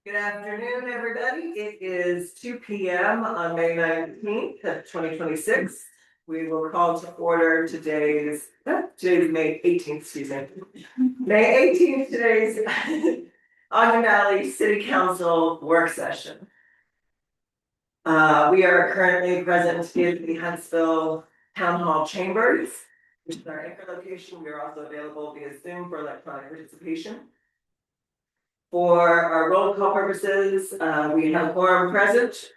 Good afternoon, everybody. It is 2 p.m. on May 19th of 2026. We will call to order today's May 18th, excuse me. May 18th, today's Ogden Valley City Council work session. We are currently present in the Huntsville Town Hall chambers, which is our anchor location. We are also available via Zoom for electronic participation. For our roll call purposes, we have a quorum present.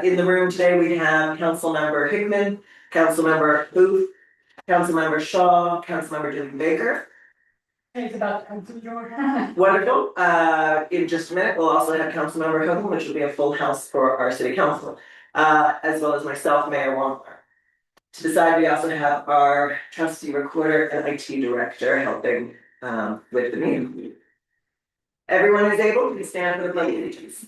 In the room today, we have Councilmember Hickman, Councilmember Booth, Councilmember Shaw, Councilmember Julie Baker. Thanks about Georgia. Wonderful. In just a minute, we'll also have Councilmember Hogan, which will be a full house for our city council, as well as myself, Mayor Wongler. To decide, we also have our trustee recorder and IT director helping with the meeting. Everyone is able to stand for the pledge of allegiance.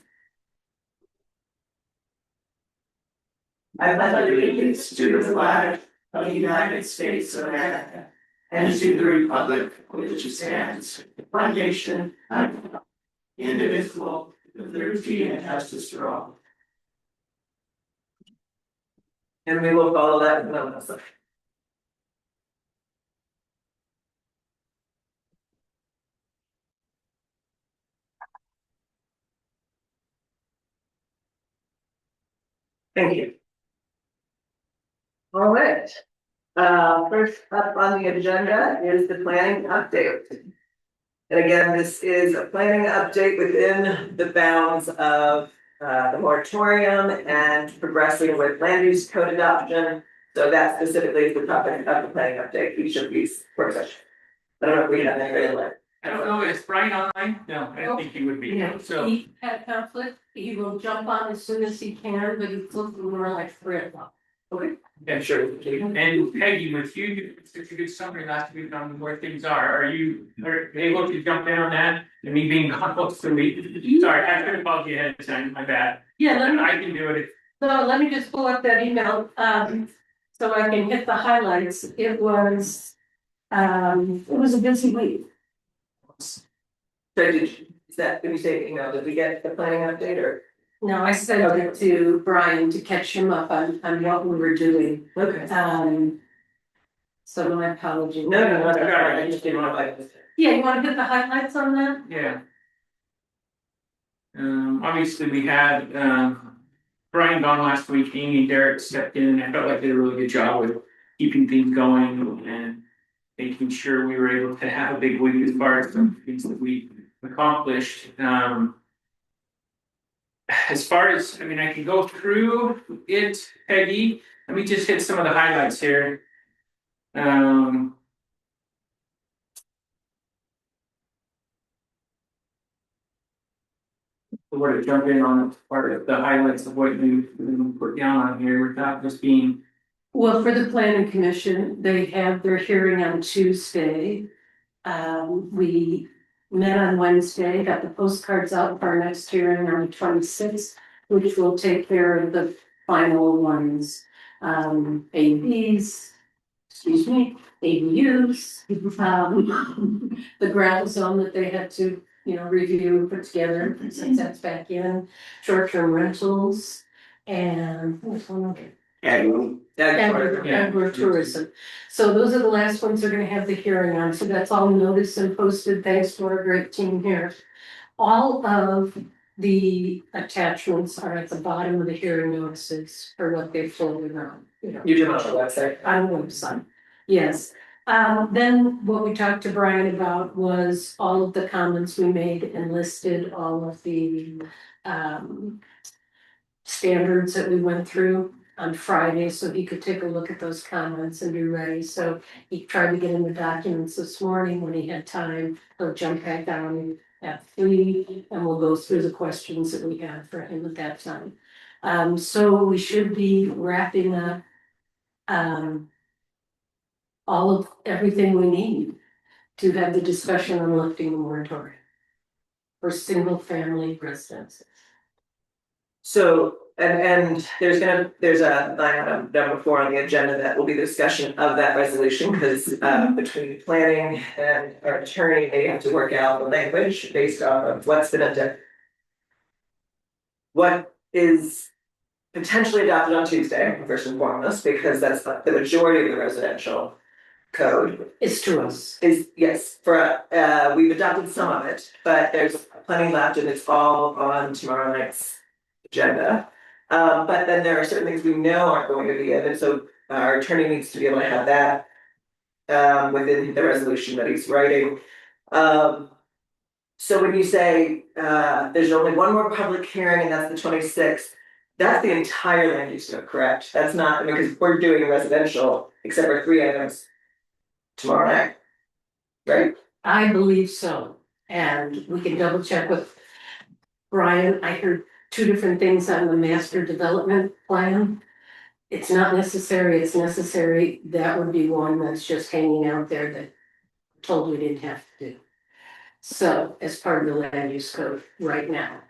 I pledge allegiance to the flag of the United States of America and to the republic which stands, one nation, indivisible, with liberty and justice for all. And we will follow that with no message. Thank you. All right. First up on the agenda is the planning update. And again, this is a planning update within the bounds of the moratorium and progressing with land use code adoption. So that specifically is the topic of the planning update, each of these work sessions. I don't know if we have anybody left. I don't know, is Brian online? No, I don't think he would be, Yeah, so. he had conflict, he will jump on as soon as he can, but he's looking around like 3 o'clock. Okay. Yeah, sure. And Peggy, with you, it's such a good summary last week on where things are you able to jump in on that? And me being gone most of the week, sorry, I should have called you ahead of time, my bad. Yeah, I can do it. so let me just pull up that email, so I can hit the highlights. It was a busy week. So is that, did we say email, did we get the planning update or? No, I sent it to Brian to catch him up on what we were doing. Okay. So my apology. No, I just didn't know if I was. Yeah, you wanna hit the highlights on that? Yeah. Obviously we had, Brian gone last week, Amy and Derek stepped in, and I felt like they did a really good job with keeping things going and making sure we were able to have a big week as far as some things that we accomplished. As far as, I mean, I can go through it, Peggy, let me just hit some of the highlights here. Where to jump in on part of the highlights of what you put down on here without just being. Well, for the planning commission, they have their hearing on Tuesday. We met on Wednesday, got the postcards out for our next hearing on the 26th, which will take care of the final ones. ABs, excuse me, ABUs, the ground zone that they had to, review and put together, since that's back in, short-term rentals, and what's one other? Agritourism. So those are the last ones they're gonna have the hearing on, so that's all noticed and posted, thanks to our great team here. All of the attachments are at the bottom of the hearing notices for what they've forwarded on, You did on the website. on the website, yes. Then what we talked to Brian about was all of the comments we made and listed all of the standards that we went through on Friday, so he could take a look at those comments and be ready. So he tried to get in the documents this morning when he had time. He'll jump back down at 3 and we'll go through the questions that we had for him at that time. So we should be wrapping up all of everything we need to have the discussion on lifting the moratorium for single family residences. So, and there's a line item number 4 on the agenda that will be the discussion of that resolution, because between planning and our attorney, they have to work out the language based on what's been what is potentially adopted on Tuesday, first and foremost, because that's the majority of the residential code. It's to us. Is, yes, we've adopted some of it, but there's plenty left and it's all on tomorrow night's agenda. But then there are certain things we know aren't going to be in, and so our attorney needs to be able to have that within the resolution that he's writing. So when you say, there's only one more public hearing and that's the 26th, that's the entire land use code, correct? That's not, because we're doing residential, except for 3 items tomorrow night. Right? I believe so, and we can double check with Brian. I heard 2 different things on the master development plan. It's not necessary, it's necessary, that would be one that's just hanging out there that told we didn't have to do. So, as part of the land use code right now.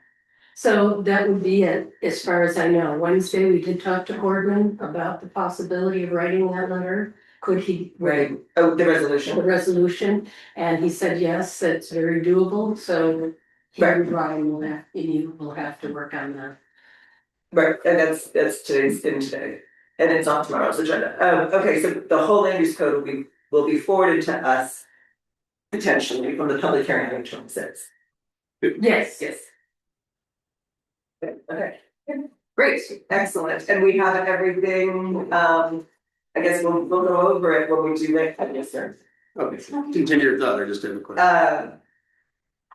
So that would be it, as far as I know. Wednesday, we did talk to Gordon about the possibility of writing that letter. Could he write Oh, the the resolution. resolution? And he said, yes, it's very doable, so he and Brian will have, and you will have to work on that. Right, and that's today's in today, and it's on tomorrow's agenda. Okay, so the whole land use code will be forwarded to us potentially from the public hearing on 26th. Yes. Yes. Okay, great, excellent, and we have everything, I guess we'll go over it when we do it, yes, sir. Okay, continue your thought, I just have a question.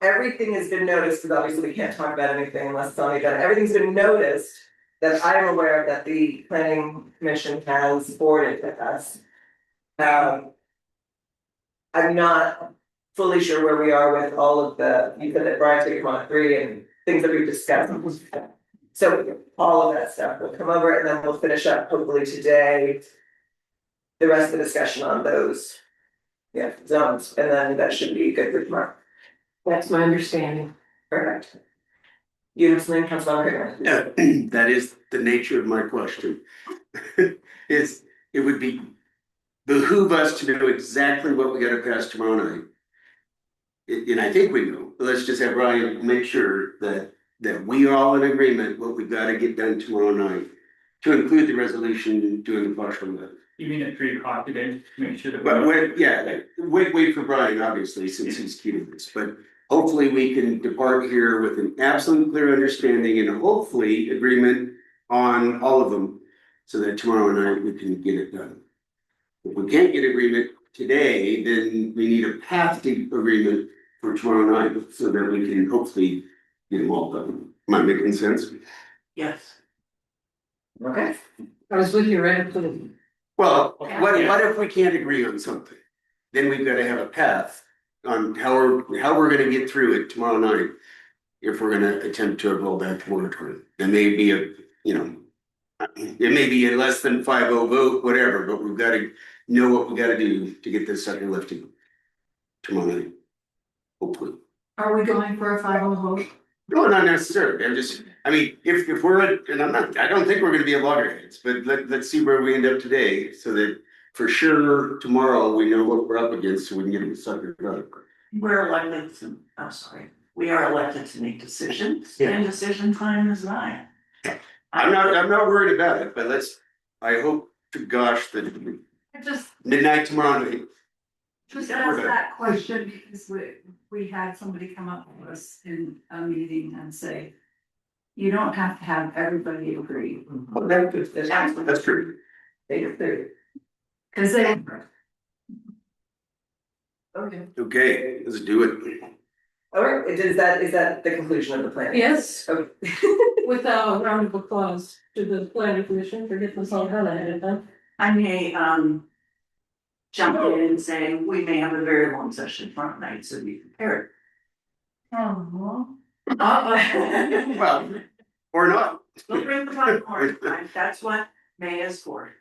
Everything has been noticed, because obviously we can't talk about anything unless it's on the agenda, everything's been noticed that I am aware of that the planning commission has forwarded to us. I'm not fully sure where we are with all of you said that Brian's taking on 3 and things that we've discussed. So all of that stuff will come over and then we'll finish up hopefully today. The rest of the discussion on those. Yeah, zones, and then that should be good for tomorrow. That's my understanding. Perfect. You have something, Councilmember Hickman? Yeah, that is the nature of my question. It would behoove us to know exactly what we gotta pass tomorrow night. And I think we know, but let's just have Brian make sure that we are all in agreement what we've gotta get done tomorrow night. To include the resolution doing the partial vote. You mean at 3 o'clock today, to make sure that. But wait for Brian, obviously, since he's key to this, but hopefully we can depart here with an absolute clear understanding and hopefully agreement on all of them. So that tomorrow night we can get it done. If we can't get agreement today, then we need a path to agreement for tomorrow night so that we can hopefully get them all done. Am I making sense? Yes. Okay. I was with you right up to the. Well, what if we can't agree on something? Then we've got to have a path on how we're gonna get through it tomorrow night. If we're gonna attempt to roll back the moratorium, it may be it may be a less than 5-0 vote, whatever, but we've got to know what we got to do to get this sucker lifted tomorrow night. Hopefully. Are we going for a 5-0 vote? No, not necessarily. I mean, if we're and I don't think we're gonna be at loggerheads, but let's see where we end up today so that for sure tomorrow we know what we're up against so we can get it sucker done. We're elected to, I'm sorry, we are elected to make decisions, Yeah. and decision time is mine. I'm not worried about it, but I hope to gosh that I just midnight tomorrow night. asked Okay. that question because we had somebody come up to us in a meeting and say, you don't have to have everybody agree. Well, that's true. Cause they. Okay. Okay, let's do it. All right, is that the conclusion of the plan? Yes, Okay. with a round of applause to the planning commission for getting this all done ahead of time. I may jump in and say, we may have a very long session tomorrow night, so be prepared. Oh. Well, or not. Don't bring the popcorn, that's what May is for,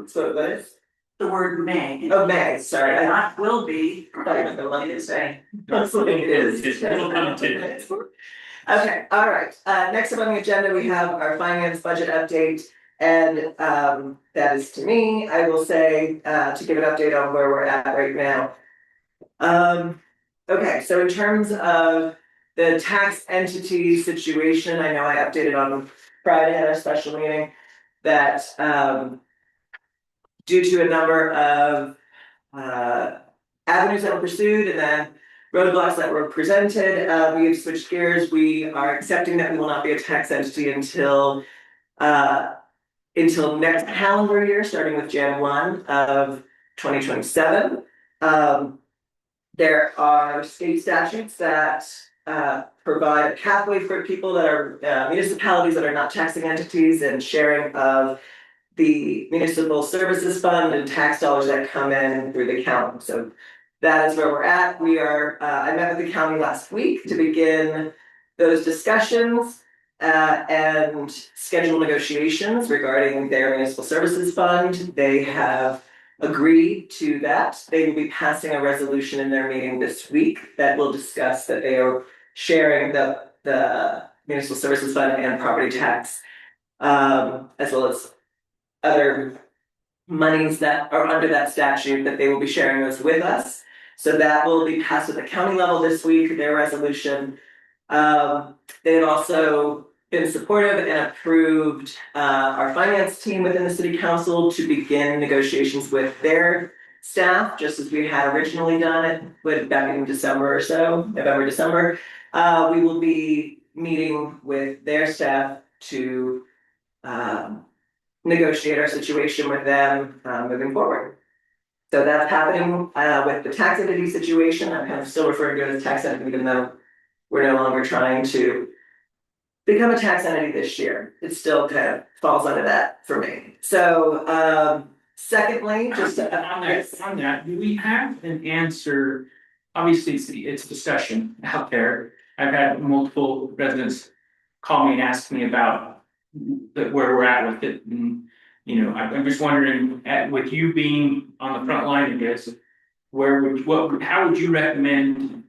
So that is, the word may. oh, May, sorry, Not will be. thought you meant the month It is today. May. That's what it is. It'll come to- Okay, all right, next up on the agenda, we have our finance budget update. And that is to me, I will say, to give an update on where we're at right now. Okay, so in terms of the tax entity situation, I know I updated on Friday at our special meeting that due to a number of avenues that were pursued and then roadblocks that were presented, we have switched gears. We are accepting that we will not be a tax entity until next calendar year, starting with Jan 1 of 2027. There are state statutes that provide a pathway for people that are municipalities that are not taxing entities and sharing of the municipal services fund and tax dollars that come in through the county. So that is where we're at. We are, I met with the county last week to begin those discussions and schedule negotiations regarding their municipal services fund. They have agreed to that. They will be passing a resolution in their meeting this week that will discuss that they are sharing the municipal services fund and property tax, as well as other monies that are under that statute, that they will be sharing those with us. So that will be passed at the county level this week, their resolution. They've also been supportive and approved our finance team within the city council to begin negotiations with their staff, just as we had originally done it back in December or so, November, December. We will be meeting with their staff to negotiate our situation with them moving forward. So that's happening with the tax entity situation. I'm kind of still referring to it as tax entity, even though we're no longer trying to become a tax entity this year. It still kind of falls under that for me. So secondly, just on that, do we have an answer? Obviously, it's discussion out there. I've had multiple residents call me and ask me about where we're at with it. And, you know, I'm just wondering, with you being on the front line of this, how would you recommend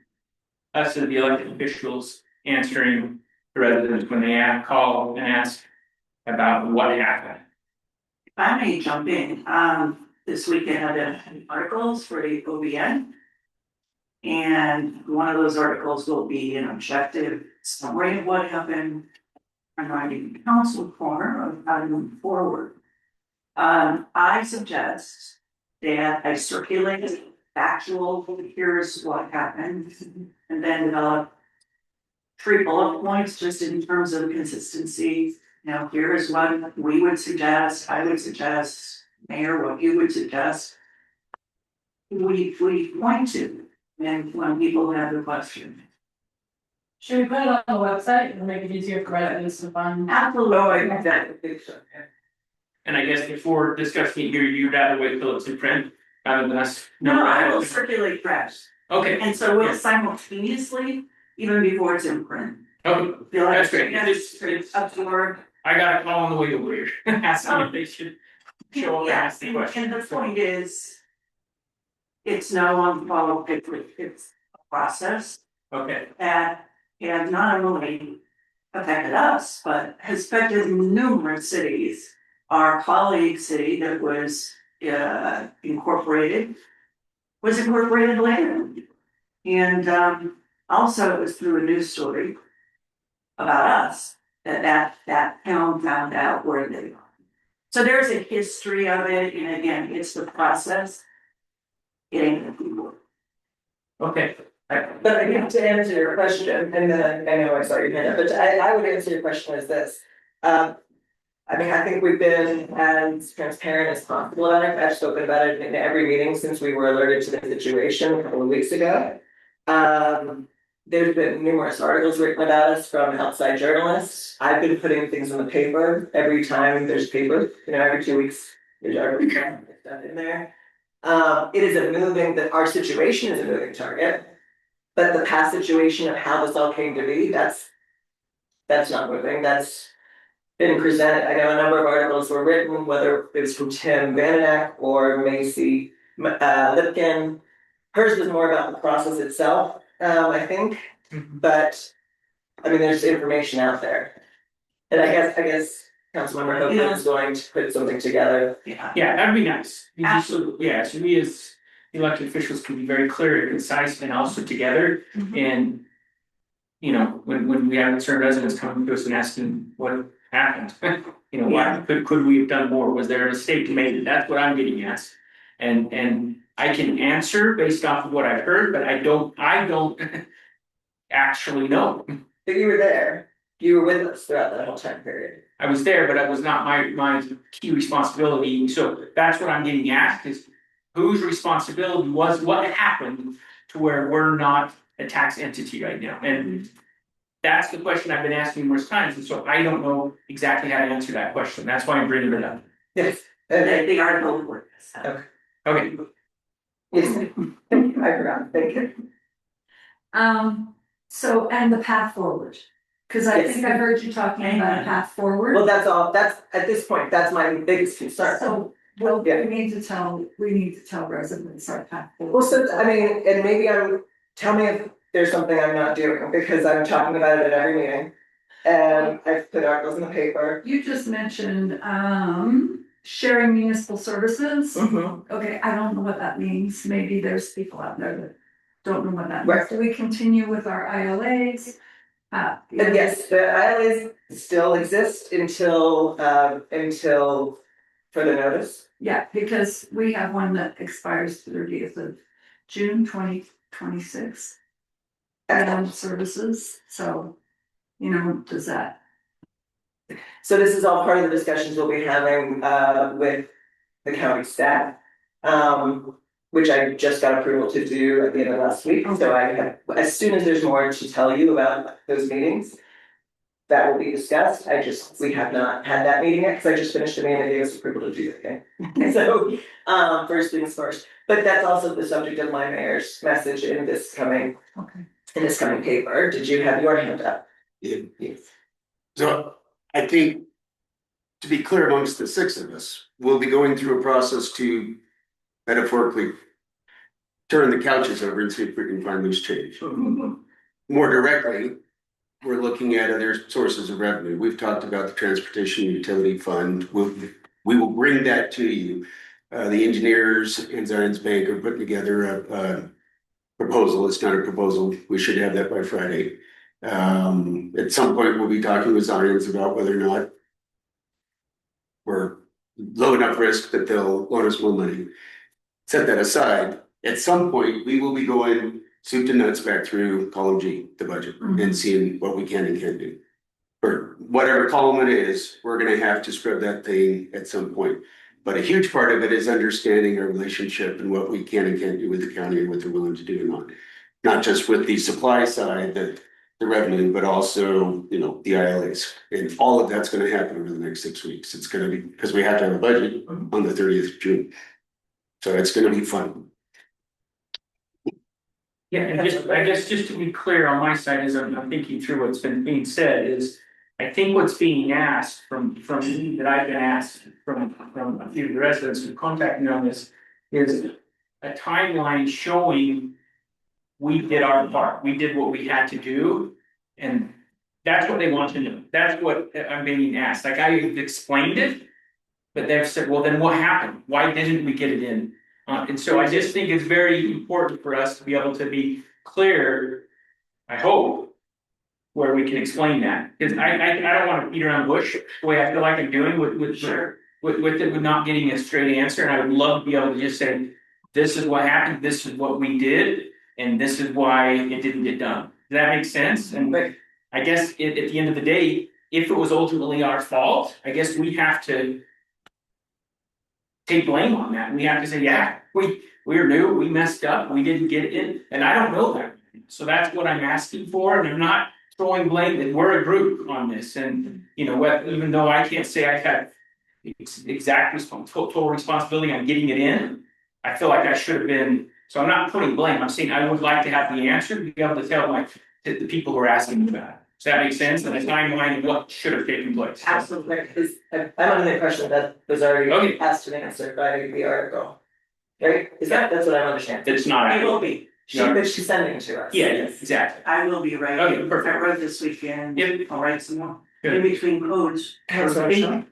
us as the elected officials answering the residents when they call and ask about what happened? If I may jump in, this week I had articles for the OBN. And one of those articles will be an objective summary of what happened, providing council corner of how to move forward. I suggest that I circulate factual, here's what happened, and then develop 3 bullet points just in terms of consistency. Now, here's what we would suggest, I would suggest, Mayor, what you would suggest. We point to, and when people have a question. Should we put it on the website and make it easier for residents to find? Absolutely. And I guess before discussing it here, you'd rather wait till it's in print rather than us. No, I will circulate press, Okay, and so we'll simultaneously, even before it's in print. okay, Feel like that's great. it's absorbed. I got a call on the way over here, asking if they should show up and ask the question. And the point is, it's no unfollowed, it's a process Okay, that has not only affected us, but has affected numerous cities. Our colleague city that was incorporated later. And also it was through a news story about us that town found out where they are. So there's a history of it, and again, it's the process. It ain't the people. okay. But I think to answer your question, and then I know I saw your hand up, but I would answer your question as this. I mean, I think we've been as transparent as possible about it. I've spoken about it in every meeting since we were alerted to the situation a couple of weeks ago. There's been numerous articles written about us from outside journalists. I've been putting things in the paper every time there's paper, you know, every 2 weeks, there's articles stuff in there. It is our situation is a moving target, but the past situation of how this all came to be, that's not moving. That's been presented. I know a number of articles were written, whether it was from Tim Vananek or Macy Lipkin. Hers was more about the process itself, I think, but I mean, there's information out there. And I guess Councilmember Hopeland is going to put something together. Yeah, that'd be nice. Absolutely. Yeah, so we as elected officials can be very clear and concise and also together. And you know, when we have concerned residents coming to us and asking what happened. You know, why, could we have done more? Was there a mistake made? That's what I'm getting at. And I can answer based off of what I've heard, but I don't actually know. But you were there, you were with us throughout that whole time period. I was there, but it was not my key responsibility, so that's what I'm getting asked is. Whose responsibility was what happened to where we're not a tax entity right now, and. That's the question I've been asking numerous times, and so I don't know exactly how to answer that question, that's why I'm bringing it up. Yes. The article for this. Okay, Yes, thank you, I forgot, thank you. So, and the path forward, cause I Yes. think I heard you talking about a path forward. Well, that's all, that's, at this point, that's my biggest concern. So, well, Yeah. we need to tell residents our path forward. Well, so, I mean, and maybe tell me if there's something I'm not doing, because I'm talking about it at every meeting. And I've put articles in the paper. You just mentioned, sharing municipal services. Okay, I don't know what that means, maybe there's people out there that don't know what that means. Right. Do we continue with our ILAs? And yes, the ILAs still exist until further notice. Yeah, because we have one that expires 30th of June 2026. And services, so, you know, does that, So this is all part of the discussions we'll be having with the county staff. Which I just got approval to do at the end of last week, so I have, as soon as there's more to tell you about those meetings. That will be discussed, we have not had that meeting yet, because I just finished the meeting and gave us approval to do it again. So, first things first, but that's also the subject of my mayor's message in this coming paper. Did you have your hand up? Yeah. Yes. So I think, to be clear amongst the six of us, we'll be going through a process to metaphorically turn the couches over and see if we can find loose change. More directly, we're looking at other sources of revenue. We've talked about the transportation utility fund. We will bring that to you. The engineers and Zions Bank are putting together a proposal. It's not a proposal. We should have that by Friday. At some point, we'll be talking with Zions about whether or not we're low enough risk that they'll loan us more money. Set that aside. At some point, we will be going soup to nuts back through column G, the budget, and seeing what we can and can't do. Or whatever column it is, we're gonna have to scrub that thing at some point. But a huge part of it is understanding our relationship and what we can and can't do with the county and what they're willing to do and not. Not just with the supply side, the revenue, but also, you know, the ILAs. And all of that's gonna happen over the next 6 weeks. It's gonna be, because we have to have a budget on the 30th of June. So it's gonna be fun. yeah, and I guess just to be clear on my side, as I'm thinking through what's been being said is. I think what's being asked from me that I've been asked from a few of the residents who contacted me on this is a timeline showing. We did our part, we did what we had to do, and that's what they want to know, that's what I'm being asked, like I explained it. But they've said, well, then what happened, why didn't we get it in? And so I just think it's very important for us to be able to be clear, I hope. Where we can explain that, because I don't wanna beat around the bush, the way I feel like I'm doing with with not getting a straight answer, and I would love to be able to just say. This is what happened, this is what we did, and this is why it didn't get done, does that make sense? And I guess at the end of the day, if it was ultimately our fault, I guess we have to. Take blame on that, we have to say, yeah, we're new, we messed up, we didn't get it in, and I don't know that, so that's what I'm asking for, and I'm not. Throwing blame, that we're a group on this, and you know what, even though I can't say I've had. Total responsibility on getting it in, I feel like I should have been, so I'm not putting blame, I'm saying I would like to have the answer, to be able to tell the people who are asking about it. Does that make sense, and a timeline of what should have taken place? Absolutely, because I'm under the impression that was already Okay. asked and answered by the article. Right, that's what I'm understanding. It's not. It will be, She's sending it to us. Yeah, exactly. I will be Okay, writing, I perfect. wrote this weekend, Yep. I'll write some more, Good. in between codes. Councilor Shaw?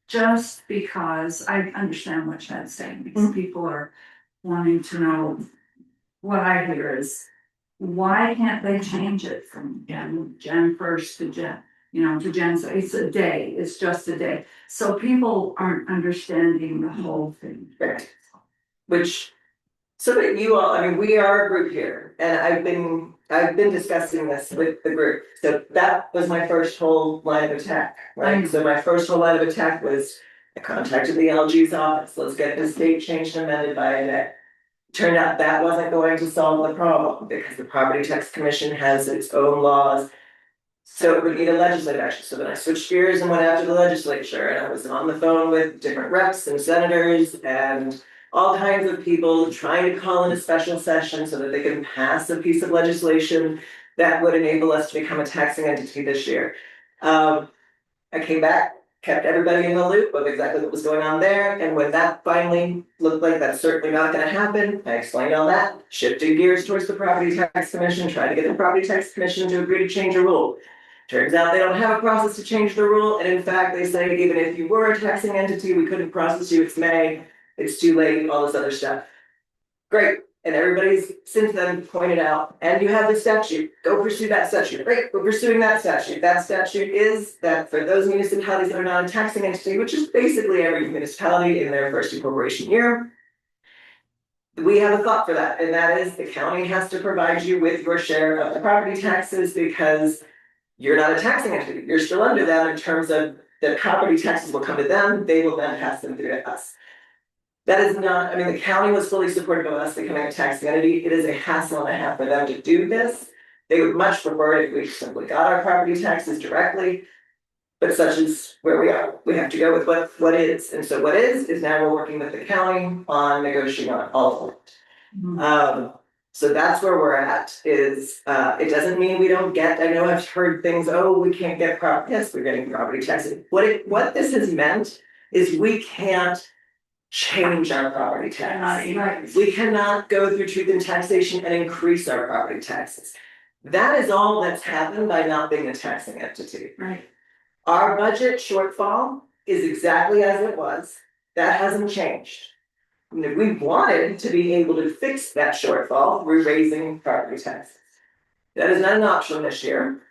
just because I understand what Chad's saying, because people are wanting to know. What I hear is, why can't they change it from Jan 1st to to Jan, it's a day, it's just a day. So people aren't understanding the whole thing. Right. Which, so that you all, I mean, we are a group here, and I've been discussing this with the group. So that was my first whole line of attack, right? So my first whole line of attack was, I contacted the LG's office, let's get this date changed and amended by a day. Turned out that wasn't going to solve the problem, because the Property Tax Commission has its own laws. So it would need a legislative action, so then I switched gears and went after the legislature, and I was on the phone with different reps and senators and all kinds of people trying to call in a special session so that they can pass a piece of legislation that would enable us to become a taxing entity this year. I came back, kept everybody in the loop of exactly what was going on there, and when that finally looked like that's certainly not gonna happen, I explained all that, shifted gears towards the Property Tax Commission, tried to get the Property Tax Commission to agree to change a rule. Turns out they don't have a process to change the rule, and in fact, they say even if you were a taxing entity, we couldn't process you, it's May, it's too late, all this other stuff. Great, and everybody's since then pointed out, and you have the statute, go pursue that statute, great, we're pursuing that statute. That statute is that for those municipalities that are not a taxing entity, which is basically every municipality in their first incorporation year. We have a thought for that, and that is the county has to provide you with your share of the property taxes because you're not a taxing entity, you're still under them in terms of the property taxes will come to them, they will then pass them through to us. That is not, I mean, the county was fully supportive of us becoming a taxing entity, it is a hassle and a half for them to do this. They would much prefer it if we simply got our property taxes directly. But such is where we are, we have to go with what is, and so what is now we're working with the county on negotiating on all of it. So that's where we're at, is, it doesn't mean we don't get, I know I've heard things, oh, we can't get yes, we're getting property taxes. What this has meant is we can't change our property tax. We cannot go through truth in taxation and increase our property taxes. That is all that's happened by not being a taxing entity. Right. Our budget shortfall is exactly as it was, that hasn't changed. We wanted to be able to fix that shortfall through raising property taxes. That is not an option this year.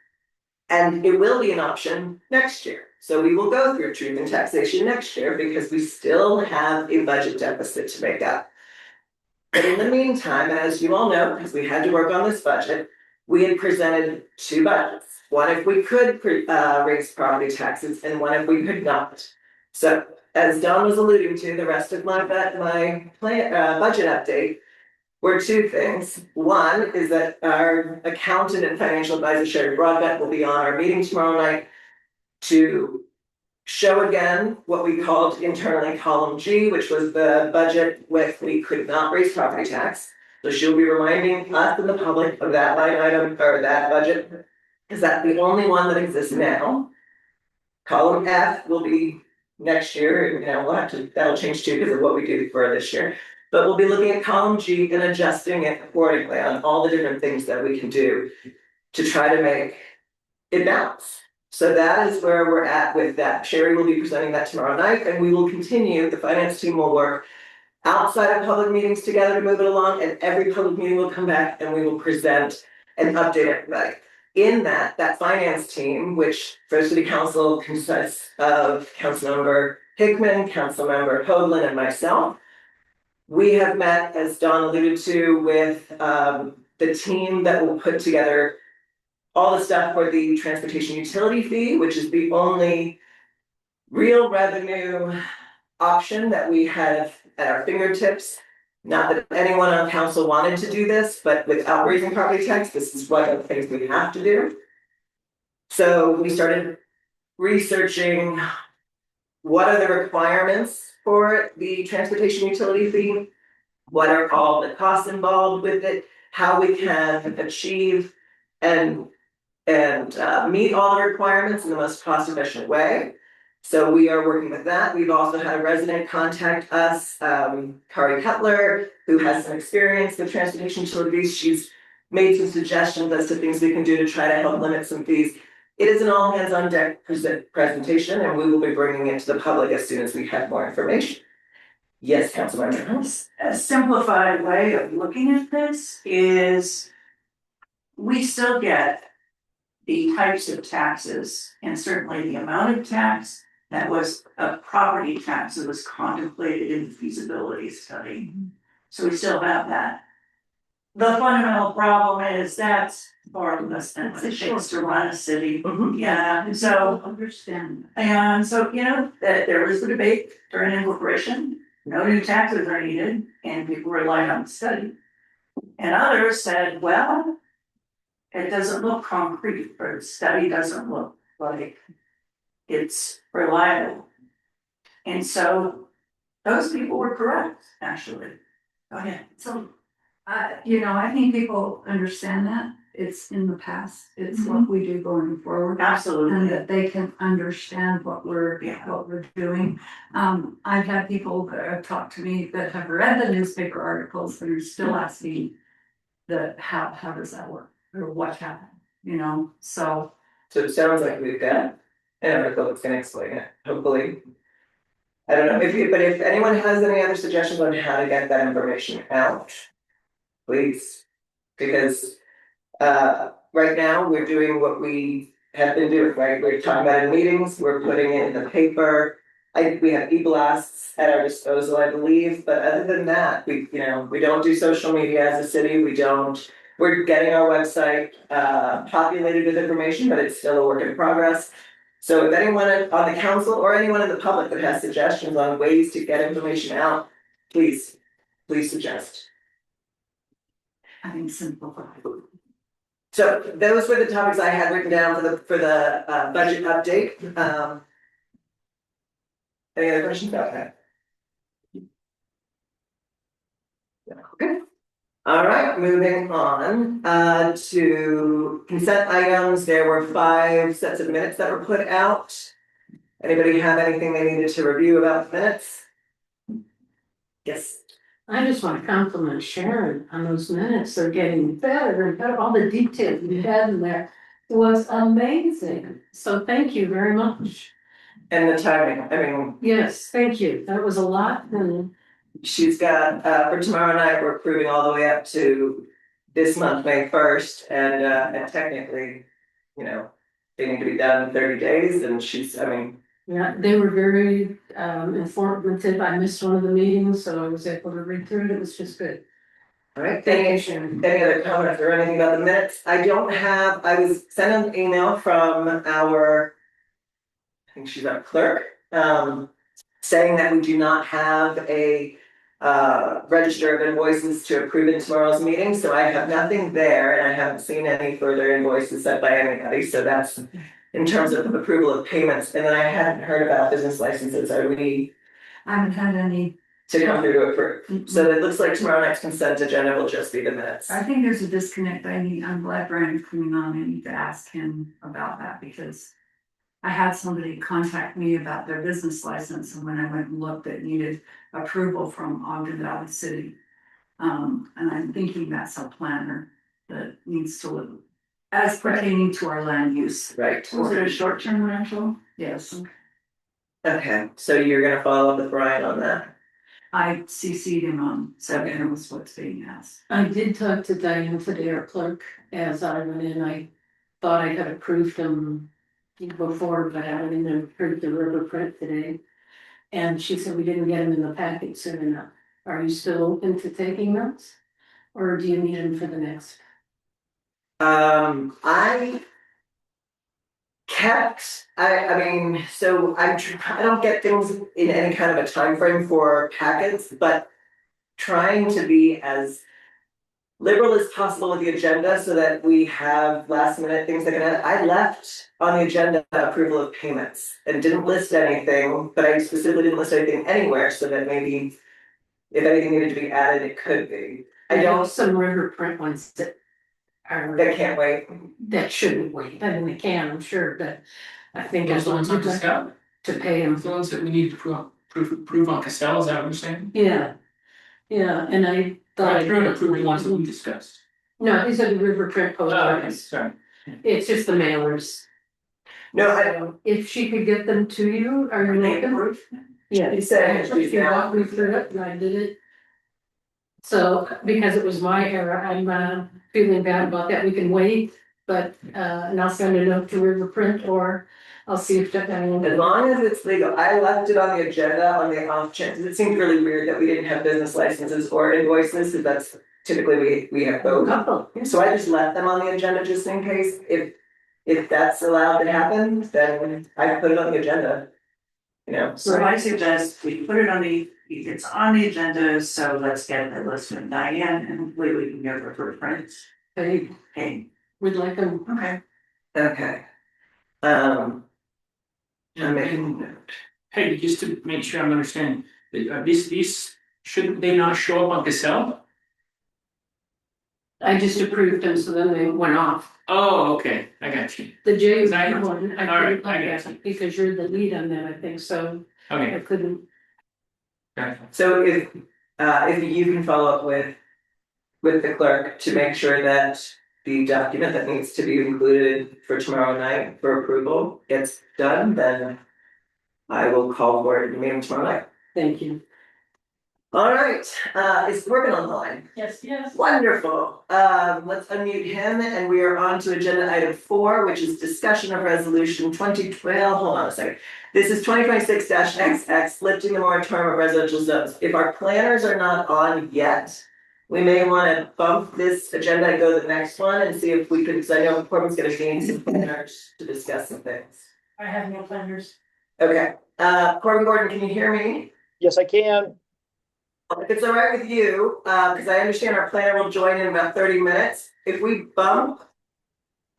And it will be an option next year. So we will go through truth in taxation next year because we still have a budget deficit to make up. But in the meantime, as you all know, because we had to work on this budget, we had presented two budgets. One if we could raise property taxes and one if we could not. So as Don was alluding to, the rest of my budget update were two things. One is that our accountant and financial advisor Sherry Broadbent will be on our meeting tomorrow night to show again what we called internally column G, which was the budget with we could not raise property tax. So she'll be reminding us and the public of that line item or that budget, because that's the only one that exists now. Column F will be next year, we'll have to, that'll change too because of what we do for this year. But we'll be looking at column G and adjusting it accordingly on all the different things that we can do to try to make it balance. So that is where we're at with that. Sherry will be presenting that tomorrow night, and we will continue, the finance team will work outside of public meetings together to move it along, and every public meeting will come back and we will present and update everybody. In that finance team, which for city council consists of Councilmember Hickman, Councilmember Hoagland, and myself. We have met, as Don alluded to, with the team that will put together all the stuff for the transportation utility fee, which is the only real revenue option that we have at our fingertips. Not that anyone on council wanted to do this, but without raising property tax, this is one of the things we have to do. So we started researching what are the requirements for the transportation utility fee, what are all the costs involved with it, how we can achieve and meet all the requirements in the most cost efficient way. So we are working with that. We've also had a resident contact us, Kari Cutler, who has some experience with transportation utilities. She's made some suggestions as to things we can do to try to help limit some fees. It is an all hands on deck presentation, and we will be bringing it to the public as soon as we have more information. Yes, Councilmember. A simplified way of looking at this is we still get the types of taxes and certainly the amount of tax that was a property tax that was contemplated in the feasibility study. So we still have that. The fundamental problem is that's far less than what it takes to run a city. Yeah, so, Understand. and so, you know, that there was a debate during incorporation, no new taxes are needed, and people relied on the study. And others said, well, it doesn't look concrete, or the study doesn't look like it's reliable. And so those people were correct, actually. Go ahead. So, you know, I think people understand that. It's in the past. It's what we do going forward. And Absolutely. that they can understand what we're Yeah. doing. I've had people that have talked to me that have read the newspaper articles and are still asking how does that work? Or what happened, you know, so. So it sounds like we've got an article that's gonna explain it, hopefully. I don't know, but if anyone has any other suggestions on how to get that information out, please. Because right now, we're doing what we have been doing, right? We're talking about it in meetings, we're putting it in the paper. We have e-blasts at our disposal, I believe, but other than that, we don't do social media as a city, we're getting our website populated with information, but it's still a work in progress. So if anyone on the council or anyone in the public that has suggestions on ways to get information out, please suggest. I think simplify. So those were the topics I had written down for the budget update. Any other questions about that? Okay. All right, moving on to consent items. There were 5 sets of minutes that were put out. Anybody have anything they needed to review about the minutes? Yes. I just want to compliment Sharon on those minutes. They're getting better and better. All the details you had in there was amazing. So thank you very much. And the timing, I mean, Yes, thank you. That was a lot and she's got, for tomorrow night, we're approving all the way up to this month, May 1st, and technically, they need to be done in 30 days, and yeah, they were very informative. I missed one of the meetings, so I was able to read through it. It was just good. all right, Thank you, Sharon. any other comments or anything about the minutes? I was sent an email from I think she's our clerk, saying that we do not have a register of invoices to approve in tomorrow's meeting, so I have nothing there, and I haven't seen any further invoices sent by anybody, so that's in terms of approval of payments. And then I hadn't heard about business licenses. Are we I haven't had any, to come through to approve? So it looks like tomorrow night's consent agenda will just be the minutes. I think there's a disconnect. I'm glad Brian's coming on. I need to ask him about that because I had somebody contact me about their business license, and when I went and looked, it needed approval from Ogden Valley City. And I'm thinking that's a planner that needs to look as pertaining to our land use. Right. Was it a short-term rental? Yes, Okay, so you're gonna follow up with Brian on that? I CC'd him on, so he knows what's being asked. I did talk to Diane today, our clerk, as I went in. I thought I had approved them before, but I haven't even approved the river print today. And she said we didn't get them in the packet soon enough. Are you still open to taking those? Or do you need them for the next? I kept, I mean, so I don't get things in any kind of a time frame for packets, but trying to be as liberal as possible with the agenda so that we have last minute things that I left on the agenda approval of payments and didn't list anything, but I specifically didn't list anything anywhere so that maybe if anything needed to be added, it could be. I have don't, some river print ones that are. that can't wait. That shouldn't wait. I mean, they can, I'm sure, but I think Those as long ones as on Costello, to pay them. the ones that we need to prove on Costello, is that what you're saying? Yeah, yeah, and I thought. I'm trying to approve the ones that we discussed. No, these are the river print Oh, okay, postcards. sorry. It's just the mailers. No, I don't. If she could get them to you, are you open? Yeah. She said she's She out. walked me through it and I did it. So because it was my error, I'm feeling bad about that. We can wait, but and I'll send a note to Riverprint or I'll see if anyone. As long as it's legal, I left it on the agenda on the off chance, it seemed really weird that we didn't have business licenses or invoices, because that's typically we have both. Couple. So I just left them on the agenda just in case, if that's allowed to happen, then I put it on the agenda. You know, So I suggest we put it on it's on the agenda, so let's get it listed with Diane and hopefully we can get her for prints. Hey, Okay, we'd like them. okay. okay. I'm making a note. Hey, just to make sure I'm understanding, these, shouldn't they not show up on Cassell? I just approved them, so then they went off. Oh, okay, I got you. The J Exactly. one, I All right, couldn't I look got at it because you're the lead on that, I think, so I Okay, couldn't. got it. So if you can follow up with the clerk to make sure that the document that needs to be included for tomorrow night for approval gets done, then I will call for it in the meeting tomorrow night. Thank you. All right, is Corbin on the line? Yes, yes. Wonderful. Let's unmute him and we are on to agenda item 4, which is discussion of resolution 2012. Hold on a second. This is 2026-XX, lifting the moratorium of residential zones. If our planners are not on yet, we may want to bump this agenda and go to the next one and see if we could, because I know Corbin's going to gain some planners to discuss some things. I have no planners. Okay, Corbin Gordon, can you hear me? Yes, I can. If it's all right with you, because I understand our planner will join in about 30 minutes, if we bump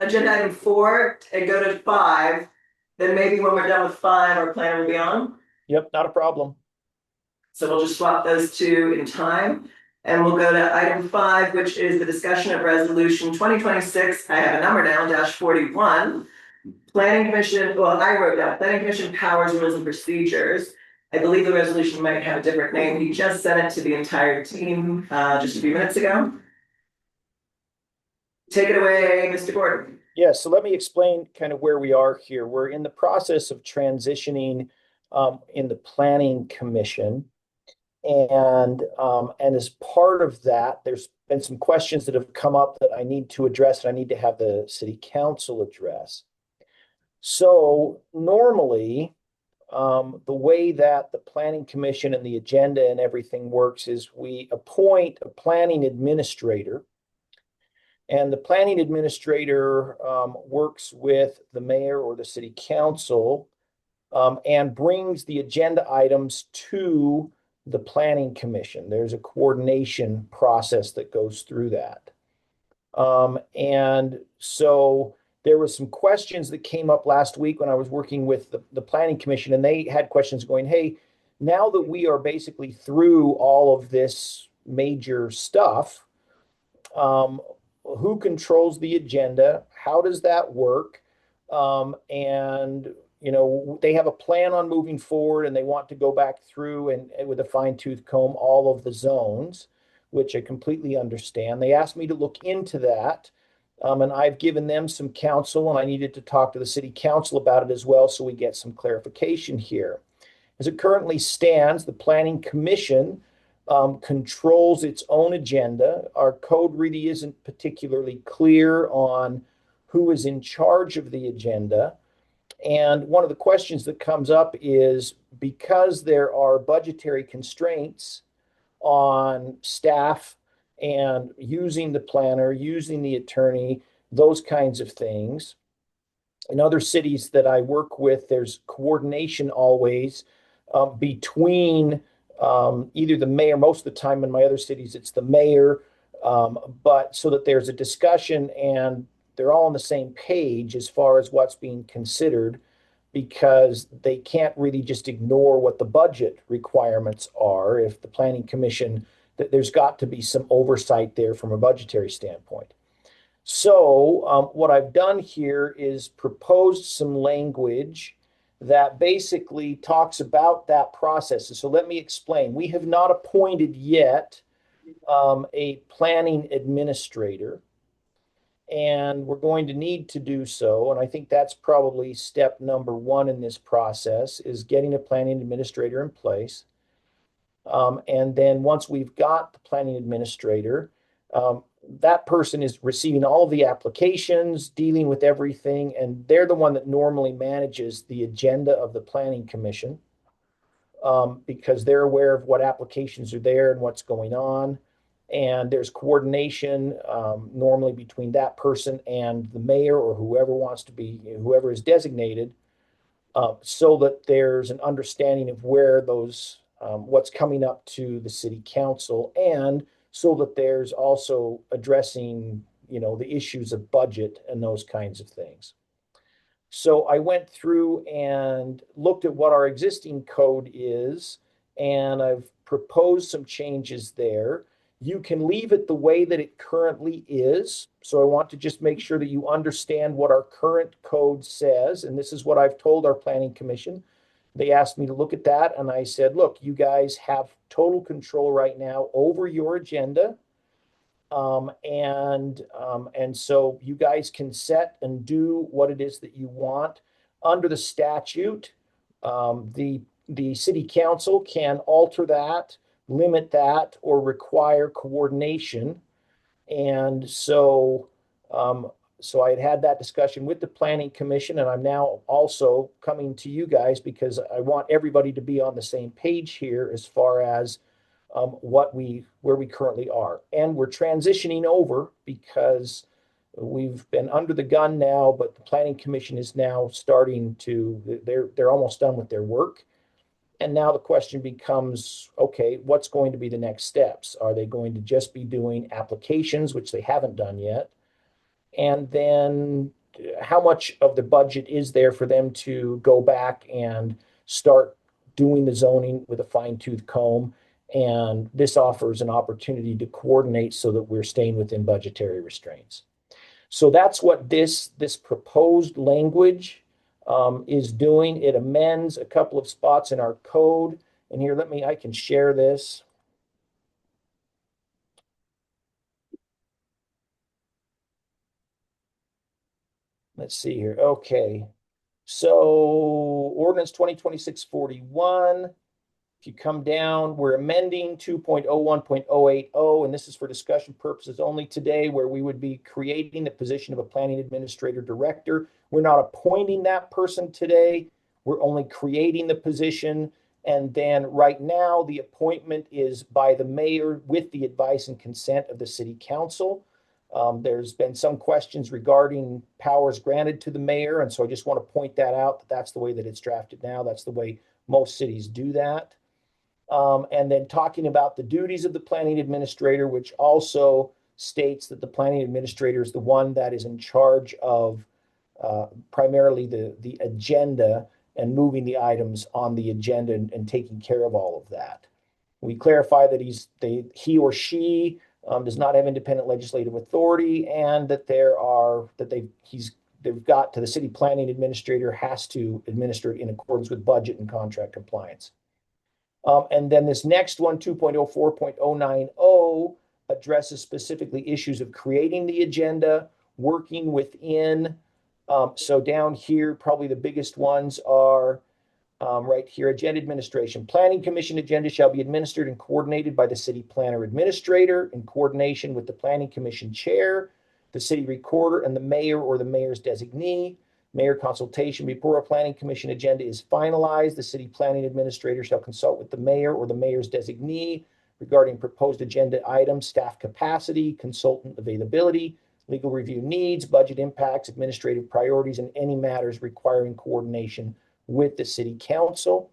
agenda item 4 and go to 5, then maybe when we're done with 5, our planner will be on. Yep, not a problem. So we'll just swap those two in time. And we'll go to item 5, which is the discussion of resolution 2026, I have a number down, -41. Planning Commission, well, I wrote down, Planning Commission powers, rules and procedures. I believe the resolution might have a different name. He just sent it to the entire team just a few minutes ago. Take it away, Mr. Gordon. Yeah, so let me explain kind of where we are here. We're in the process of transitioning in the Planning Commission. And as part of that, there's been some questions that have come up that I need to address, and I need to have the city council address. So normally, the way that the Planning Commission and the agenda and everything works is we appoint a planning administrator. And the planning administrator works with the mayor or the city council and brings the agenda items to the Planning Commission. There's a coordination process that goes through that. And so there was some questions that came up last week when I was working with the Planning Commission, and they had questions going, hey, now that we are basically through all of this major stuff, who controls the agenda? How does that work? And you know, they have a plan on moving forward and they want to go back through and with a fine-tooth comb all of the zones, which I completely understand. They asked me to look into that. And I've given them some counsel, and I needed to talk to the city council about it as well, so we get some clarification here. As it currently stands, the Planning Commission controls its own agenda. Our code really isn't particularly clear on who is in charge of the agenda. And one of the questions that comes up is because there are budgetary constraints on staff and using the planner, using the attorney, those kinds of things. In other cities that I work with, there's coordination always between either the mayor, most of the time in my other cities, it's the mayor, but so that there's a discussion and they're all on the same page as far as what's being considered, because they can't really just ignore what the budget requirements are. If the Planning Commission, there's got to be some oversight there from a budgetary standpoint. So what I've done here is proposed some language that basically talks about that process. So let me explain. We have not appointed yet a planning administrator, and we're going to need to do so. And I think that's probably step number 1 in this process, is getting a planning administrator in place. And then once we've got the planning administrator, that person is receiving all of the applications, dealing with everything, and they're the one that normally manages the agenda of the planning commission. Because they're aware of what applications are there and what's going on. And there's coordination normally between that person and the mayor or whoever wants to be, whoever is designated, so that there's an understanding of where those, what's coming up to the city council, and so that there's also addressing, the issues of budget and those kinds of things. So I went through and looked at what our existing code is, and I've proposed some changes there. You can leave it the way that it currently is. So I want to just make sure that you understand what our current code says. And this is what I've told our planning commission. They asked me to look at that, and I said, look, you guys have total control right now over your agenda. And so you guys can set and do what it is that you want. Under the statute, the city council can alter that, limit that, or require coordination. And so, so I had that discussion with the planning commission, and I'm now also coming to you guys because I want everybody to be on the same page here as far as where we currently are. And we're transitioning over because we've been under the gun now, but the planning commission is now starting to, they're almost done with their work. And now the question becomes, okay, what's going to be the next steps? Are they going to just be doing applications, which they haven't done yet? And then how much of the budget is there for them to go back and start doing the zoning with a fine-tooth comb? And this offers an opportunity to coordinate so that we're staying within budgetary restraints. So that's what this proposed language is doing. It amends a couple of spots in our code. And here, I can share this. Let's see here. Okay. So ordinance 2026-41. If you come down, we're amending 2.01.080, and this is for discussion purposes only today, where we would be creating the position of a planning administrator director. We're not appointing that person today. We're only creating the position. And then right now, the appointment is by the mayor with the advice and consent of the city council. There's been some questions regarding powers granted to the mayor. And so I just want to point that out, that that's the way that it's drafted now. That's the way most cities do that. And then talking about the duties of the planning administrator, which also states that the planning administrator is the one that is in charge of primarily the agenda and moving the items on the agenda and taking care of all of that. We clarify that he or she does not have independent legislative authority, and that they've got to the city planning administrator has to administer it in accordance with budget and contract compliance. And then this next one, 2.04.090, addresses specifically issues of creating the agenda, working within. So down here, probably the biggest ones are right here, agenda administration. Planning commission agenda shall be administered and coordinated by the city planner administrator in coordination with the planning commission chair, the city recorder, and the mayor or the mayor's designee. Mayor consultation before a planning commission agenda is finalized. The city planning administrator shall consult with the mayor or the mayor's designee regarding proposed agenda items, staff capacity, consultant availability, legal review needs, budget impacts, administrative priorities, and any matters requiring coordination with the city council.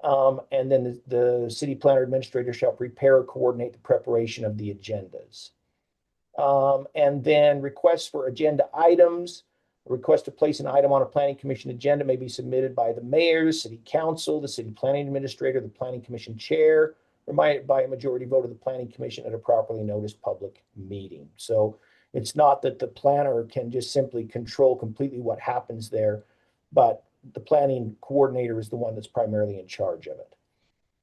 And then the city planner administrator shall prepare or coordinate the preparation of the agendas. And then requests for agenda items. A request to place an item on a planning commission agenda may be submitted by the mayor, city council, the city planning administrator, the planning commission chair, or by a majority vote of the planning commission at a properly noticed public meeting. So it's not that the planner can just simply control completely what happens there, but the planning coordinator is the one that's primarily in charge of it.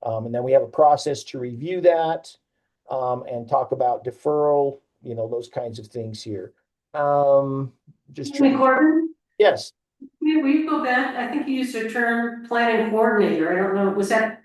And then we have a process to review that and talk about deferral, those kinds of things here. Gordon, Yes. will you go back? I think you used the term planning coordinator. I don't know. Was that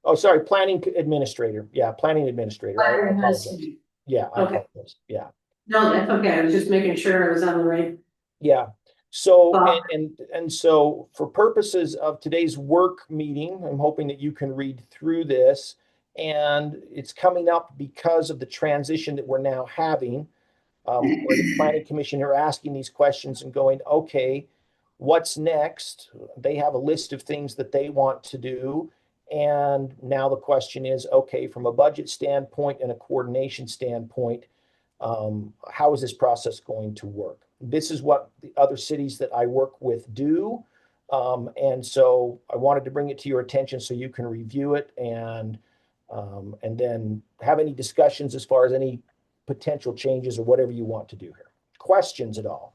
Oh, sorry, planning administrator. Yeah, planning administrator. I Byron has apologize. to- Yeah, I Okay. apologize. Yeah. No, that's okay. I was just making sure I was on the right. Yeah. So, Bob? and so for purposes of today's work meeting, I'm hoping that you can read through this. And it's coming up because of the transition that we're now having, where the planning commission are asking these questions and going, okay, what's next? They have a list of things that they want to do. And now the question is, okay, from a budget standpoint and a coordination standpoint, how is this process going to work? This is what the other cities that I work with do. And so I wanted to bring it to your attention so you can review it and then have any discussions as far as any potential changes or whatever you want to do here. Questions at all?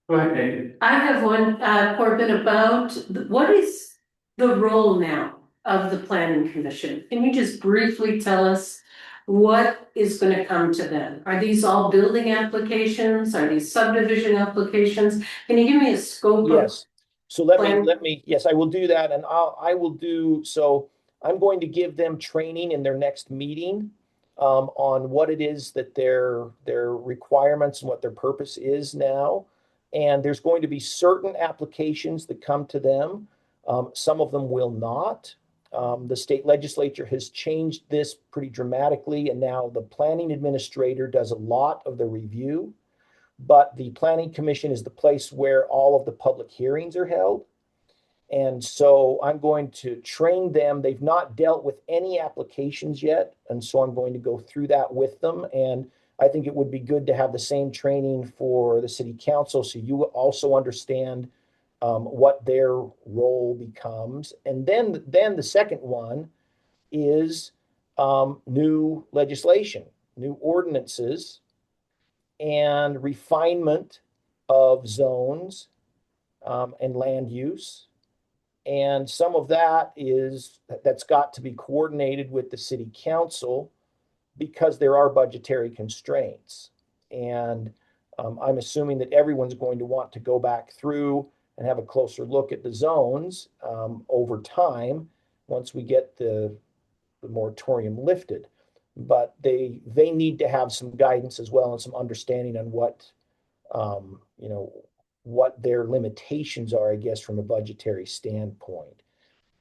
Go ahead, David. I have one, Corbin, about what is the role now of the planning commission? Can you just briefly tell us what is gonna come to them? Are these all building applications? Are these subdivision applications? Can you give me a scope of? Yes. So let Plan. me, yes, I will do that. And I will do, so I'm going to give them training in their next meeting on what it is that their requirements and what their purpose is now. And there's going to be certain applications that come to them. Some of them will not. The state legislature has changed this pretty dramatically, and now the planning administrator does a lot of the review. But the planning commission is the place where all of the public hearings are held. And so I'm going to train them. They've not dealt with any applications yet. And so I'm going to go through that with them. And I think it would be good to have the same training for the city council so you also understand what their role becomes. And then the second one is new legislation, new ordinances, and refinement of zones and land use. And some of that's got to be coordinated with the city council because there are budgetary constraints. And I'm assuming that everyone's going to want to go back through and have a closer look at the zones over time once we get the moratorium lifted. But they need to have some guidance as well and some understanding on what what their limitations are, I guess, from a budgetary standpoint.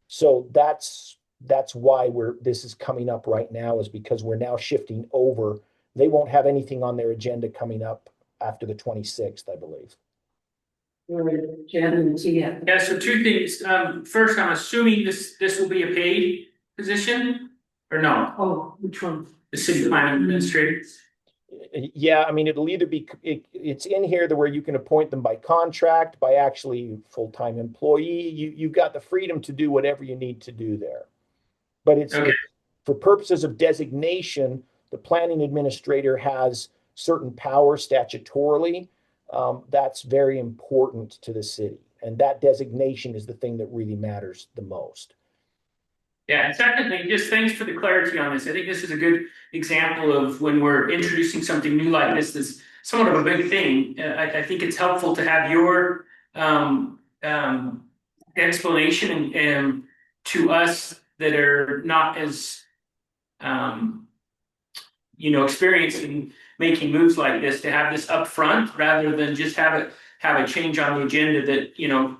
So that's why this is coming up right now, is because we're now shifting over. They won't have anything on their agenda coming up after the 26th, I believe. Jen and Tia. Yeah, so two things. First, I'm assuming this will be a paid position or no? Oh, which one? The city planning administrator. Yeah, I mean, it'll either be, it's in here where you can appoint them by contract, by actually full-time employee. You've got the freedom to do whatever you need to do there. But Okay. For purposes of designation, the planning administrator has certain powers statutorily. That's very important to the city. And that designation is the thing that really matters the most. Yeah, and secondly, just thanks for the clarity on this. I think this is a good example of when we're introducing something new like this, that's somewhat of a big thing. I think it's helpful to have your explanation and to us that are not as experienced in making moves like this, to have this up front rather than just have a change on the agenda that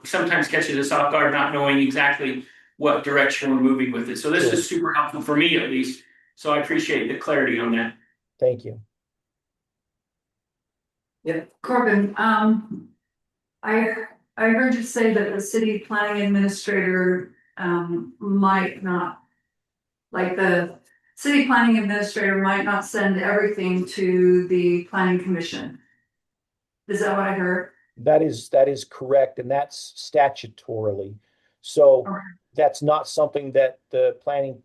sometimes catches us off guard, not knowing exactly what direction we're moving with it. So this is super helpful for me, at least. So I appreciate the clarity on that. Thank you. Corbin, I heard you say that the city planning administrator might not, like the city planning administrator might not send everything to the planning commission. Is that what I heard? That is correct, and that's statutorily. So Okay. that's not something that the planning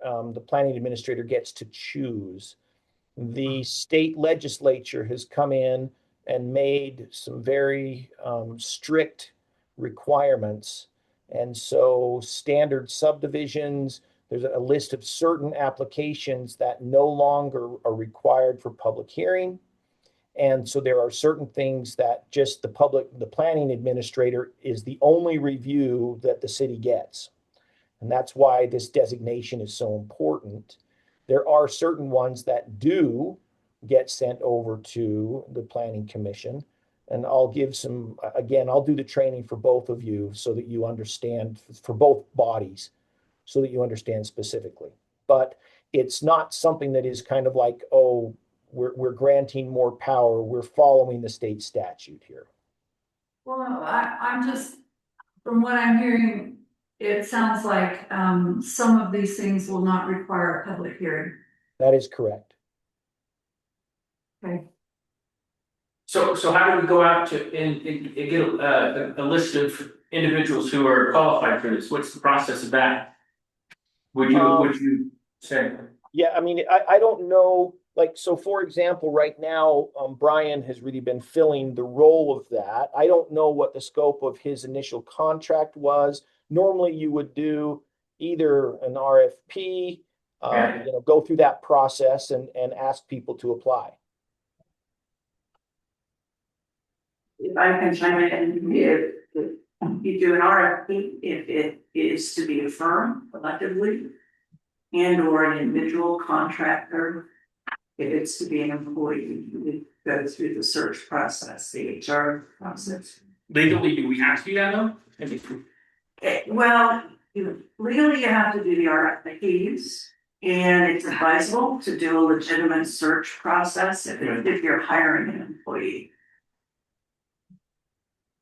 administrator gets to choose. The state legislature has come in and made some very strict requirements. And so standard subdivisions, there's a list of certain applications that no longer are required for public hearing. And so there are certain things that just the planning administrator is the only review that the city gets. And that's why this designation is so important. There are certain ones that do get sent over to the planning commission. And I'll give some, again, I'll do the training for both of you so that you understand, for both bodies, so that you understand specifically. But it's not something that is kind of like, oh, we're granting more power. We're following the state statute here. Well, I'm just, from what I'm hearing, it sounds like, some of these things will not require a public hearing. That is correct. Okay. So how do we go out to and get a list of individuals who are qualified for this? What's the process of that? Would you say? Yeah, I mean, I don't know, like, so for example, right now, Brian has really been filling the role of that. I don't know what the scope of his initial contract was. Normally you would do either an RFP, Yeah. go through that process and ask people to apply. If I can chime in, if you do an RFP, if it is to be a firm collectively and or an individual contractor, if it's to be an employee, it goes through the search process, the HR process. Legally, do we have to do that though? Well, legally you have to do the RFPs, and it's advisable to do a legitimate search process if you're hiring an employee.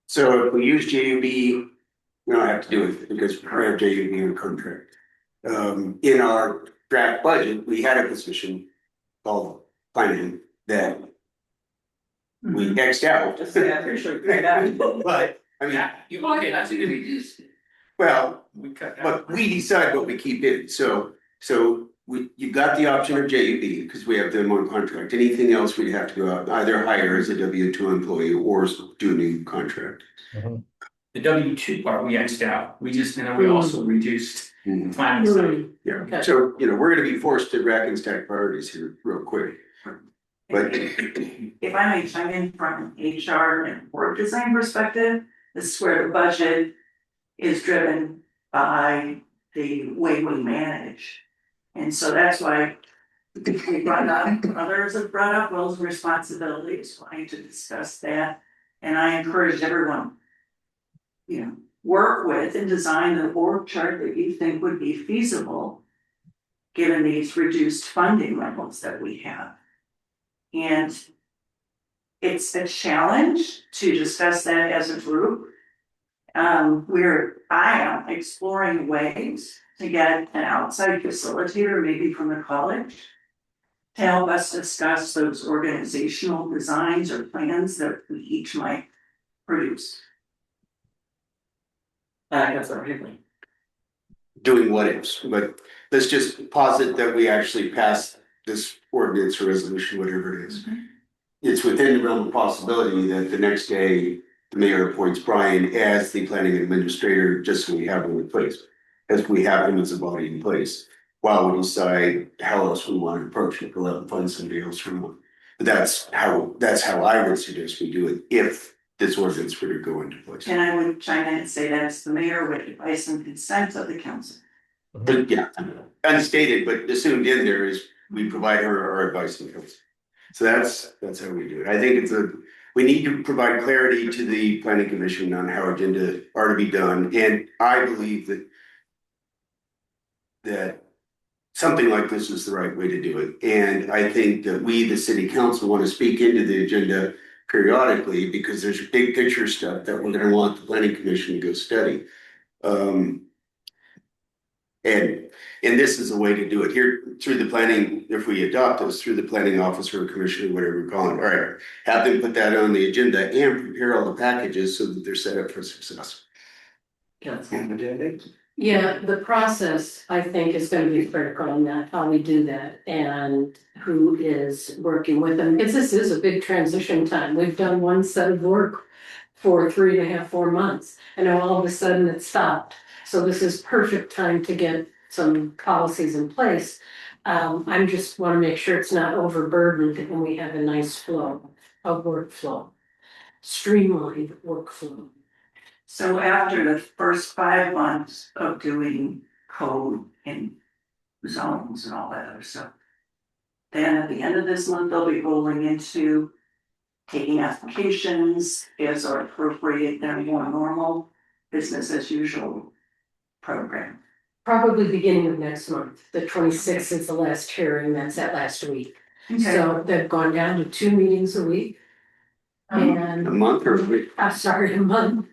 So if we use JUB, we don't have to do it because we have JUB in the contract. In our draft budget, we had a position called planning that we X'd out. Just say, I'm pretty sure we that. But, I mean, Okay, that's a good idea. well, We cut that. but we decide what we keep in, so you got the option of JUB, because we have them on contract. Anything else, we'd have to go out, either hire as a W-2 employee or do a new contract. The W-2 part we X'd out, we also reduced the planning side. Yeah, Okay. so, we're gonna be forced to rack and stack priorities here real quick. But If I may chime in from HR and work design perspective, this is where the budget is driven by the way we manage. And so that's why we brought up, others have brought up roles and responsibilities, wanting to discuss that. And I encourage everyone, work with and design the org chart that you think would be feasible, given these reduced funding levels that we have. And it's a challenge to discuss that as a group. I am exploring ways to get an outside facilitator, maybe from the college, to help us discuss those organizational designs or plans that we each might produce. That's everything. doing what ifs, but let's just posit that we actually pass this ordinance or resolution, whatever it is. It's within the realm of possibility that the next day, the mayor appoints Brian as the planning administrator, just so we have him in place. As we have him as a body in place, while we decide how else we want to approach it, go out and find somebody else from it. But that's how I would suggest we do it, if this ordinance were to go into place. And I would chime in and say that's the mayor with advice and consent of the council. But yeah, unstated, but assumed in there is we provide her our advice and counsel. So that's how we do it. I think we need to provide clarity to the planning commission on how agenda are to be done, and I believe that something like this is the right way to do it. And I think that we, the city council, want to speak into the agenda periodically, because there's big picture stuff that we're gonna want the planning commission to go study. And this is a way to do it here through the planning, if we adopt this through the planning officer or commissioner, whatever we call it. All right, have them put that on the agenda and prepare all the packages so that they're set up for success. Yeah, the process, I think, is gonna be critical in that, how we do that and who is working with them. Because this is a big transition time. We've done one set of work for 3.5, 4 months, and now all of a sudden it stopped. So this is perfect time to get some policies in place. I'm just wanna make sure it's not overburdened and we have a nice flow of workflow. Streamlined workflow. So after the first 5 months of doing code and zones and all that other stuff. Then at the end of this month, they'll be rolling into taking applications as are appropriate, their more normal business as usual program. Probably beginning of next month. The 26th is the last hearing, that's that last week. So they've gone down to 2 meetings a week. A And, month or a week? I'm sorry, a month.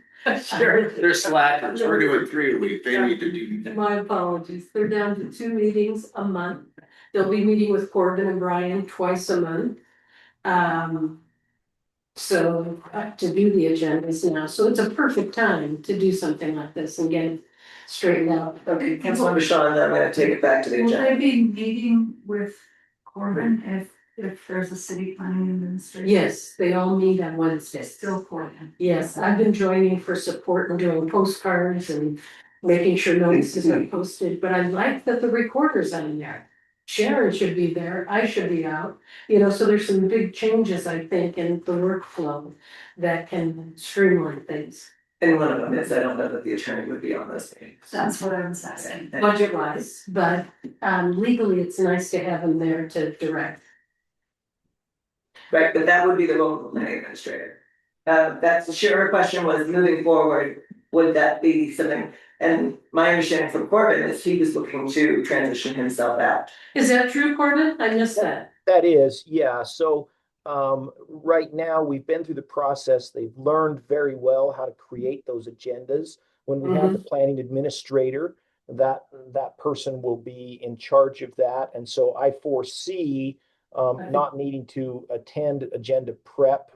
Sure. They're slackers. We're doing 3 a week. They need to do. My apologies. They're down to 2 meetings a month. They'll be meeting with Corbin and Brian twice a month. So to do the agendas now, so it's a perfect time to do something like this and get it straightened out. Okay, Councilmember Sean, I'm gonna take it back to the Will agenda. they be meeting with Corbin if there's a city planning administrator? Yes, they all meet on Wednesdays. Still Corbin. Yes, I've been joining for support and doing postcards and making sure notices are posted, but I like that the recorder's on there. Sharon should be there, I should be out, so there's some big changes, I think, in the workflow that can streamline things, And one of them is, I don't know that the attorney would be on this meeting. That's what I was asking. budget wise, but legally, it's nice to have them there to direct. Right, but that would be the role of the planning administrator. That's sure, her question was moving forward, would that be something? And my understanding from Corbin is he was looking to transition himself out. Is that true, Corbin? I missed that. That is, yeah, so right now, we've been through the process, they've learned very well how to create those agendas. When we have the planning administrator, that person will be in charge of that, and so I foresee not needing to attend agenda prep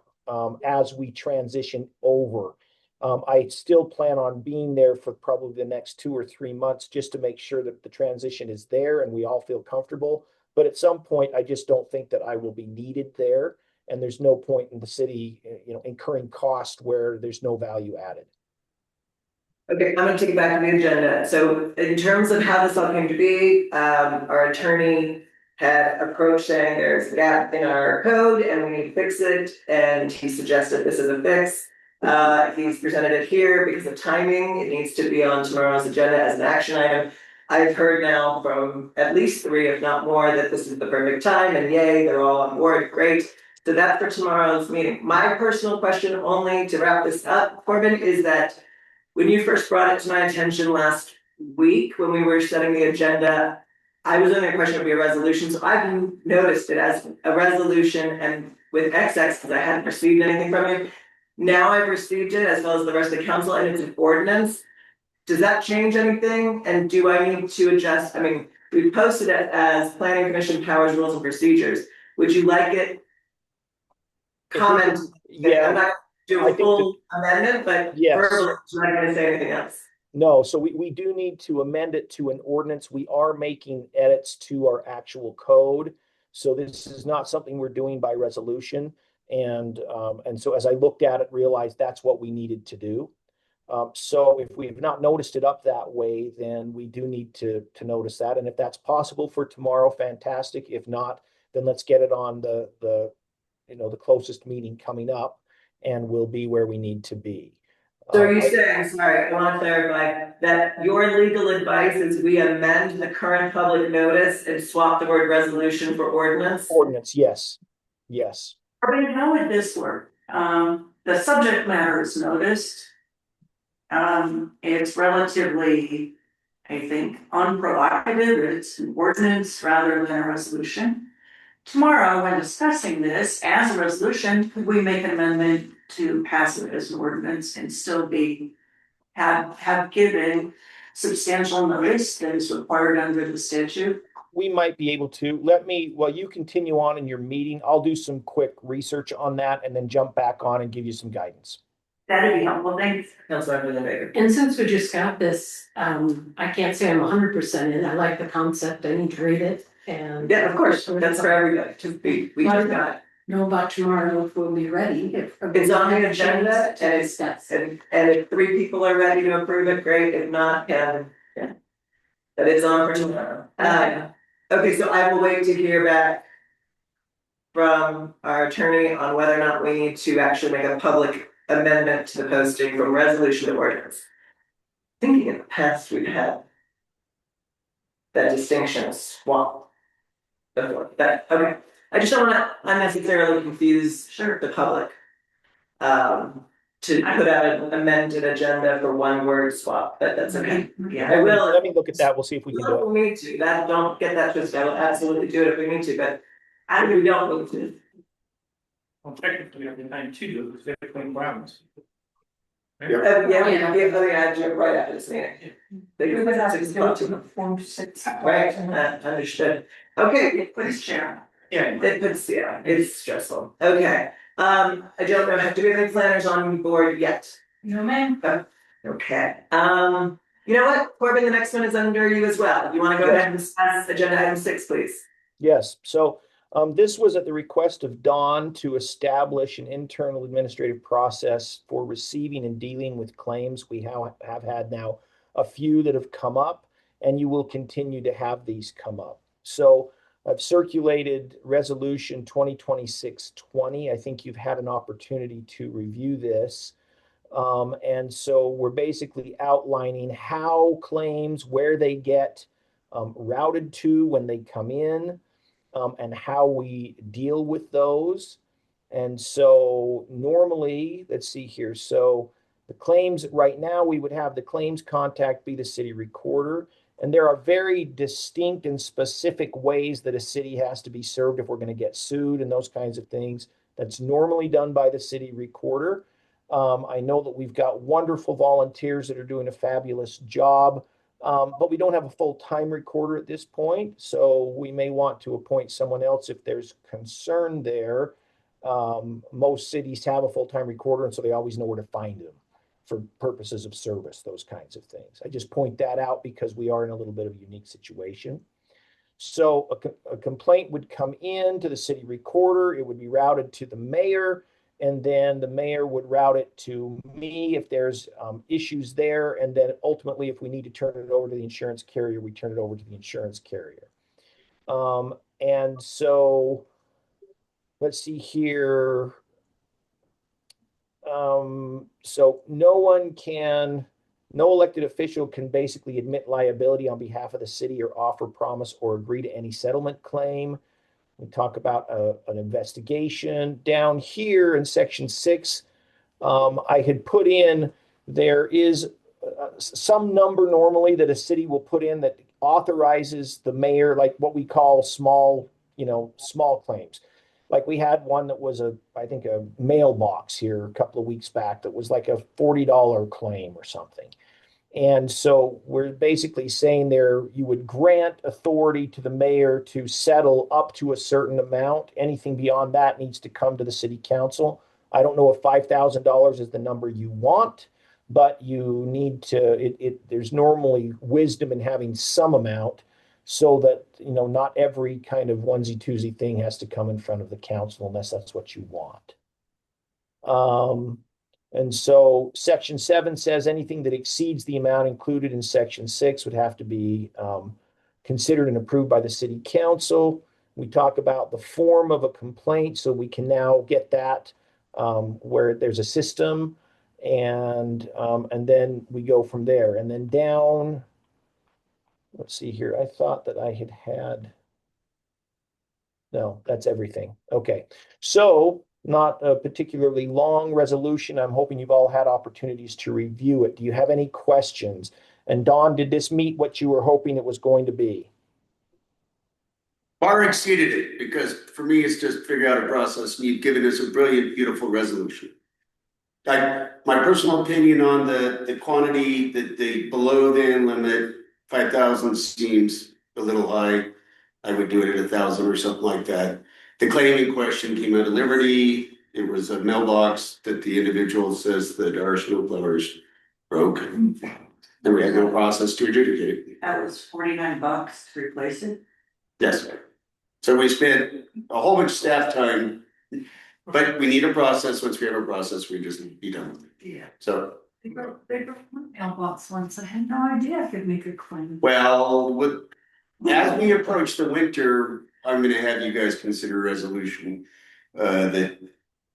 as we transition over. I still plan on being there for probably the next 2 or 3 months just to make sure that the transition is there and we all feel comfortable. But at some point, I just don't think that I will be needed there. And there's no point in the city, incurring cost where there's no value added. Okay, I'm gonna take it back to the agenda. So in terms of how this all came to be, our attorney had approached saying there's a gap in our code and we need to fix it. And he suggested this is a fix. He's presented it here because of timing. It needs to be on tomorrow's agenda as an action item. I've heard now from at least 3, if not more, that this is the perfect time and yay, they're all on board, great. So that's for tomorrow's meeting. My personal question only to wrap this up, Corbin, is that when you first brought it to my attention last week, when we were setting the agenda, I was under the impression it would be a resolution, so I've noticed it as a resolution and with XX, because I hadn't received anything from you. Now I've received it as well as the rest of the council and it's an ordinance. Does that change anything? And do I need to adjust? I mean, we posted it as planning commission powers, rules and procedures. Would you like it? Comment. Yeah. I'm not doing I a think full amendment, but Yes. verbally, I'm not gonna say anything else. No, so we do need to amend it to an ordinance. We are making edits to our actual code. So this is not something we're doing by resolution. And so as I looked at it, realized that's what we needed to do. So if we've not noticed it up that way, then we do need to notice that. And if that's possible for tomorrow, fantastic. If not, then let's get it on the closest meeting coming up and we'll be where we need to be. So are you saying, sorry, I wanna clarify, that your legal advice is we amend the current public notice and swap the word resolution for ordinance? Ordinance, yes, yes. I mean, how would this work? The subject matter is noticed. It's relatively, I think, unprovocative, it's an ordinance rather than a resolution. Tomorrow, when discussing this as a resolution, could we make an amendment to pass it as an ordinance and still have given substantial notice that is required under the statute? We might be able to. While you continue on in your meeting, I'll do some quick research on that and then jump back on and give you some guidance. That'd be helpful, thanks. Councilmember Lindbaker. And since we just got this, I can't say I'm 100% in, I like the concept, I need to read it and. Yeah, of course, that's for everybody, we just got Know about tomorrow if we'll be ready. It's on the agenda and it's, Steps. and if 3 people are ready to approve it, great, if not, yeah. That is on for tomorrow. Okay, so I will wait to hear back from our attorney on whether or not we need to actually make a public amendment to the posting from resolution to ordinance. Thinking in the past we've had that distinction of swamp. Before that, okay, I just don't wanna unnecessarily confuse the public. To put out an amended agenda for one word swap, but that's okay. Yeah. I will. Let me look at that. We'll see if we can do it. Well, we need to, that, don't get that twisted, I will absolutely do it if we need to, but we don't need to. Well, technically, I've been trying to do it, because they're clean grounds. I do it right after this meeting. They do it after this meeting. Form 6. Right, understood. Okay, Please share. Yeah. it's stressful, okay, I don't know, do we have any planners on board yet? No, ma'am. Okay, you know what, Corbin, the next one is under you as well, you wanna go ahead and discuss agenda item 6, please? Yes, so this was at the request of Dawn to establish an internal administrative process for receiving and dealing with claims. We have had now a few that have come up, and you will continue to have these come up. So I've circulated resolution 2026-20. I think you've had an opportunity to review this. And so we're basically outlining how claims, where they get routed to when they come in, and how we deal with those. And so normally, let's see here. So the claims right now, we would have the claims contact be the city recorder. And there are very distinct and specific ways that a city has to be served if we're going to get sued and those kinds of things. That's normally done by the city recorder. I know that we've got wonderful volunteers that are doing a fabulous job, but we don't have a full-time recorder at this point. So we may want to appoint someone else if there's concern there. Most cities have a full-time recorder, and so they always know where to find them for purposes of service, those kinds of things. I just point that out because we are in a little bit of a unique situation. So a complaint would come in to the city recorder, it would be routed to the mayor, and then the mayor would route it to me if there's issues there, and then ultimately if we need to turn it over to the insurance carrier, we turn it over to the insurance carrier. And so let's see here. So no elected official can basically admit liability on behalf of the city or offer, promise, or agree to any settlement claim. We talk about an investigation. Down here in section 6, I had put in, there is some number normally that a city will put in that authorizes the mayor, like what we call small claims. Like we had one that was I think a mailbox here a couple of weeks back that was like a $40 claim or something. And so we're basically saying there you would grant authority to the mayor to settle up to a certain amount. Anything beyond that needs to come to the city council. I don't know if $5,000 is the number you want, but you need to, there's normally wisdom in having some amount so that, not every kind of onesie twosie thing has to come in front of the council unless that's what you want. And so section 7 says anything that exceeds the amount included in section 6 would have to be considered and approved by the city council. We talk about the form of a complaint, so we can now get that where there's a system, and then we go from there. And then down, let's see here. I thought that I had. No, that's everything. Okay. So not a particularly long resolution. I'm hoping you've all had opportunities to review it. Do you have any questions? And Dawn, did this meet what you were hoping it was going to be? Far exceeded it, because for me, it's just figure out a process. You've given us a brilliant, beautiful resolution. My personal opinion on the quantity, the below the limit, 5,000 seems a little high. I would do it at 1,000 or something like that. The claim in question came out of Liberty. It was a mailbox that the individual says that our snowblowers broke. And we had no process to adjudicate it. That was $49 to replace it. Yes. So we spent a whole bunch of staff time, but we need a process. Once we have a process, we just need to be done with it. Yeah. So, They broke my mailbox once. I had no idea I could make a claim. well, as we approach the winter, I'm gonna have you guys consider a resolution that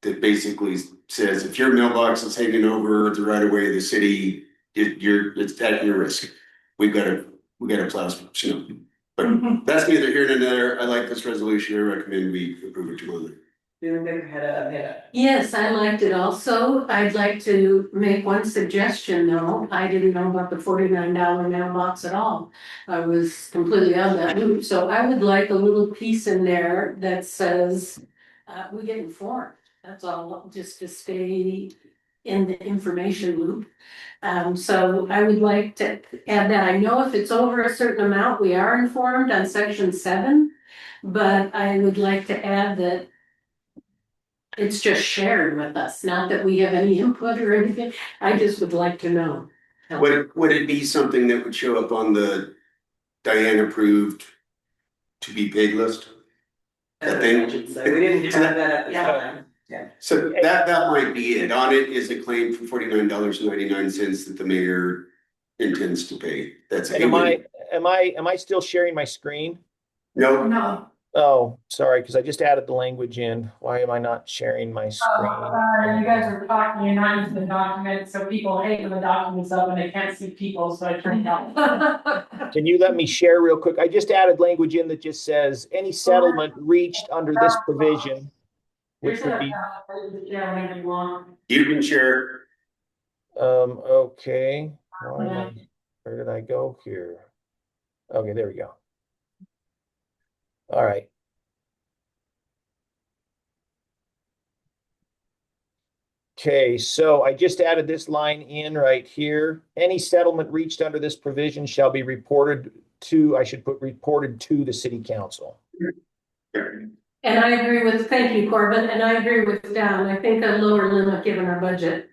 basically says if your mailbox is hanging over the right of way of the city, it's at your risk. We gotta plow snow. But that's neither here nor there. I like this resolution. I recommend we approve it tomorrow. Doing bigger head. Yes, I liked it also. I'd like to make one suggestion though. I didn't know about the $49 mailbox at all. I was completely out of that loop, so I would like a little piece in there that says, we get informed. That's all, just to stay in the information loop. So I would like to add that. I know if it's over a certain amount, we are informed on section 7. But I would like to add that it's just shared with us, not that we have any input or anything. I just would like to know. Would it be something that would show up on the Diane approved to be paid list? So we didn't have that at the time. So that might be it. On it is a claim for $49.99 that the mayor intends to pay. That's it. Am I still sharing my screen? No, No, Oh, sorry, because I just added the language in. Why am I not sharing my screen? You guys are talking and not using the document, so people hate when the document's up and they can't see people, so I turned it off. Can you let me share real quick? I just added language in that just says any settlement reached under this provision, which would be, Yeah, whenever you want. you can share. okay. Where did I go here? Okay, there we go. All right. Okay, so I just added this line in right here. Any settlement reached under this provision shall be reported to, I should put reported to the city council. And I agree with, thank you, Corbin, and I agree with Don. I think a lower limit given our budget.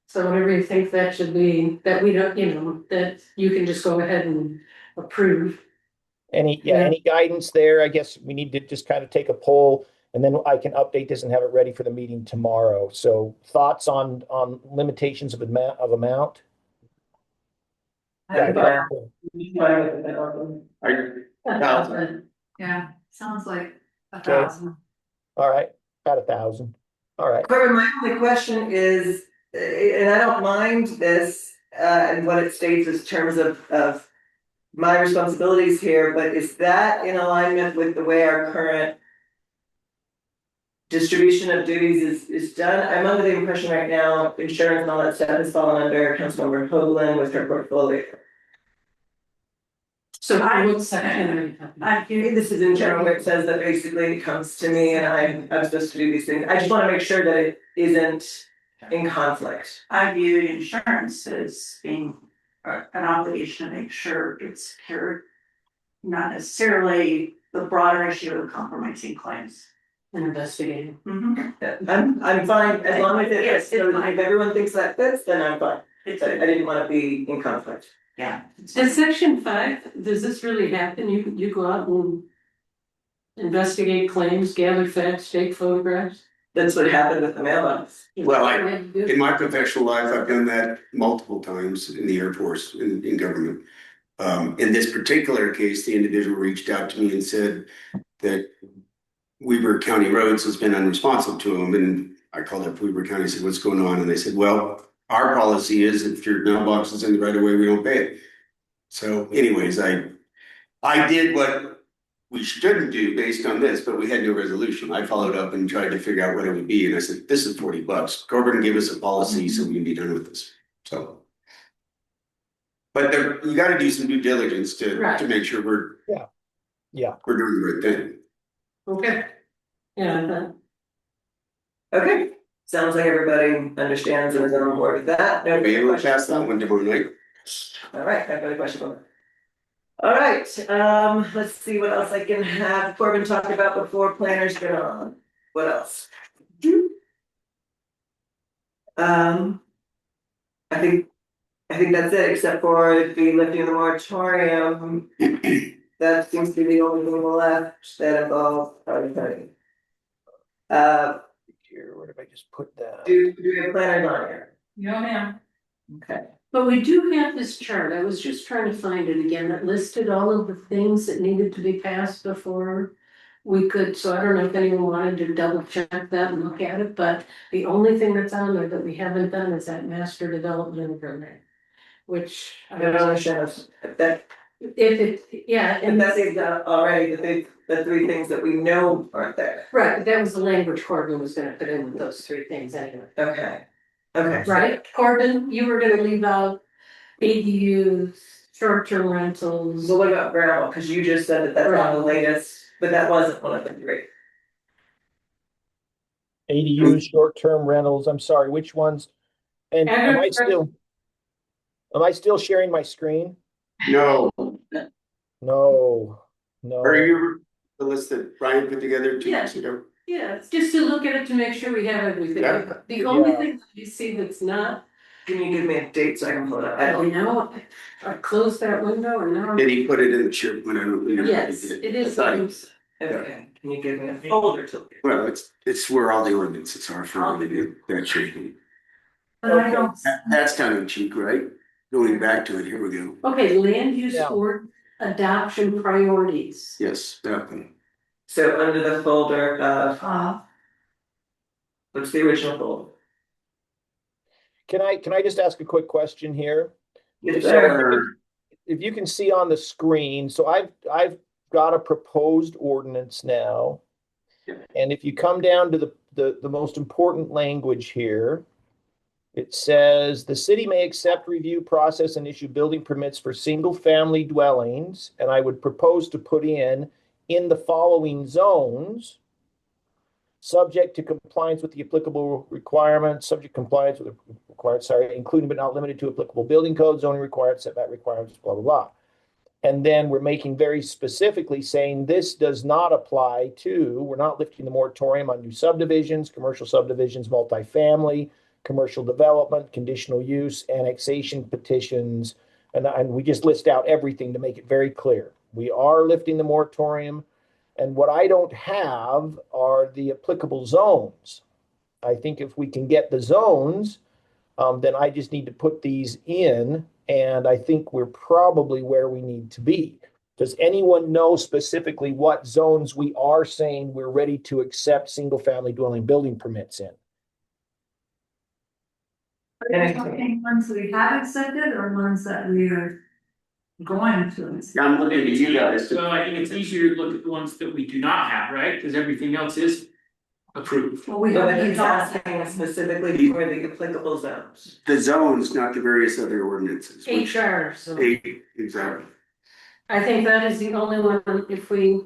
So whatever you think that should be, that we don't, that you can just go ahead and approve. Any guidance there? I guess we need to just kind of take a poll and then I can update this and have it ready for the meeting tomorrow. So thoughts on limitations of amount? Yeah, yeah, sounds like Okay. 1,000. all right, about 1,000. All right. Corbin, my only question is, and I don't mind this, and what it states in terms of my responsibilities here, but is that in alignment with the way our current distribution of duties is done? I'm under the impression right now, insurance and all that stuff is falling under Councilmember Hoagland with her portfolio. So what section? This is in general where it says that basically it comes to me and I'm supposed to do these things. I just wanna make sure that it isn't in conflict. I viewed insurance as being an obligation to make sure it's secured. Not necessarily the broader issue of compromising claims. Investigating. I'm fine, as long as Yes, if it's fine. everyone thinks that fits, then I'm fine. It's, But I didn't wanna be in conflict. yeah. In section 5, does this really happen? You go out and investigate claims, gather facts, take photographs? That's what happened with the mailbox. Well, in my professional life, I've done that multiple times in the Air Force, in government. In this particular case, the individual reached out to me and said that Weber County Roads has been unresponsive to him, and I called up Weber County and said, what's going on? And they said, well, our policy is if your mailbox is in the right of way, we don't pay it. So anyways, I did what we shouldn't do based on this, but we had no resolution. I followed up and tried to figure out what it would be, and I said, this is $40. Corbin gave us a policy so we can be done with this, so. But you gotta do some due diligence to Right. make sure we're doing the right thing. Okay. Yeah. Okay, sounds like everybody understands and is on board with that. No Be able to questions? pass that one tomorrow night. All right, I've got a question for that. All right, let's see what else I can have Corbin talk about before planners get on. What else? I think that's it, except for the lifting of the moratorium. That seems to be the only thing left that involves Hardin County. Here, where did I just put that? Do we have planners on here? No, ma'am. Okay. But we do have this chart. I was just trying to find it again. That listed all of the things that needed to be passed before we could, so I don't know if anyone wanted to double check that and look at it, but the only thing that's on there that we haven't done is that master development agreement. Which I don't understand that, if it, yeah, And that's already the three things that we know aren't there. right, but that was the language Corbin was gonna put in with those three things anyway. Okay. Okay. Right, Corbin, you were gonna leave out ADUs, short-term rentals. So what about gravel? Cause you just said that that's on the latest, but that wasn't one of the three. ADUs, short-term rentals, I'm sorry, which ones? And am I still sharing my screen? No, No, are no. you the list that Brian put together 2 weeks ago? Yeah, it's just to look at it to make sure we have everything. Yeah. The only Yeah. thing that you see that's not, Can you give me a date so I can pull it up? I I don't. don't know, I closed that window and now. Did he put it in the share when I don't know? Yes, it is. I thought Okay, can you give me a folder to look at? Well, it's where all the ordinances are for all the that should be. But I don't, That's tongue in cheek, right? Going back to it, here we go. Okay, land use Yeah. or adoption priorities. Yes, that one. So under the folder of, what's the original folder? Can I just ask a quick question here? Yes, So, sir. if you can see on the screen, so I've got a proposed ordinance now. And if you come down to the most important language here, it says the city may accept, review, process, and issue building permits for single-family dwellings. And I would propose to put in the following zones, subject to compliance with the applicable requirements, subject compliance with the required, including but not limited to applicable building codes, zoning required, setback requirements, blah, blah, blah. And then we're making very specifically saying this does not apply to, we're not lifting the moratorium on new subdivisions, commercial subdivisions, multifamily, commercial development, conditional use, annexation petitions. And we just list out everything to make it very clear. We are lifting the moratorium. And what I don't have are the applicable zones. I think if we can get the zones, then I just need to put these in. And I think we're probably where we need to be. Does anyone know specifically what zones we are saying we're ready to accept single-family dwelling building permits in? are you talking ones we have accepted or ones that we are going to accept? I'm looking at you guys. So I think it's easier to look at the ones that we do not have, right? Because everything else is approved. Well, we But haven't he's adopted. asking specifically for the applicable zones. The zones, not the various other ordinances. which- HR, so Exactly. I think that is the only one if we,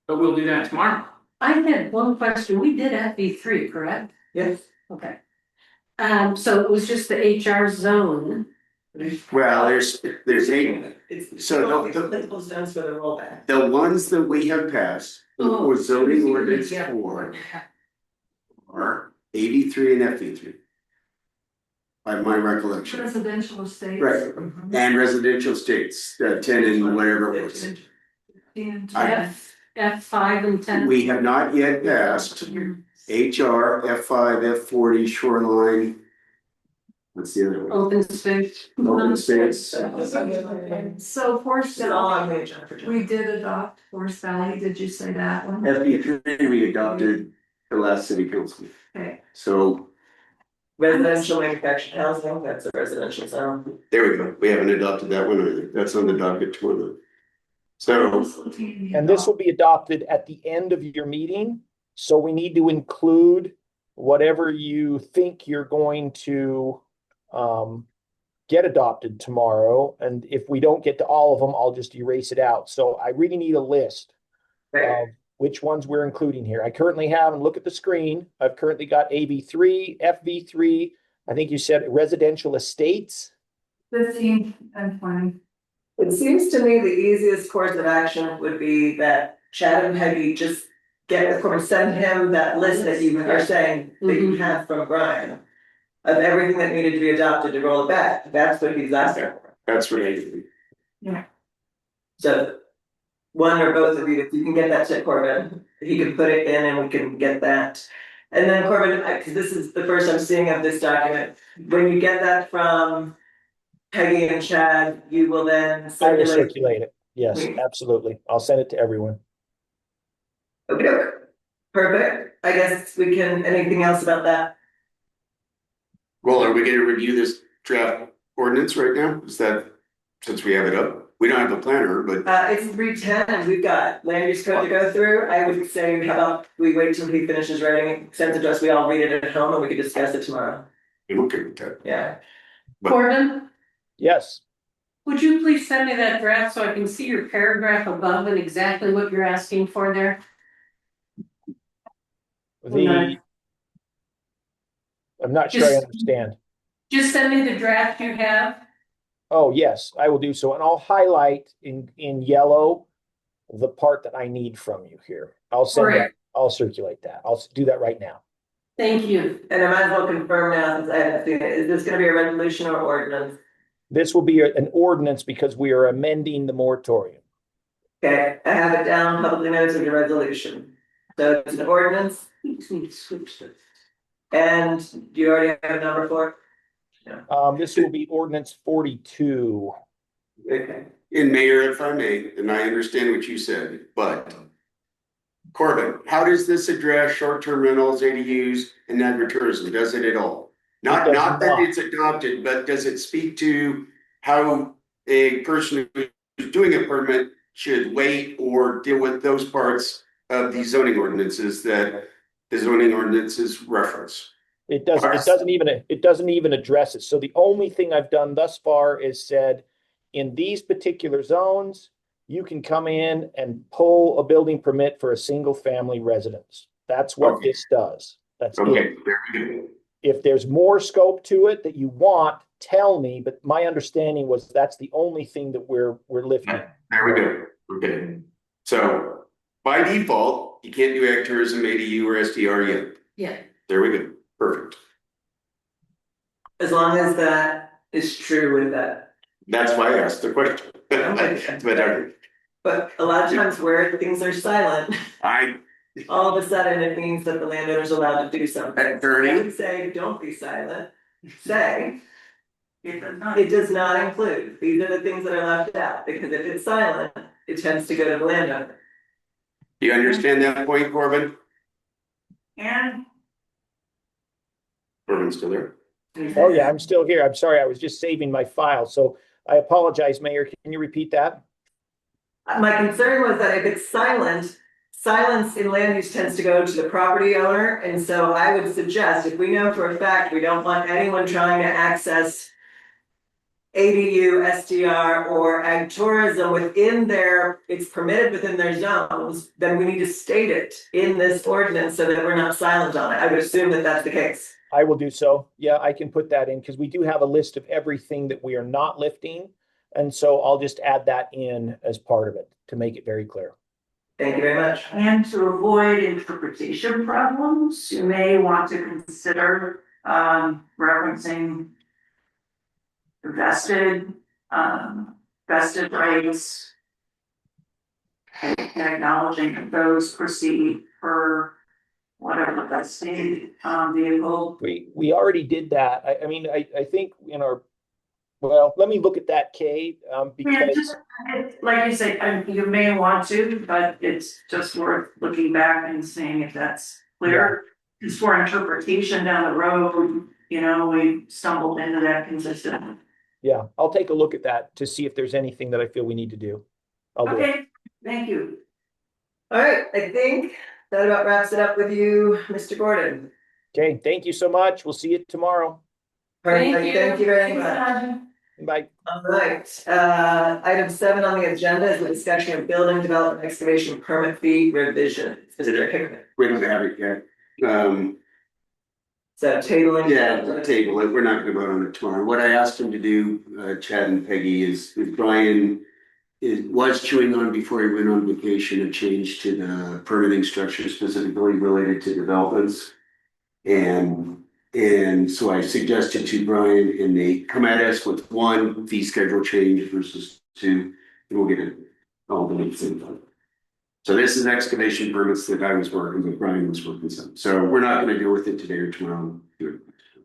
But we'll do that tomorrow. I had one question, we did FB3, correct? Yes. Okay. So it was just the HR zone. Well, there's 8. It's So all the- the applicable zones for the rollback. The ones that we have passed Oh. for zoning ordinance Yeah. for are 83 and FV3. By my recollection. Residential estates. Right, and residential states, 10 and whatever it was. And I- F5 and 10. We have not yet passed HR, F5, F40, shoreline. What's the other one? Open space. Open space. So Forest It's all on Valley, the agenda. we did adopt Forest Valley, did you say that one? FV3, we adopted the last city council. Okay. So Residential manufactured housing, that's a residential zone. there we go. We haven't adopted that one either. That's on the docket tomorrow. So And this will be adopted at the end of your meeting. So we need to include whatever you think you're going to get adopted tomorrow. And if we don't get to all of them, I'll just erase it out. So I really need a list of which ones we're including here. I currently have, and look at the screen, I've currently got AV3, FV3, I think you said residential estates. 15 and 20. It seems to me the easiest course of action would be that Chad and Peggy just send him that list that you are saying that you have from Brian. Of everything that needed to be adopted to roll it back, that's what he's asking for. that's what I do. So. One or both of you, if you can get that to Corbin, he can put it in and we can get that. And then Corbin, cause this is the first I'm seeing of this document, when you get that from Peggy and Chad, you will then I will circulate. circulate it. Yes, absolutely. I'll send it to everyone. Okay, perfect. I guess we can, anything else about that? Well, are we gonna review this draft ordinance right now? Is that since we have it up. We don't have a planner, but It's 3:10 and we've got land use code to go through. I would say, how about we wait till he finishes writing it, sends it to us, we all read it at home and we can discuss it tomorrow. I'm okay with that. Yeah. Corbin, Yes, would you please send me that draft so I can see your paragraph above and exactly what you're asking for there? I'm not sure I understand. Just send me the draft you have. Oh, yes, I will do so. And I'll highlight in yellow the part that I need from you here. I'll send Great. that, I'll circulate that. I'll do that right now. Thank you. And I might as well confirm now, since I haven't seen it, is this gonna be a resolution or ordinance? This will be an ordinance because we are amending the moratorium. Okay, I have it down, publicly noticed as a resolution. So it's an ordinance, We just need to switch this. and do you already have a number for it? This will be ordinance 42. Okay. And Mayor, if I may, and I understand what you said, but Corbin, how does this address short-term rentals, ADUs, and agritourism? Does it at all? Not does that not. it's adopted, but does it speak to how a person who's doing a permit should wait or deal with those parts of the zoning ordinances that the zoning ordinances reference? It doesn't even address it. So the only thing I've done thus far is said, in these particular zones, you can come in and pull a building permit for a single family residence. That's what Okay. this does. That's it. Okay, there we go. If there's more scope to it that you want, tell me, but my understanding was that's the only thing that we're lifting. There we go. Okay. So by default, you can't do agritourism, ADU, or SDR yet. Yeah. There we go. Perfect. As long as that is true with that. That's why I asked the question. But a lot of times where things are silent, I, all of a sudden it means that the landowner's allowed to do something. Attorney? I would say, don't be silent, say, It does not. it does not include, these are the things that are left out, because if it's silent, it tends to go to the landowner. do you understand that point, Corbin? And Corbin's still there? Oh, yeah, I'm still here. I'm sorry. I was just saving my file. So I apologize, Mayor. Can you repeat that? My concern was that if it's silent, silence in land use tends to go to the property owner, and so I would suggest, if we know for a fact we don't want anyone trying to access ADU, SDR, or ag tourism within it's permitted within their zones, then we need to state it in this ordinance so that we're not silent on it. I would assume that that's the case. I will do so. Yeah, I can put that in because we do have a list of everything that we are not lifting. And so I'll just add that in as part of it to make it very clear. Thank you very much. And to avoid interpretation problems, you may want to consider referencing vested rights. And acknowledging that those proceed per whatever vested vehicle. We already did that. I mean, I think in our, well, let me look at that, Kate, Yeah, because just, like you said, you may want to, but it's just worth looking back and seeing if that's clear. Because for interpretation down the road, we stumbled into that consistently. yeah, I'll take a look at that to see if there's anything that I feel we need to do. I'll do it. Okay, thank you. All right, I think that about wraps it up with you, Mr. Gordon. Okay, thank you so much. We'll see you tomorrow. Perfect, thank you very much. Thanks, Bye. All right, item 7 on the agenda is the discussion of building development excavation permit fee revision. Mr. Hickman. We don't have it yet. So tabling. Yeah, table it. We're not gonna vote on it tomorrow. What I asked him to do, Chad and Peggy, is if Brian was chewing on before he went on vacation, a change to the permitting structure specifically related to developments. And so I suggested to Brian, and they come at us with one fee schedule change versus two, and we'll get it all done at the same time. So this is excavation permits that I was working with, Brian was working some. So we're not gonna deal with it today or tomorrow.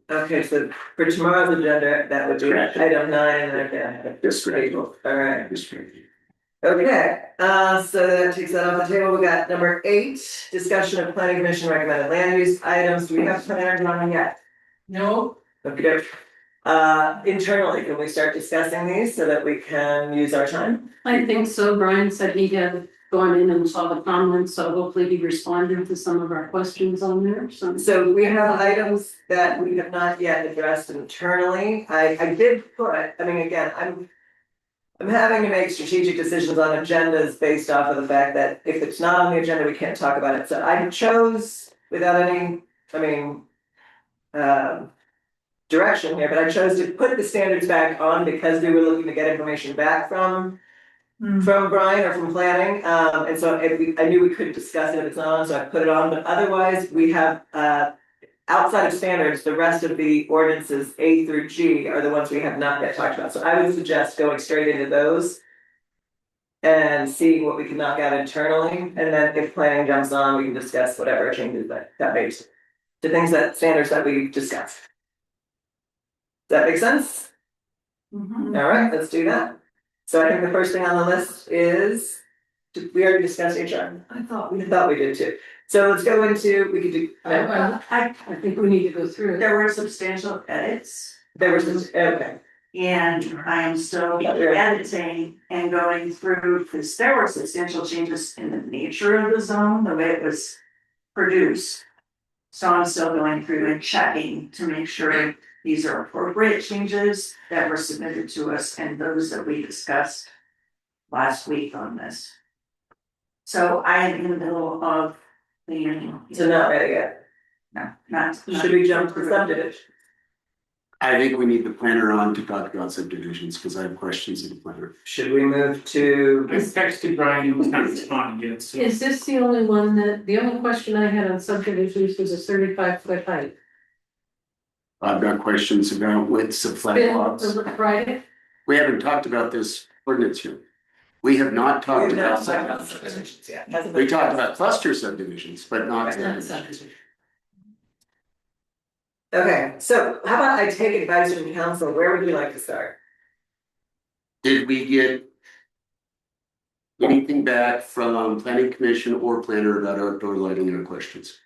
Okay, so for tomorrow's agenda, that would be Correct. item 9 and then Yes, correct. table. All right. Yes, correct. Okay, so that takes that off the table. We got number 8, discussion of planning commission recommended land use items. Do we have planners on yet? No, Okay. Internally, can we start discussing these so that we can use our time? I think so. Brian said he had gone in and saw the comments, so hopefully he responded to some of our questions on there, so. So we have items that we have not yet addressed internally. I did put, I mean, again, I'm having to make strategic decisions on agendas based off of the fact that if it's not on the agenda, we can't talk about it. So I chose without any, I mean, direction here, but I chose to put the standards back on because we were looking to get information back from Brian or from planning, and so I knew we couldn't discuss it if it's not on, so I put it on, but otherwise, we have, outside of standards, the rest of the ordinances, A through G, are the ones we have not yet talked about, so I would suggest going straight into those. And seeing what we can knock out internally, and then if planning jumps on, we can discuss whatever changes that makes. The things standards that we discussed. Does that make sense? Alright, let's do that. So I think the first thing on the list is, we already discussed HR. I thought we did too. So let's go into, we could do. I think we need to go through it. There were substantial edits. There was this, okay, And I am still editing and going through, because there were substantial changes in the nature of the zone, the way it was produced. So I'm still going through and checking to make sure these are appropriate changes that were submitted to us and those that we discussed last week on this. So I am in the middle of the. so not ready yet. No, not. Should we jump to subdivision? I think we need the planner on to talk about subdivisions, because I have questions of the planner. Should we move to? I texted Brian, he was not responding yet, so. Is this the only the only question I had on subdivisions was a 35-foot height? I've got questions about widths of flag lots. Friday? We haven't talked about this ordinance yet. We have not talked about subdivisions yet. Hasn't been We talked discussed. about cluster subdivisions, but not Right. subdivisions. Okay, so how about I take advice from council, where would you like to start? Did we get anything back from planning commission or planner about outdoor lighting or questions?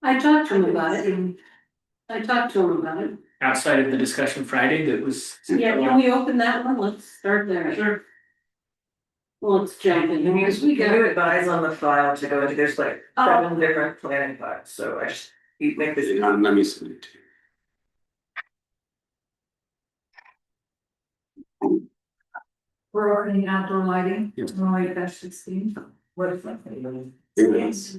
I talked to him about it. Outside of the discussion Friday that was. Yeah, can we open that one? Let's start there. Sure. Well, let's jump in. Can because we you got. advise on the file to go into, there's like 7 different planning files, so I just, you make this. Let me send it to you. We're already outdoor lighting, Yes. Roy -16. What is that? Yes.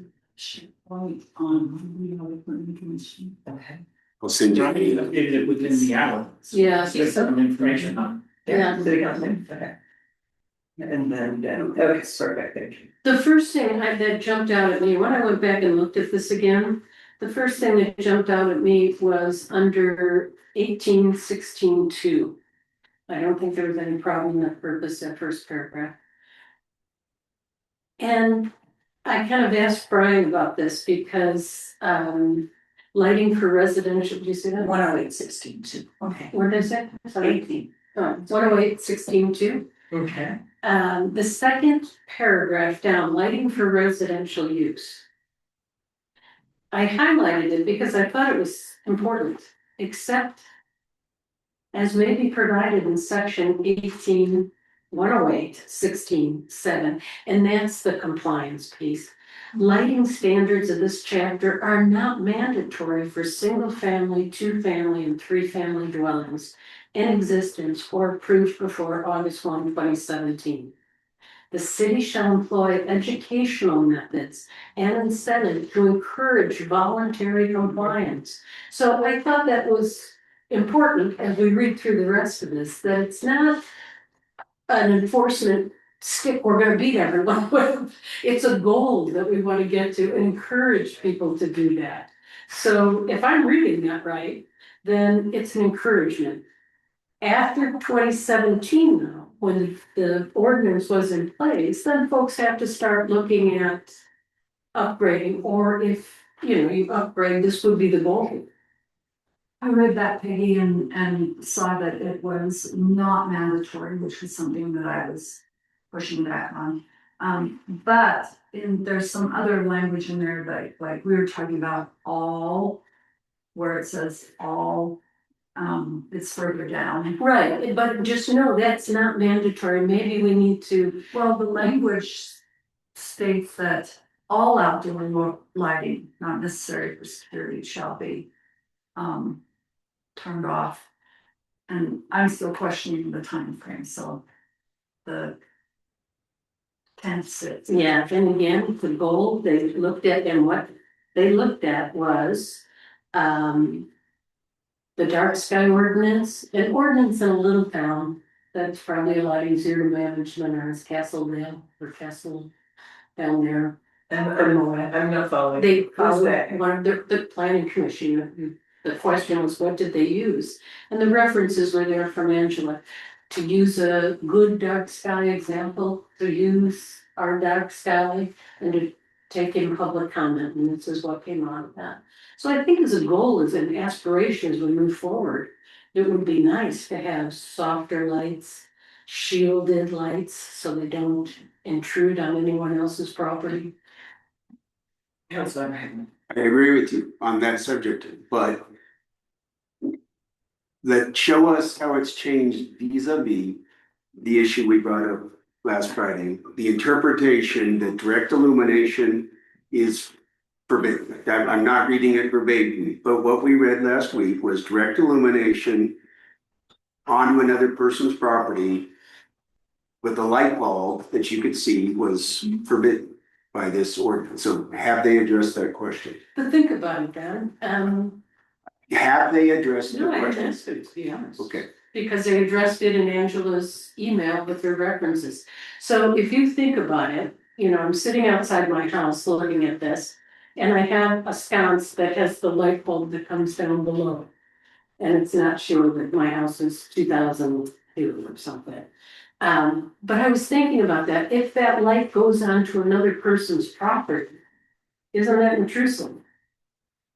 Point on, you know, the planning commission. Okay. I'll send you. Brian did it within the hour. Yeah. There's some information on. Yeah. City council, okay. And then, okay, perfect, thank you. The first thing that jumped out at me, when I went back and looked at this again, the first thing that jumped out at me was under 1816-2. I don't think there was any problem with purpose that first paragraph. And I kind of asked Brian about this because lighting for residential, did you see that? 108-16 okay. Where did I say? Sorry. 18. Oh, 108-16-2. Okay. The second paragraph down, lighting for residential use. I highlighted it because I thought it was important, except as may be provided in section 108-16-7, and that's the compliance piece. Lighting standards of this chapter are not mandatory for single-family, two-family, and three-family dwellings in existence or approved before August 1, 2017. The city shall employ educational methods and incentives to encourage voluntary compliance. So I thought that was important as we read through the rest of this, that it's not an enforcement stick we're gonna beat everyone with. It's a goal that we want to get to encourage people to do that. So if I'm reading that right, then it's an encouragement. After 2017 though, when the ordinance was in place, then folks have to start looking at upgrading, or if, you upgrade, this would be the goal. I read that, Peggy, and saw that it was not mandatory, which was something that I was pushing back on. But there's some other language in there that, like, we were talking about all, where it says all it's further down. Right, but just know that's not mandatory, maybe we need to, Well, the language states that all outdoor lighting, not necessary for security, shall be turned off. And I'm still questioning the time frame. So the 10-6. yeah, and again, the goal they looked at and what they looked at was. The dark sky ordinance, an ordinance in a little town that's probably a lot easier to manage than ours, Castledale or Castle down there. And Or Moab. I'm not following. They Who's followed that? one of the planning commission, the question was, what did they use? And the references were there from Angela, to use a good dark sky example, to use our dark sky and to take in public comment, and this is what came out of that. So I think as a goal, as an aspiration, as we move forward, it would be nice to have softer lights, shielded lights, so they don't intrude on anyone else's property. Councilor Brandon. I agree with you on that subject, but show us how it's changed vis-a-vis the issue we brought up last Friday, the interpretation that direct illumination is forbidden. I'm not reading it verbatim, but what we read last week was direct illumination onto another person's property with a light bulb that you could see was forbidden by this ordinance. So have they addressed that question? But think about it, Dan, Have they addressed the no, I question? addressed it, to be honest. Okay. Because they addressed it in Angela's email with their references. So if you think about it, you know, I'm sitting outside my house looking at this. And I have a sconce that has the light bulb that comes down below. And it's not shielded, my house is 2002 or something. But I was thinking about that, if that light goes onto another person's property, isn't that intrusive?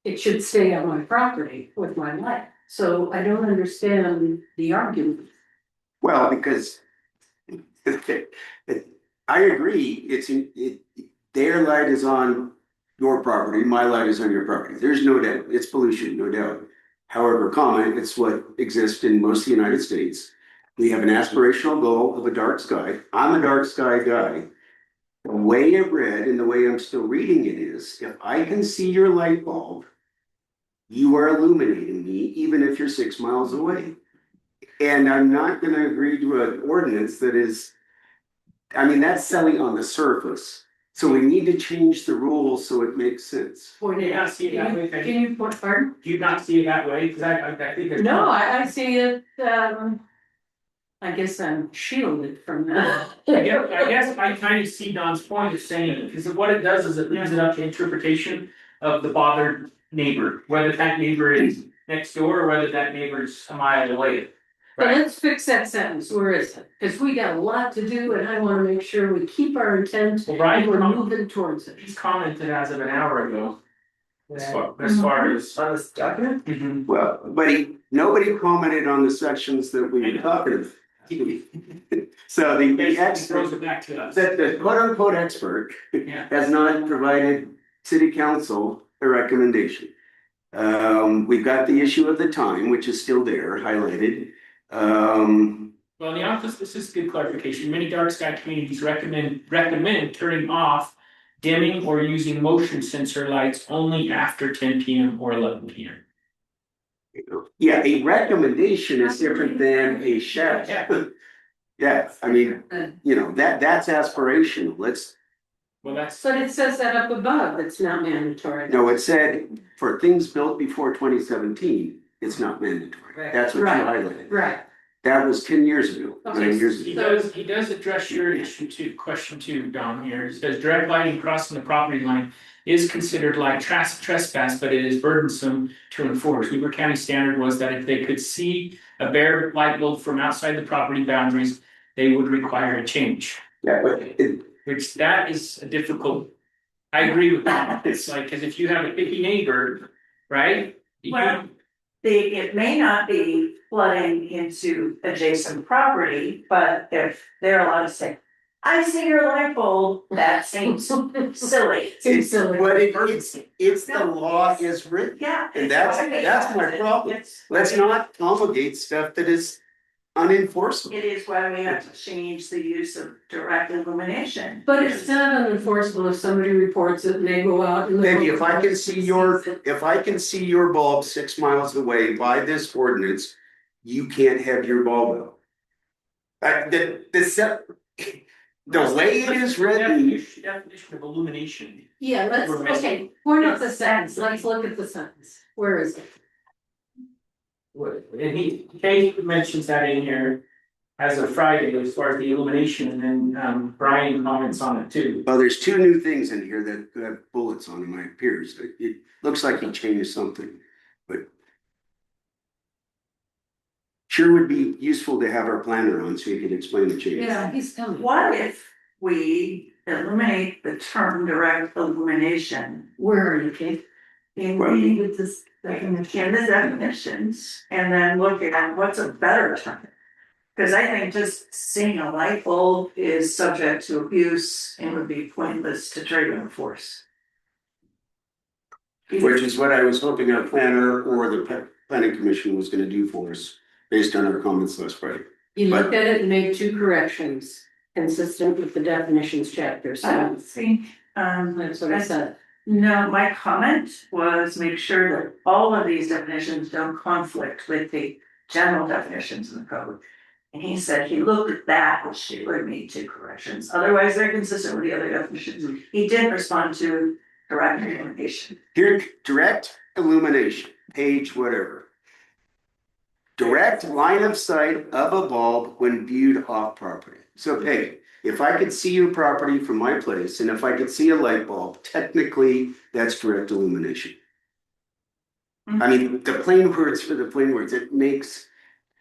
It should stay on my property with my light, so I don't understand the argument. Well, because I agree, their light is on your property, my light is on your property. There's no doubt, it's pollution, no doubt. However, it's what exists in most of the United States. We have an aspirational goal of a dark sky. I'm a dark sky guy. The way it read and the way I'm still reading it is, if I can see your light bulb, you are illuminating me, even if you're 6 miles away. And I'm not gonna agree to an ordinance that is, I mean, that's selling on the surface. So we need to change the rules so it makes sense. Point it out. see it that way, Can you, pardon? Do you not see it that way? Cause I think there's. No, I see it, I guess I'm shielded from that. I guess I kind of see Don's point of saying, because what it does is it leaves it up to interpretation of the bothered neighbor, whether that neighbor is next door or whether that neighbor is a mile away. But let's fix that sentence, where is it? Cause we got a lot to do and I wanna make sure we keep our intent Well, Brian, and we're moving towards it. he's commented as of an hour ago. As far as. On this document? Mhm. Well, but nobody commented on the sections that we were talking about. So the Basically expert, throws it back to us. the quote unquote expert Yeah. has not provided city council a recommendation. We've got the issue of the time, which is still there highlighted. Well, in the office, this is good clarification. Many dark sky communities recommend turning off dimming or using motion sensor lights only after 10 p.m. or 11 p.m. Yeah, a recommendation is different than a shall. Yeah. Yeah, I mean, you know, that's aspirational. Let's, Well, that's. But it says that up above, it's not mandatory. no, it said for things built before 2017, it's not mandatory. Right. That's what you Right. highlighted. Right, That was 10 years ago, Okay. 9 years He ago. does address your issue too, question two down here. It says direct lighting crossing the property line is considered like trespass, but it is burdensome to enforce. Weaver County standard was that if they could see a bare light bulb from outside the property boundaries, they would require a change. Yeah, but Which that is a difficult, I agree with that. It's like, cause if you have a picky neighbor, right? You- Well, it may not be flooding into adjacent property, but if they're allowed to say, I see your light bulb, that seems silly. Seems silly. But it's the law is written. Yeah. And that's my problem. Let's not promulgate stuff that is unenforceable. It is why we have to change the use of direct illumination. But it's not unenforceable if somebody reports it and they go out and. Maybe if I can see your bulb 6 miles away by this ordinance, you can't have your bulb out. The way it is written, Definition of illumination. Yeah, let's, okay, point out the sentence, let's look at the sentence, where is it? And Kate mentions that in here as of Friday, as far as the illumination, and then Brian comments on it too. well, there's 2 new things in here that have bullets on them, it appears. It looks like he changed something, but sure would be useful to have our planner on so he could explain the change. Yeah, he's coming. What if we eliminate the term direct illumination Where are you, Kate? in Well- the, With this definition. in the definitions, and then look at what's a better term? Cause I think just seeing a light bulb is subject to abuse and would be pointless to try to enforce. Which is what I was hoping our planner or the planning commission was gonna do for us, based on our comments last Friday. You looked at it and made 2 corrections, consistent with the definitions chapter, I so don't think, that's what I said. no, my comment was make sure that all of these definitions don't conflict with the general definitions in the code. And he said he looked at that, which she would have made 2 corrections, otherwise they're consistent with the other definitions. He did respond to direct illumination. Here, direct illumination, page whatever. Direct line of sight of a bulb when viewed off property. So hey, if I could see your property from my place and if I could see a light bulb, technically that's direct illumination. I mean, the plain words for the plain words,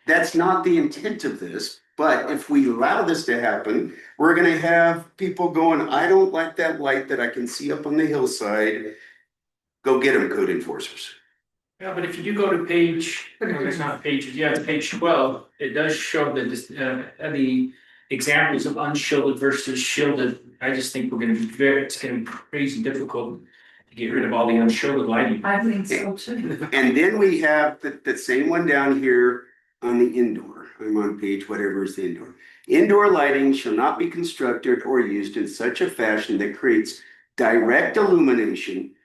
that's not the intent of this, but if we allow this to happen, we're gonna have people going, I don't like that light that I can see up on the hillside. Go get them, code enforcers. Yeah, but if you do go to page, it's not pages, yeah, it's page 12, it does show the examples of unshielded versus shielded. I just think it's gonna be crazy difficult to get rid of all the unshielded lighting. I think so too. And then we have the same one down here on the indoor. I'm on page whatever is the indoor. Indoor lighting shall not be constructed or used in such a fashion that creates direct illumination.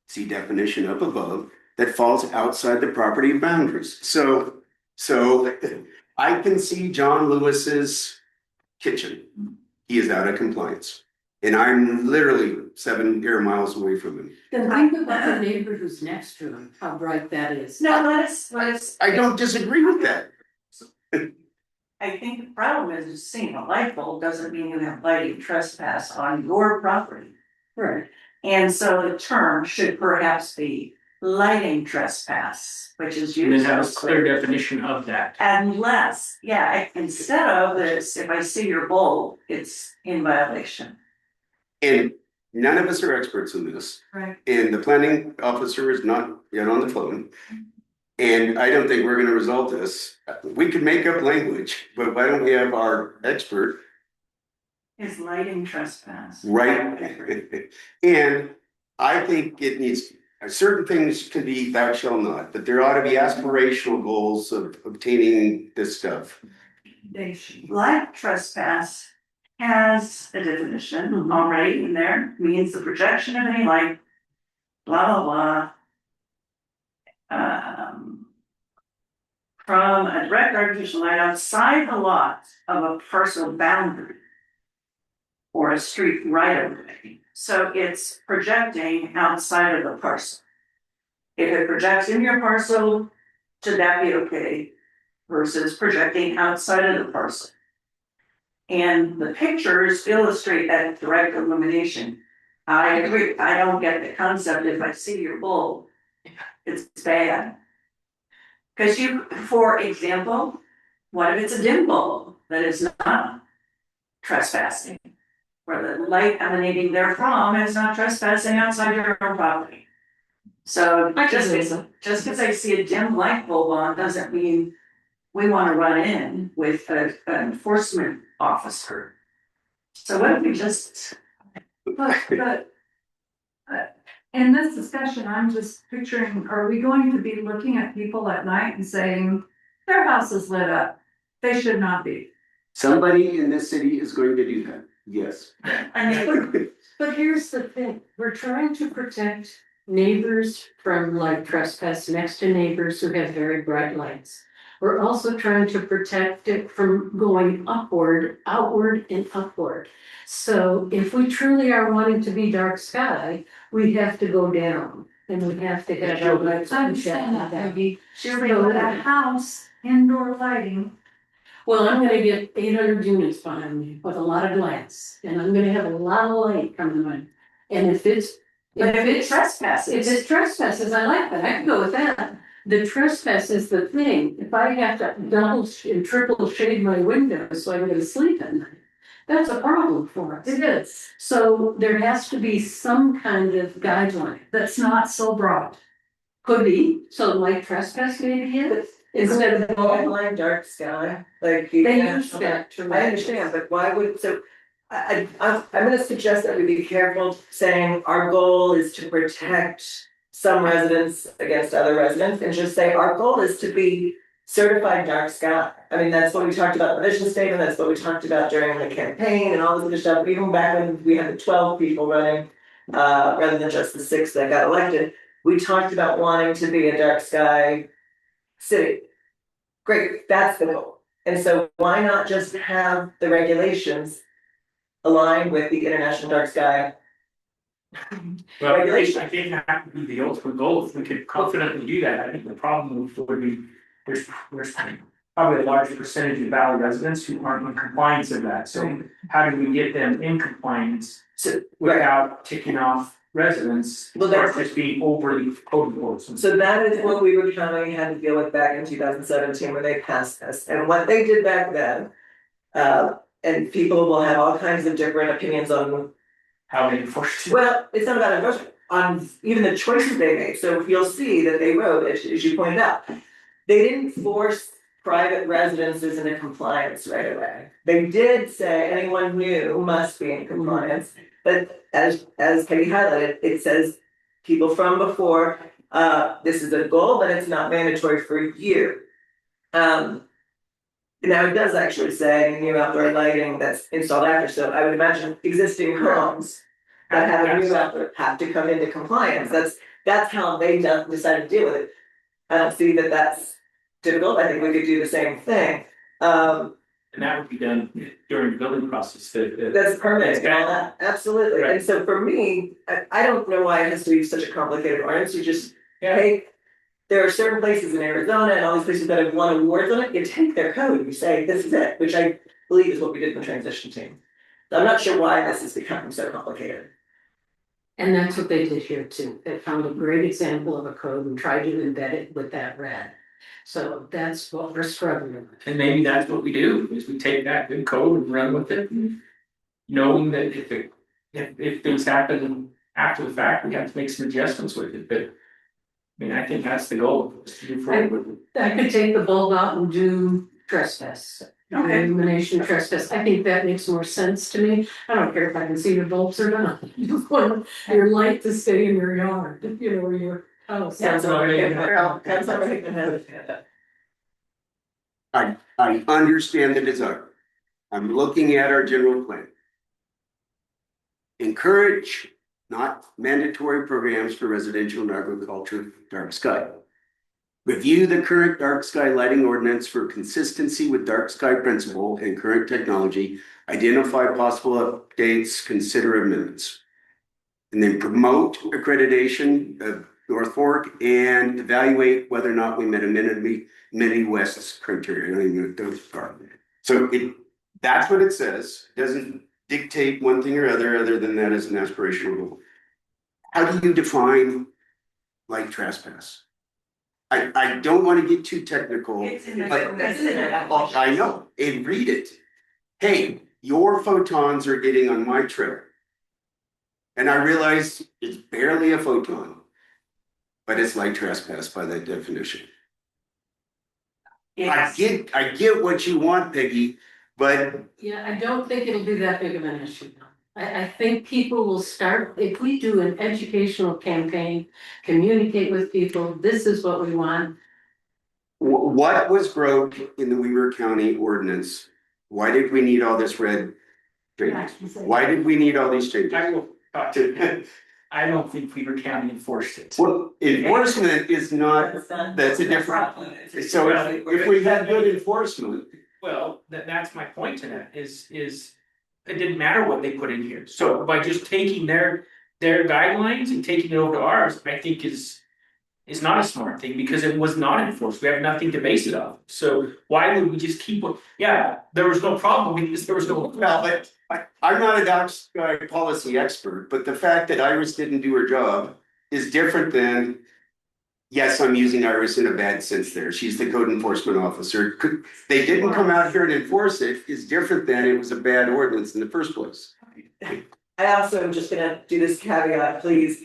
See definition up above, that falls outside the property boundaries. So I can see John Lewis's kitchen. He is out of compliance. And I'm literally 7 air miles away from him. Then think about the neighbor who's next to him, how bright that is. No, let us. I don't disagree with that. I think the problem is seeing a light bulb doesn't mean you have lighting trespass on your property. Right. And so the term should perhaps be lighting trespass, which is And then used. have a clear definition of that. Unless, instead of this, if I see your bulb, it's in violation. And none of us are experts in this. Right. And the planning officer is not yet on the phone. And I don't think we're gonna resolve this. We could make up language, but why don't we have our expert, Is lighting trespass. right? And I think it needs, certain things can be thou shall not, but there ought to be aspirational goals of obtaining this stuff. Light trespass has a definition already in there, means the projection of any light, blah, blah, blah. From a direct artificial light outside the lot of a parcel boundary. Or a street right of way, so it's projecting outside of the parcel. If it projects in your parcel, should that be okay? Versus projecting outside of the parcel. And the pictures illustrate that direct illumination. I agree, I don't get the concept, if I see your bulb, it's bad. Cause for example, what if it's a dim bulb that is not trespassing? Where the light emanating therefrom is not trespassing outside your own property. So just because I see a dim light bulb on doesn't mean we wanna run in with an enforcement officer So what if we just, But in this discussion, I'm just picturing, are we going to be looking at people at night and saying, their house is lit up? They should not be. Somebody in this city is going to do that, yes. I mean, But here's the thing, we're trying to protect neighbors from light trespass next to neighbors who have very bright lights. We're also trying to protect it from going upward, outward and upward. So if we truly are wanting to be dark sky, we have to go down and we have to have our lights. I understand that, Peggy. Surely with a house, indoor lighting. Well, I'm gonna get 800 units behind me with a lot of glass, and I'm gonna have a lot of light coming in. And if it's, but if it if trespasses, it's trespasses, I like that, I can go with that. The trespass is the thing, if I have to double and triple shade my windows so I'm gonna sleep at night, that's a problem for us. It is. So there has to be some kind of guideline, That's not so broad. could be, so light trespass maybe is, instead of. Guideline dark sky, like. you They can- use that to. I understand, but why would, so, I'm gonna suggest that we be careful saying our goal is to protect some residents against other residents, and just say our goal is to be certified dark sky. I mean, that's what we talked about in the vision statement, that's what we talked about during the campaign and all this other stuff, even back when we had the 12 people running, rather than just the 6 that got elected. We talked about wanting to be a dark sky city. Great, that's the goal. And so why not just have the regulations align with the International Dark Sky? Well, I Regulation. think that would be the ultimate goal, if we could confidently do that, I think the problem would be, there's probably a large percentage of Valley residents who aren't in compliance of that, so how do we get them in compliance So, right, without ticking off residents, Well, or that's- just being overly code enforcement? so that is what we were having had to deal with back in 2017 when they passed this, and what they did back then. And people will have all kinds of different opinions on, How they enforce it. well, it's not about enforcement, on even the choices they made, so you'll see that they wrote, as you pointed out. They didn't force private residences into compliance right away. They did say anyone new must be in compliance, but as Peggy highlighted, it says people from before, this is a goal, but it's not mandatory for you. Now it does actually say new outdoor lighting that's installed after, so I would imagine existing homes that have a new outdoor have to come into compliance, that's how they decided to deal with it. I don't see that that's difficult, I think we could do the same thing, And that would be done during the building process, that's permanent and all that, absolutely, Right. and so for me, I don't know why it has to be such a complicated ordinance, you just Yeah. take. There are certain places in Arizona and all these places that have won awards on it, you take their code, you say, this is it, which I believe is what we did in the transition team. I'm not sure why this is becoming so complicated. And that's what they did here too. They found a great example of a code and tried to embed it with that red. So that's what we're struggling with. And maybe that's what we do, is we take that good code and run with it. Knowing that if things happen after the fact, we have to make some adjustments with it, but. I mean, I think that's the goal, is to do forward. I could take the bulb out and do trespass. Okay. Illumination trespass. I think that makes more sense to me. I don't care if I can see the bulbs or not. You just want your light to stay in your yard, you know, or your house. Councilmember Hickman, Councilmember Hickman has his hand up. I understand the desire. I'm looking at our general plan. Encourage, not mandatory programs for residential and agriculture dark sky. Review the current dark sky lighting ordinance for consistency with dark sky principle and current technology. Identify possible updates, consider amendments. And then promote accreditation of North Fork and evaluate whether or not we met Mini West's criteria. I don't even know what those are. So that's what it says. It doesn't dictate one thing or other than that as an aspirational goal. How do you define light trespass? I don't want to get too technical. It's in the- but- it's in the- I know, and read it. Hey, your photons are getting on my trail. And I realize it's barely a photon. But it's light trespass by that definition. Yes. I get what you want, Peggy, But Yeah, I don't think it'll be that big of an issue. I think people will start, if we do an educational campaign, communicate with people, this is what we want. what was broke in the Weaver County ordinance? Why did we need all this red changes? Why did we need all these changes? I will talk to, I don't think Weaver County enforced it. Well, enforcement is not, that's a different, so if we had good enforcement. Well, that's my point to that, is it didn't matter what they put in here, so by just taking their guidelines and taking it over to ours, I think is not a smart thing, because it was not enforced, we have nothing to base it on, so why would we just keep, yeah, there was no problem, because there was no. Well, but I'm not a dark sky policy expert, but the fact that Iris didn't do her job is different than. Yes, I'm using Iris in a bad sense there. She's the code enforcement officer. They didn't come out here and enforce it is different than it was a bad ordinance in the first place. I also am just gonna do this caveat, please.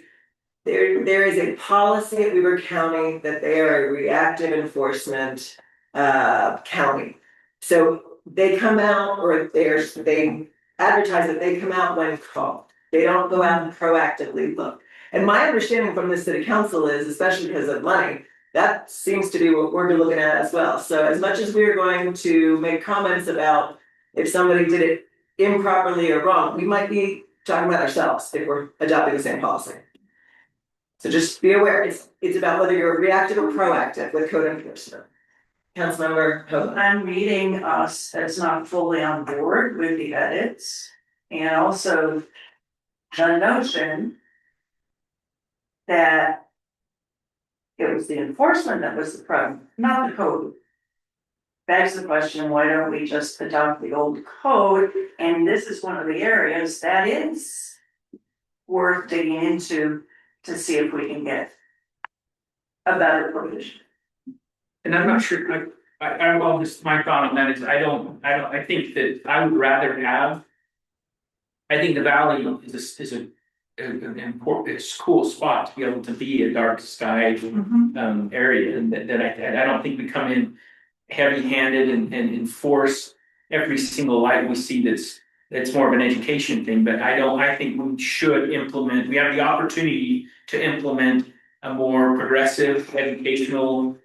There is a policy at Weaver County that they are a reactive enforcement county. So they come out, or they advertise that they come out when called. They don't go out and proactively look. And my understanding from the city council is, especially because of money, that seems to be what we're looking at as well. So as much as we're going to make comments about if somebody did it improperly or wrong, we might be talking about ourselves if we're adopting the same policy. So just be aware, it's about whether you're reactive or proactive with code enforcement. Councilmember Hogan. I'm reading us as not fully on board with the edits, and also the notion that it was the enforcement that was the problem, not the code. Begs the question, why don't we just adopt the old code? And this is one of the areas that is worth digging into to see if we can get a better provision. And I'm not sure, well, just my thought on that is, I think that I would rather have. I think the valley is an important, it's a cool spot to be able to be a dark sky area, and that I don't think we come in heavy-handed and enforce every single light we see that's more of an education thing, but I think we should implement, we have the opportunity to implement a more progressive educational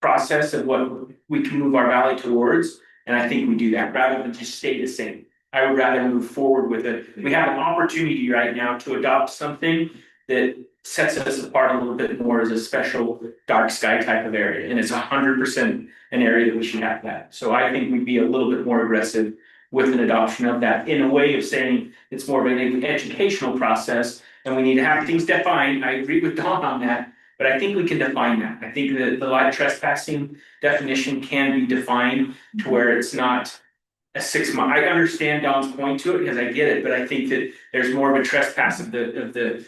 process of what we can move our valley towards, and I think we do that rather than just stay the same. I would rather move forward with it. We have an opportunity right now to adopt something that sets us apart a little bit more as a special dark sky type of area, and it's 100% an area that we should have that. So I think we'd be a little bit more aggressive with an adoption of that, in a way of saying it's more of an educational process, and we need to have things defined. I agree with Dawn on that, but I think we can define that. I think that the light trespassing definition can be defined to where it's not a 6 month. I understand Dawn's point to it because I get it, but I think that there's more of a trespass of the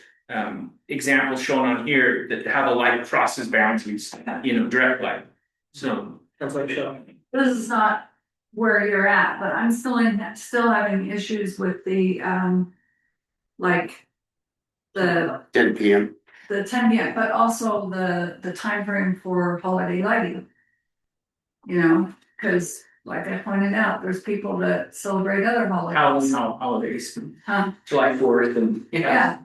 example shown on here, that how the light crosses boundaries, direct light. So That's what I'm showing. This is not where you're at, but I'm still having issues with the, like, the 10 PM. the 10 p.m., but also the time frame for holiday lighting. Because like I pointed out, there's people that celebrate other holidays. holidays, Huh? July 4th, and Yeah.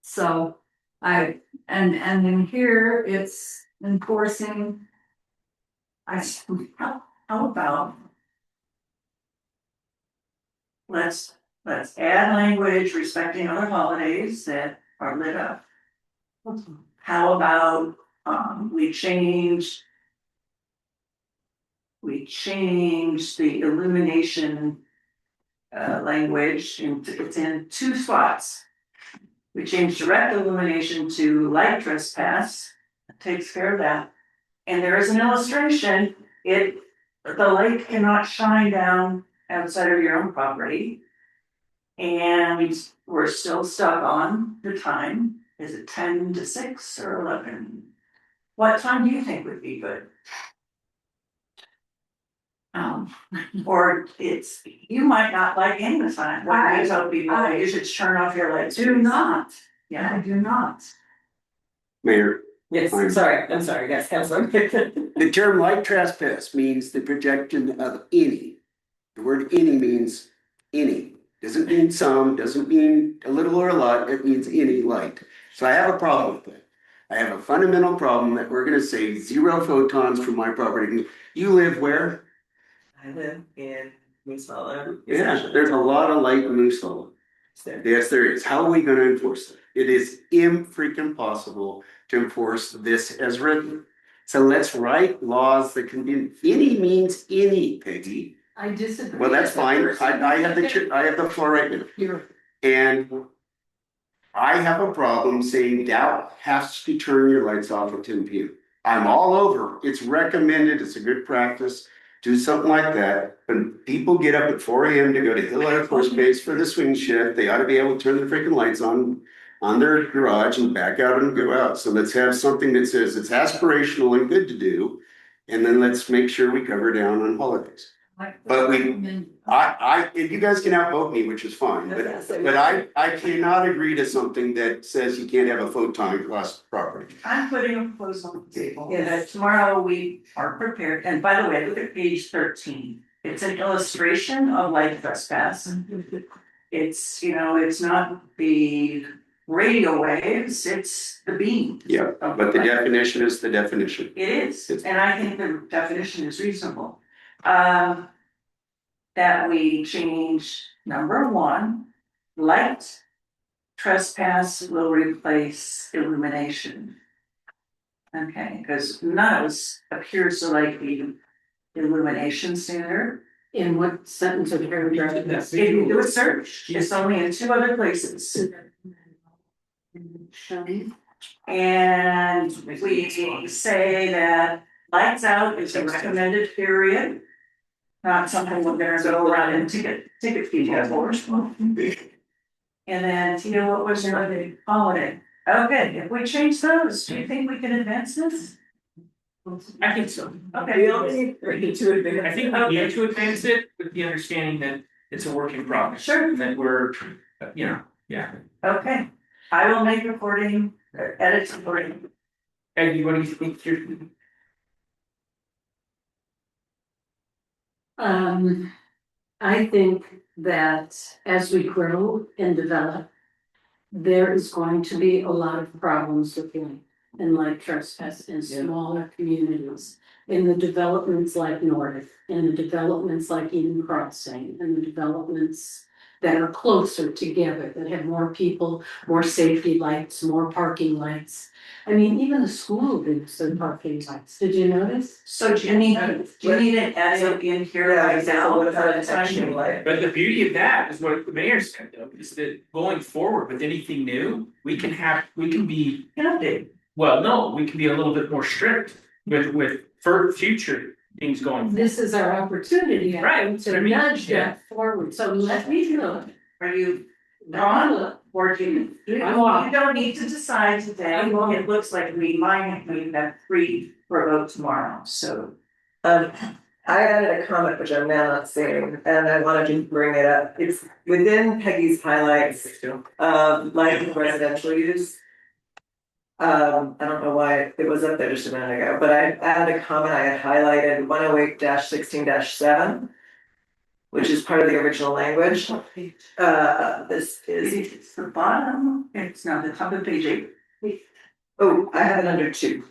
So and then here it's enforcing. How about? Let's add language respecting other holidays that are lit up. How about, we change the illumination language, it's in 2 spots. We change direct illumination to light trespass, it takes care of that. And there is an illustration, the light cannot shine down outside of your own property. And we're still stuck on the time, is it 10 to 6 or 11? What time do you think would be good? Or you might not like any of the time, what I tell people, you should turn off your lights. Do not. Yeah. I do not. Mayor, Yes, I'm sorry, yes, Councilor. the term light trespass means the projection of any The word any means any, doesn't mean some, doesn't mean a little or a lot, it means any light. So I have a problem with that. I have a fundamental problem that we're gonna say 0 photons from my property. You live where? I live in Moose Hollow. Yeah, there's a lot of light in Moose Hollow. There. Yes, there is. How are we gonna enforce that? It is freaking possible to enforce this as written. So let's write laws that can be, any means any, Peggy. I disagree. Well, that's fine. I have the floor right now. You're, And I have a problem saying Dow has to turn your lights off at 10 p.m. I'm all over. It's recommended. It's a good practice. Do something like that. When people get up at 4 a.m. to go to Hill Air Force Base for the swing shift, they ought to be able to turn the freaking lights on their garage and back out and go out. So let's have something that says it's aspirational and good to do. And then let's make sure we cover down on holidays. But and you guys can outvote me, which is fine, but I cannot agree to something that says you can't have a photon across property. I'm putting a proposal on the table, Yes. that tomorrow we are prepared, and by the way, look at page 13. It's an illustration of light trespass. It's, it's not the radio waves, it's the beam. Yeah, but the definition is the definition. It is, It's- and I think the definition is reasonable. That we change number 1, light trespass will replace illumination. Okay, because none of us appears to like the illumination standard. in what sentence or paragraph? If you do a search, it's only in 2 other places. And we say that lights out is a recommended period. Not something we're gonna go around and ticket people for. And then, Tina, what was your other holiday? Okay, if we change those, do you think we can advance this? I think so. Okay. We only need 3 to advance. I think we need to advance it with the understanding that it's a work in progress. Sure. And that we're, yeah. Okay, I will make recording, edits recording. And what do you think you're? I think that as we grow and develop, there is going to be a lot of problems with light and light trespass in smaller communities. In the developments like Nordic, in the developments like Eden Crossing, and the developments that are closer together, that have more people, more safety lights, more parking lights. I mean, even the school needs their parking lights. Did you notice? So do you need an edit in here Yeah, right now? what about a section like? But the beauty of that is what the mayor said though, is that going forward with anything new, we can be, well, no, we can be a little bit more strict with for future things going. forward. This is our opportunity, I Right, think, to I mean, nudge yeah. that forward, so let me look. Are you Let me look. or do you? You don't need to decide today, it looks like we have 3 for a vote tomorrow, so. I added a comment which I'm now not seeing, and I wanted to bring it up. It's within Peggy's highlights of light residential use. I don't know why it was up there just a minute ago, but I added a comment I had highlighted 108-16-7. Which is part of the original language. This is, It's the bottom, it's not the top of page 8. oh, I have it under 2.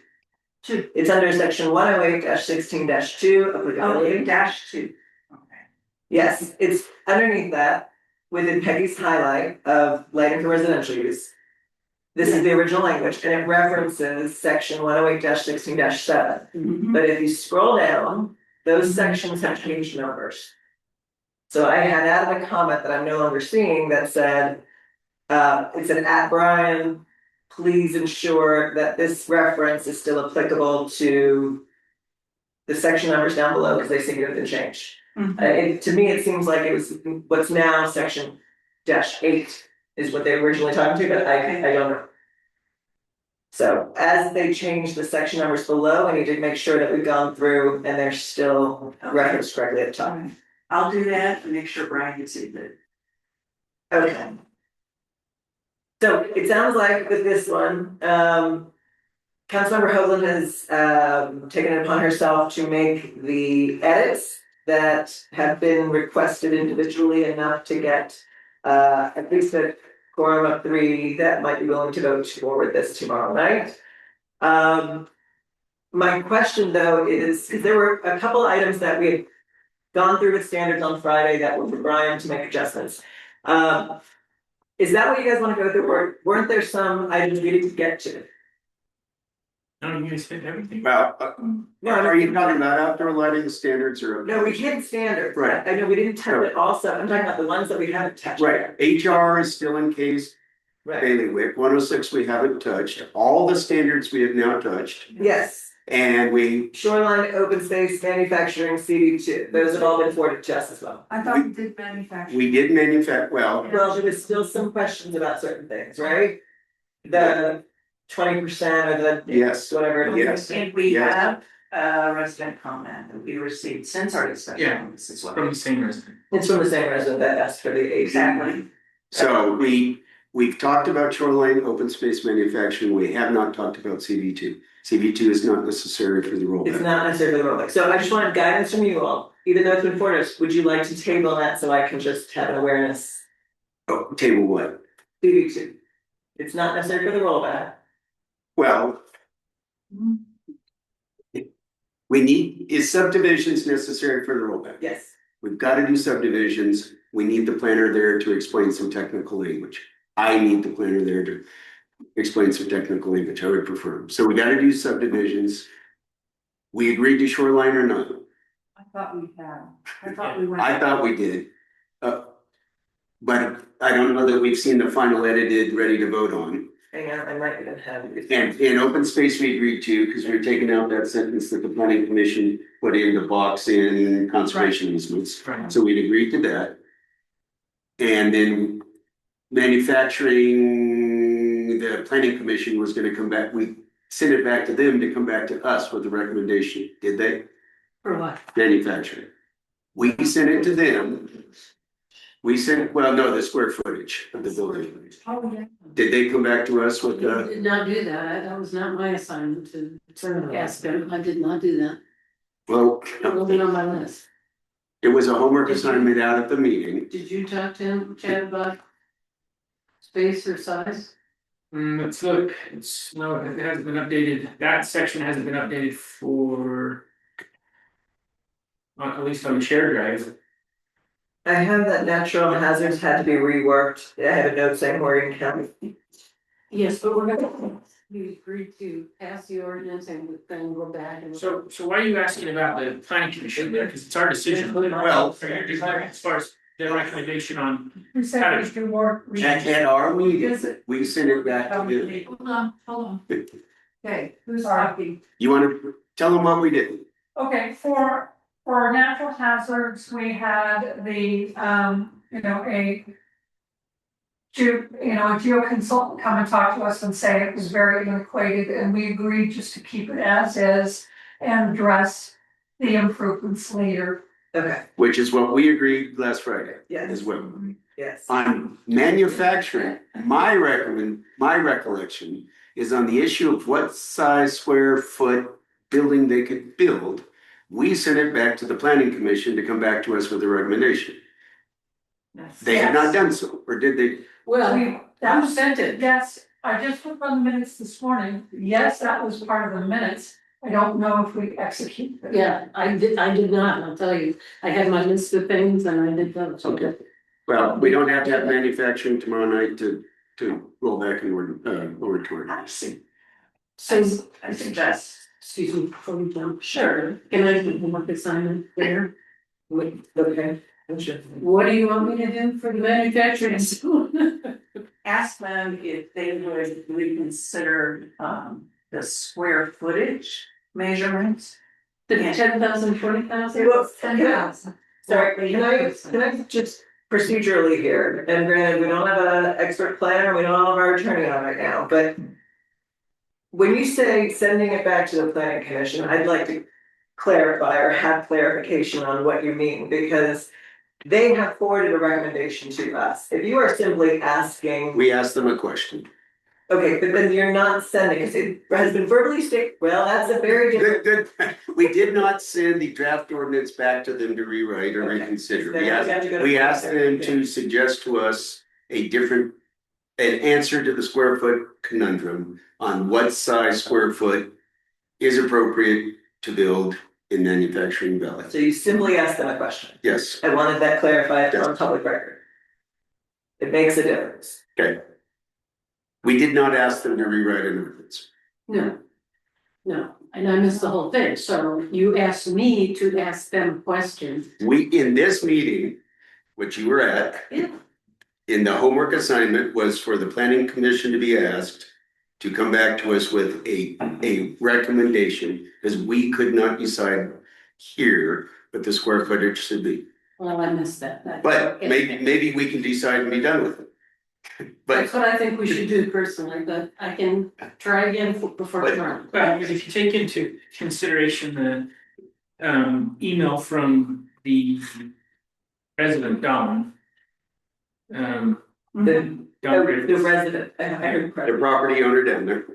2. It's under section 108-16-2 applicability. -2. Okay. Yes, it's underneath that, within Peggy's highlight of lighting for residential use. This is the original language, and it references section 108-16-7. But if you scroll down, those sections have changed numbers. So I had added a comment that I'm no longer seeing that said, it said, "At Brian, please ensure that this reference is still applicable to the section numbers down below, because they seem to have been changed." To me, it seems like it was what's now section -8 is what they were originally talking to, but I don't know. So as they change the section numbers below, I need to make sure that we've gone through and they're still referenced correctly at the top. I'll do that and make sure Brian gets it. Okay. So it sounds like with this one, Councilmember Hoagland has taken it upon herself to make the edits that have been requested individually enough to get at least a quorum of 3 that might be willing to go forward this tomorrow night. My question though is, there were a couple items that we had gone through with standards on Friday that were for Brian to make adjustments. Is that what you guys wanna go through, or weren't there some items we didn't get to? No, you guys did everything. Well, No, are you talking about outdoor lighting standards or? No, we did standards. Right. I know we didn't touch it also, I'm talking about the ones that we haven't touched. Right, HR is still in case Right, bailiwick, 106 we haven't touched, all the standards we have now touched. yes, And we, shoreline, open space, manufacturing, CD2, those have all been forwarded to us as well. I thought we did manufacturing. we did manufacture, well, Well, there was still some questions about certain things, right? The 20% or the. Yes. Whatever it is. Yes. And we Yes. have a resident comment that we received since our discussion Yeah. on this as well. From the same resident. It's from the same resident that asked for the AC. Exactly. so we've talked about shoreline, open space manufacturing, we have not talked about CV2. CV2 is not necessary for the It's rollback. not necessarily the rollback, so I just wanted guidance from you all, even though it's been forwarded, would you like to table that so I can just have an awareness? Oh, table what? CV2. It's not necessary for the rollback. Well. We need, is subdivisions necessary for the rollback? Yes, We've got to do subdivisions, we need the planner there to explain some technical language. I need the planner there to explain some technical language, I would prefer, so we gotta do subdivisions. We agreed to shoreline or not? I thought we had, I thought we went. I thought we did. But I don't know that we've seen the final edited, ready to vote on. hang on, I might even have it. And in open space, we agreed to, because we were taking out that sentence that the planning commission put in the box in conservation easements. Right. So we'd agreed to that. And then manufacturing, the planning commission was gonna come back, we sent it back to them to come back to us with a recommendation, did they? For what? Manufacturing. We sent it to them. We sent, well, no, the square footage of the building. Oh, yeah. Did they come back to us with I the, did not do that, that was not my assignment to ask them, I did not do that, well, it wasn't on my list. it was a homework assignment out at the meeting. Did you talk to him, Chad, about space or size? Let's look, no, it hasn't been updated, that section hasn't been updated for. At least on the shared drive. I have that natural hazards had to be reworked, I have a note saying Morgan County. Yes, but we're gonna, we agreed to pass the ordinance and then go back and. So why are you asking about the planning commission there, cause it's our decision. Well- Are you just asking as far as their recommendation on, We said we do more. At our meeting, we sent it back to them. Hold on. Okay, who's talking? You wanna tell them what we did? Okay, for natural hazards, we had the, a geo consultant come and talk to us and say it was very antiquated, and we agreed just to keep it as is and address the improvements later. Okay, Which is what we agreed last Friday yes, as well. yes. On manufacturing, my recollection is on the issue of what size square foot building they could build. We sent it back to the planning commission to come back to us with a recommendation. They have not done so, or did they? Well, We- who sent it? Yes, I just looked on the minutes this morning, yes, that was part of the minutes, I don't know if we executed it. Yeah, I did not, I'll tell you, I had my list of things and I did those. Okay. Well, we don't have to have manufacturing tomorrow night to roll back an moratorium. I see. So, I suggest. excuse me, before we jump, Sure. can I do homework assignment there? Okay, I'm sure. What do you want me to do for the manufacturing school? Ask them if they would reconsider the square footage measurements. The 10,000, 20,000? Well, Yeah. sorry, can I just procedurally here, and granted, we don't have an expert planner, we don't have our attorney on right now, but. When you say sending it back to the planning commission, I'd like to clarify or have clarification on what you mean, because. They have forwarded a recommendation to us, if you are simply asking. We asked them a question. Okay, but then you're not sending, because it has been verbally stated, well, that's a very different. Good. We did not send the draft ordinance back to them to rewrite or Okay. reconsider. Then We we asked, have to go to- we asked them to suggest to us an answer to the square foot conundrum on what size square foot is appropriate to build in manufacturing valley. So you simply asked them a question. Yes, I wanted that clarified on Yes. public record. It makes a difference. okay. We did not ask them to rewrite an ordinance. No. No, and I missed the whole thing, so you asked me to ask them questions. We, in this meeting, which you were at, Yeah. in the homework assignment was for the planning commission to be asked to come back to us with a recommendation, because we could not decide here what the square footage should be. Well, I missed that. But maybe we can decide and be done with it. That's But what I think we should do personally, but I can try again before But- tomorrow. But if you take into consideration the email from the president, Don. The, Don the Griffiths. resident, I heard the correctly. property owner down there,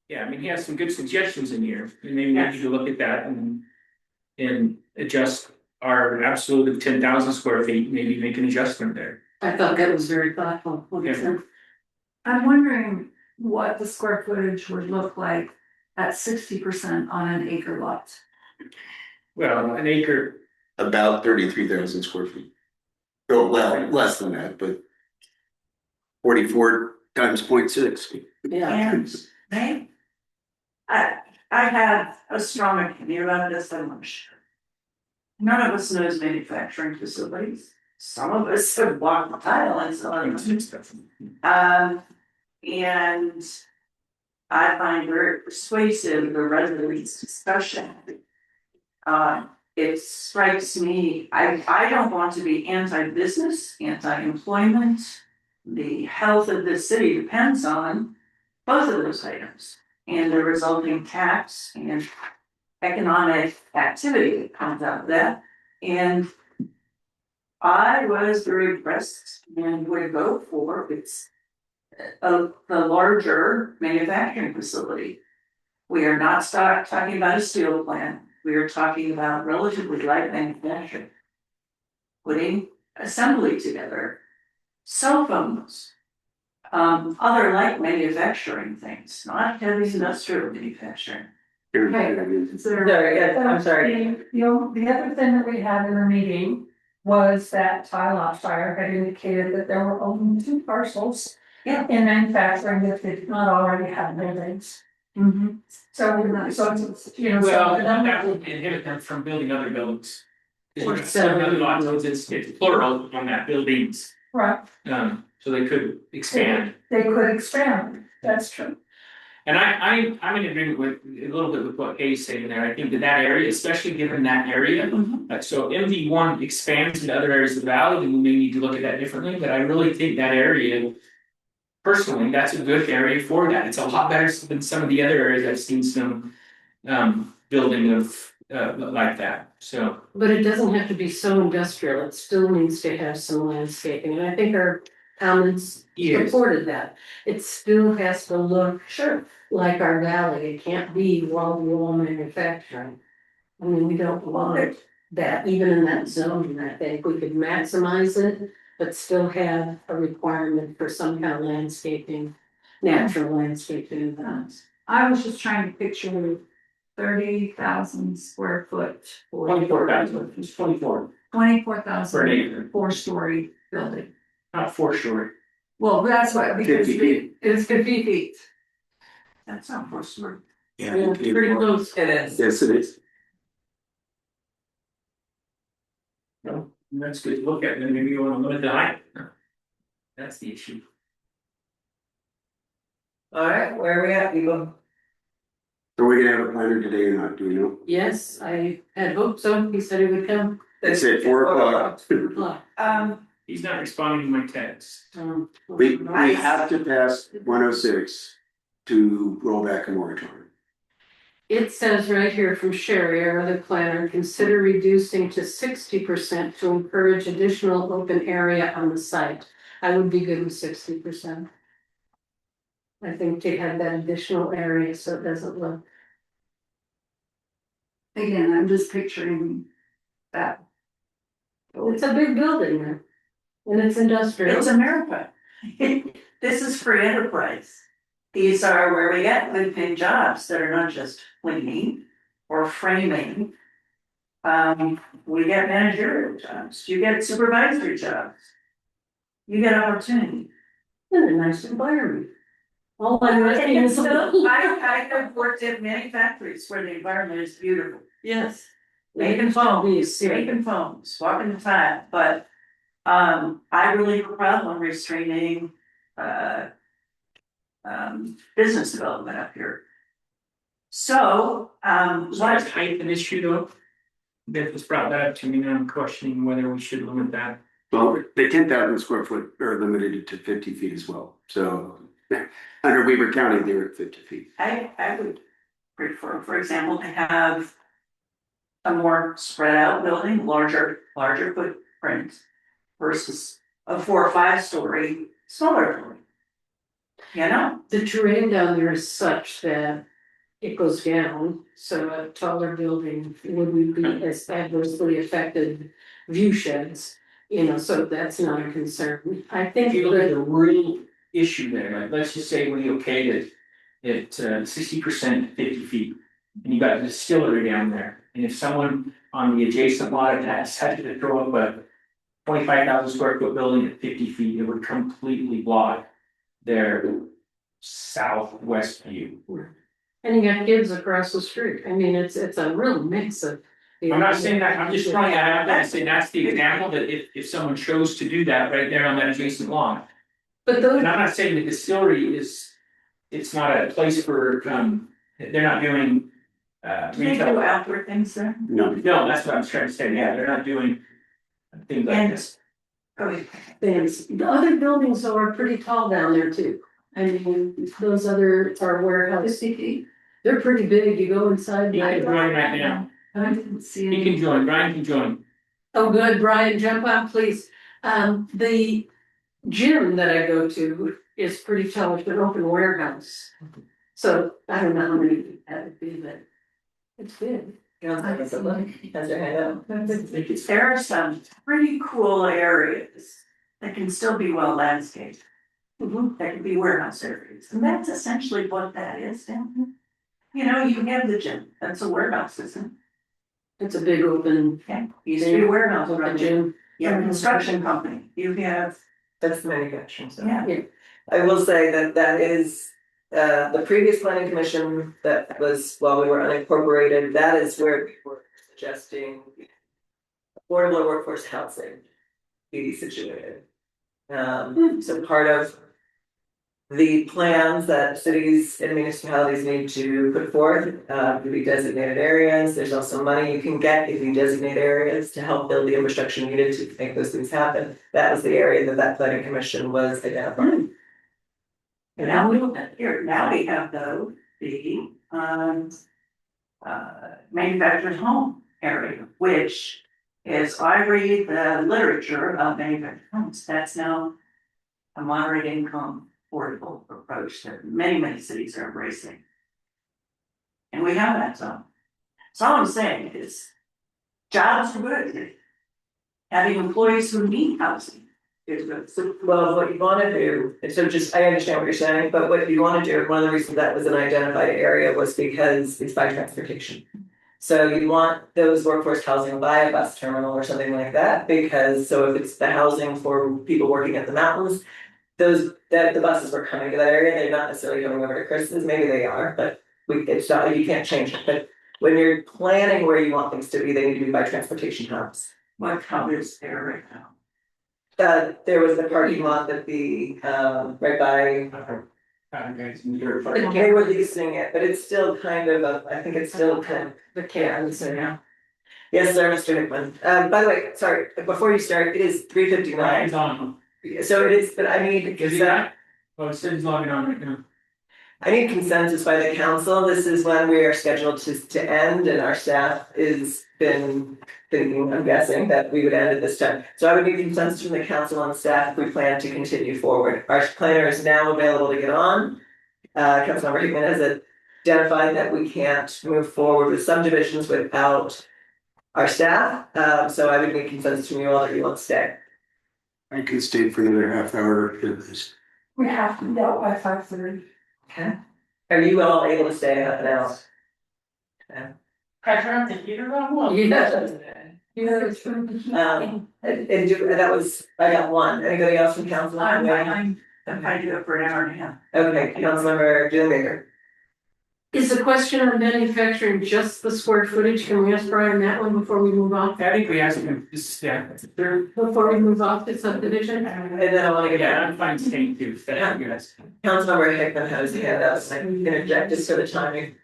Yeah, I mean, he has some good suggestions in here, and maybe we need to look at that and adjust our absolute of 10,000 square feet, maybe make an adjustment there. I thought that was very thoughtful. What do you think? I'm wondering what the square footage would look like at 60% on an acre lot. Well, an acre, about 33,000 square feet. Oh, well, less than that, but 44 times 0.6. Yeah, And I had a strong opinion about this, I'm not sure. None of us knows manufacturing facilities, some of us have walked the tile and some of us. And I find very persuasive the residents' discussion. It strikes me, I don't want to be anti-business, anti-employment. The health of this city depends on both of those items and the resulting tax and economic activity that comes out of that. And I was very impressed and would vote for the larger manufacturing facility. We are not talking about a steel plant. We are talking about relatively light manufacturing. Putting assembly together, cell phones, other light manufacturing things, not heavy industrial manufacturing. Is there? Sorry, yes, I'm sorry. The other thing that we had in the meeting was that Ty Lotshire had indicated that there were only 2 parcels. Yeah. In manufacturing that did not already have buildings. Mm-hmm. So it's, you know, well, so. that would inhibit them from building other buildings. Because you have 7 other lots, it's plural on that buildings, Right, so they could expand. they could expand, that's true. And I'm in agreement with, a little bit with what Kay's saying there, I think that area, especially given that area. So MV1 expands into other areas of the valley, and we may need to look at that differently, but I really think that area. Personally, that's a good area for that, it's a lot better than some of the other areas I've seen some building of like that, so. but it doesn't have to be so industrial. It still needs to have some landscaping, and I think our comments Yes. supported that. It still has to look, sure, like our valley. It can't be wall-to-wall manufacturing. I mean, we don't want that, even in that zone. I think we could maximize it, but still have a requirement for some kind of landscaping, natural landscaping. I was just trying to picture 30,000 square foot. 24,000, it's 24, 24,000 for an acre, 4-story building. not 4-story. Well, that's what, because 50 feet. it's 50 feet. That's not for sure. Yeah, pretty close. It is. Yes, it is. No, that's good to look at, and maybe you wanna limit the height. That's the issue. Alright, where are we at, people? So we're gonna have a planner today or not, do we know? Yes, I had hoped so. He said he would come. It's at 4 o'clock. He's not responding to my text. We have to pass 106 to roll back a moratorium. It says right here from Sherry, our other planner, consider reducing to 60% to encourage additional open area on the site. I would be good with 60%. I think to have that additional area so it doesn't look. Again, I'm just picturing that. It's a big building there. And it's industrial. It's America. This is free enterprise. These are where we get good paid jobs that are not just cleaning or framing. We get managerial jobs, you get supervisory jobs. You get opportunity. And a nice environment. All I'm asking is. I have worked at many factories where the environment is beautiful. Yes. Making phones, walking the time, but I really have a problem restraining business development up here. So, Is height an issue though? That was brought that up to me, and I'm questioning whether we should limit that. Well, the 10,000 square foot are limited to 50 feet as well. So under Weaver County, they're at 50 feet. I would prefer, for example, to have a more spread out building, larger footprint versus a 4 or 5 story smaller building. You know, The terrain down there is such that it goes down, so a taller building wouldn't be as adversely affected view sheds. You know, so that's not a concern. I think If you look at that the real issue there, like, let's just say we okayed it at 60% 50 feet. And you got a distillery down there, and if someone on the adjacent lot had to throw up a 25,000 square foot building at 50 feet, it would completely block their southwest view. and you got kids across the street. I mean, it's a real mix of. I'm not saying that, I'm just throwing that out there, and saying that's the example, that if someone chose to do that right there on that adjacent lawn. But those, And I'm not saying the distillery is, it's not a place for, they're not doing, they do retail. outdoor things there. No, No, that's what I'm trying to say, yeah, they're not doing things like And- this. Go ahead. the other buildings though are pretty tall down there too. I mean, those other are warehouses. They're pretty big. You go inside. You can join right now, I didn't see he any. can join, Brian can join. Oh, good, Brian, jump on, please. The gym that I go to is pretty tall, it's an open warehouse. So I don't know how many that would be, but it's big. You know, has your hand up. There are some pretty cool areas that can still be well landscaped. That can be warehouse areas, and that's essentially what that is down here. You know, you have the gym, that's a warehouse, isn't it? It's a big open, Yeah, used to be a warehouse, open right? gym. You have a construction company, you have, That's the manufacturing stuff. yeah. I will say that that is, the previous planning commission that was, while we were unincorporated, that is where we were suggesting. Affordable workforce housing be situated. So part of. The plans that cities and municipalities need to put forth, to be designated areas, there's also money you can get if you designate areas to help build the infrastructure needed to make those things happen. That was the area that planning commission was identifying. And now we have though, the manufactured home area, which is, I read the literature about manufactured homes, that's now a moderate income affordable approach that many cities are embracing. And we have that zone. So all I'm saying is, jobs are good. Having employees who need housing is good. So, well, what you wanna do, and so just, I understand what you're saying, but what you wanna do, one of the reasons that was an identified area was because it's by transportation. So you want those workforce housing by a bus terminal or something like that, because so if it's the housing for people working at the mountains. That the buses were coming to that area, they're not necessarily coming over to Chris's, maybe they are, but it's not, you can't change it, but. When you're planning where you want things to be, they need to be by transportation hubs. What hub is there right now? There was the parking lot that the, right by, they were leasing it, but it's still kind of I think it's still kind of. The cans, yeah. Yes, sir, Mr. Hickman. By the way, sorry, before you start, it is 3:59. Brian's on, So it is, but I need is he consent, not? Oh, it says he's logging on right now. I need consensus by the council. This is when we are scheduled to end and our staff is been thinking, I'm guessing, that we would end at this time. So I would need consensus from the council and staff if we plan to continue forward. Our planner is now available to get on. Councilmember Hickman has identified that we can't move forward with subdivisions without our staff, so I would make consensus from you all that you want to stay. I can stay for another half hour if this. We have to be out by 5:30. Okay. Are you all able to stay half an hour? Okay. I turned the heater on, well. That was, I got one. Anybody else from council? I do it for an hour and a half. Okay, Councilmember Julie Baker. Is the question on manufacturing just the square footage? Can we ask Brian that one before we move on? I think we asked him, this, yeah, Before we move off to subdivision? And then I wanna get yeah, back. I'm fine staying too, thank you guys. Councilmember Hickman has his hand up, so I can interject just for the timing.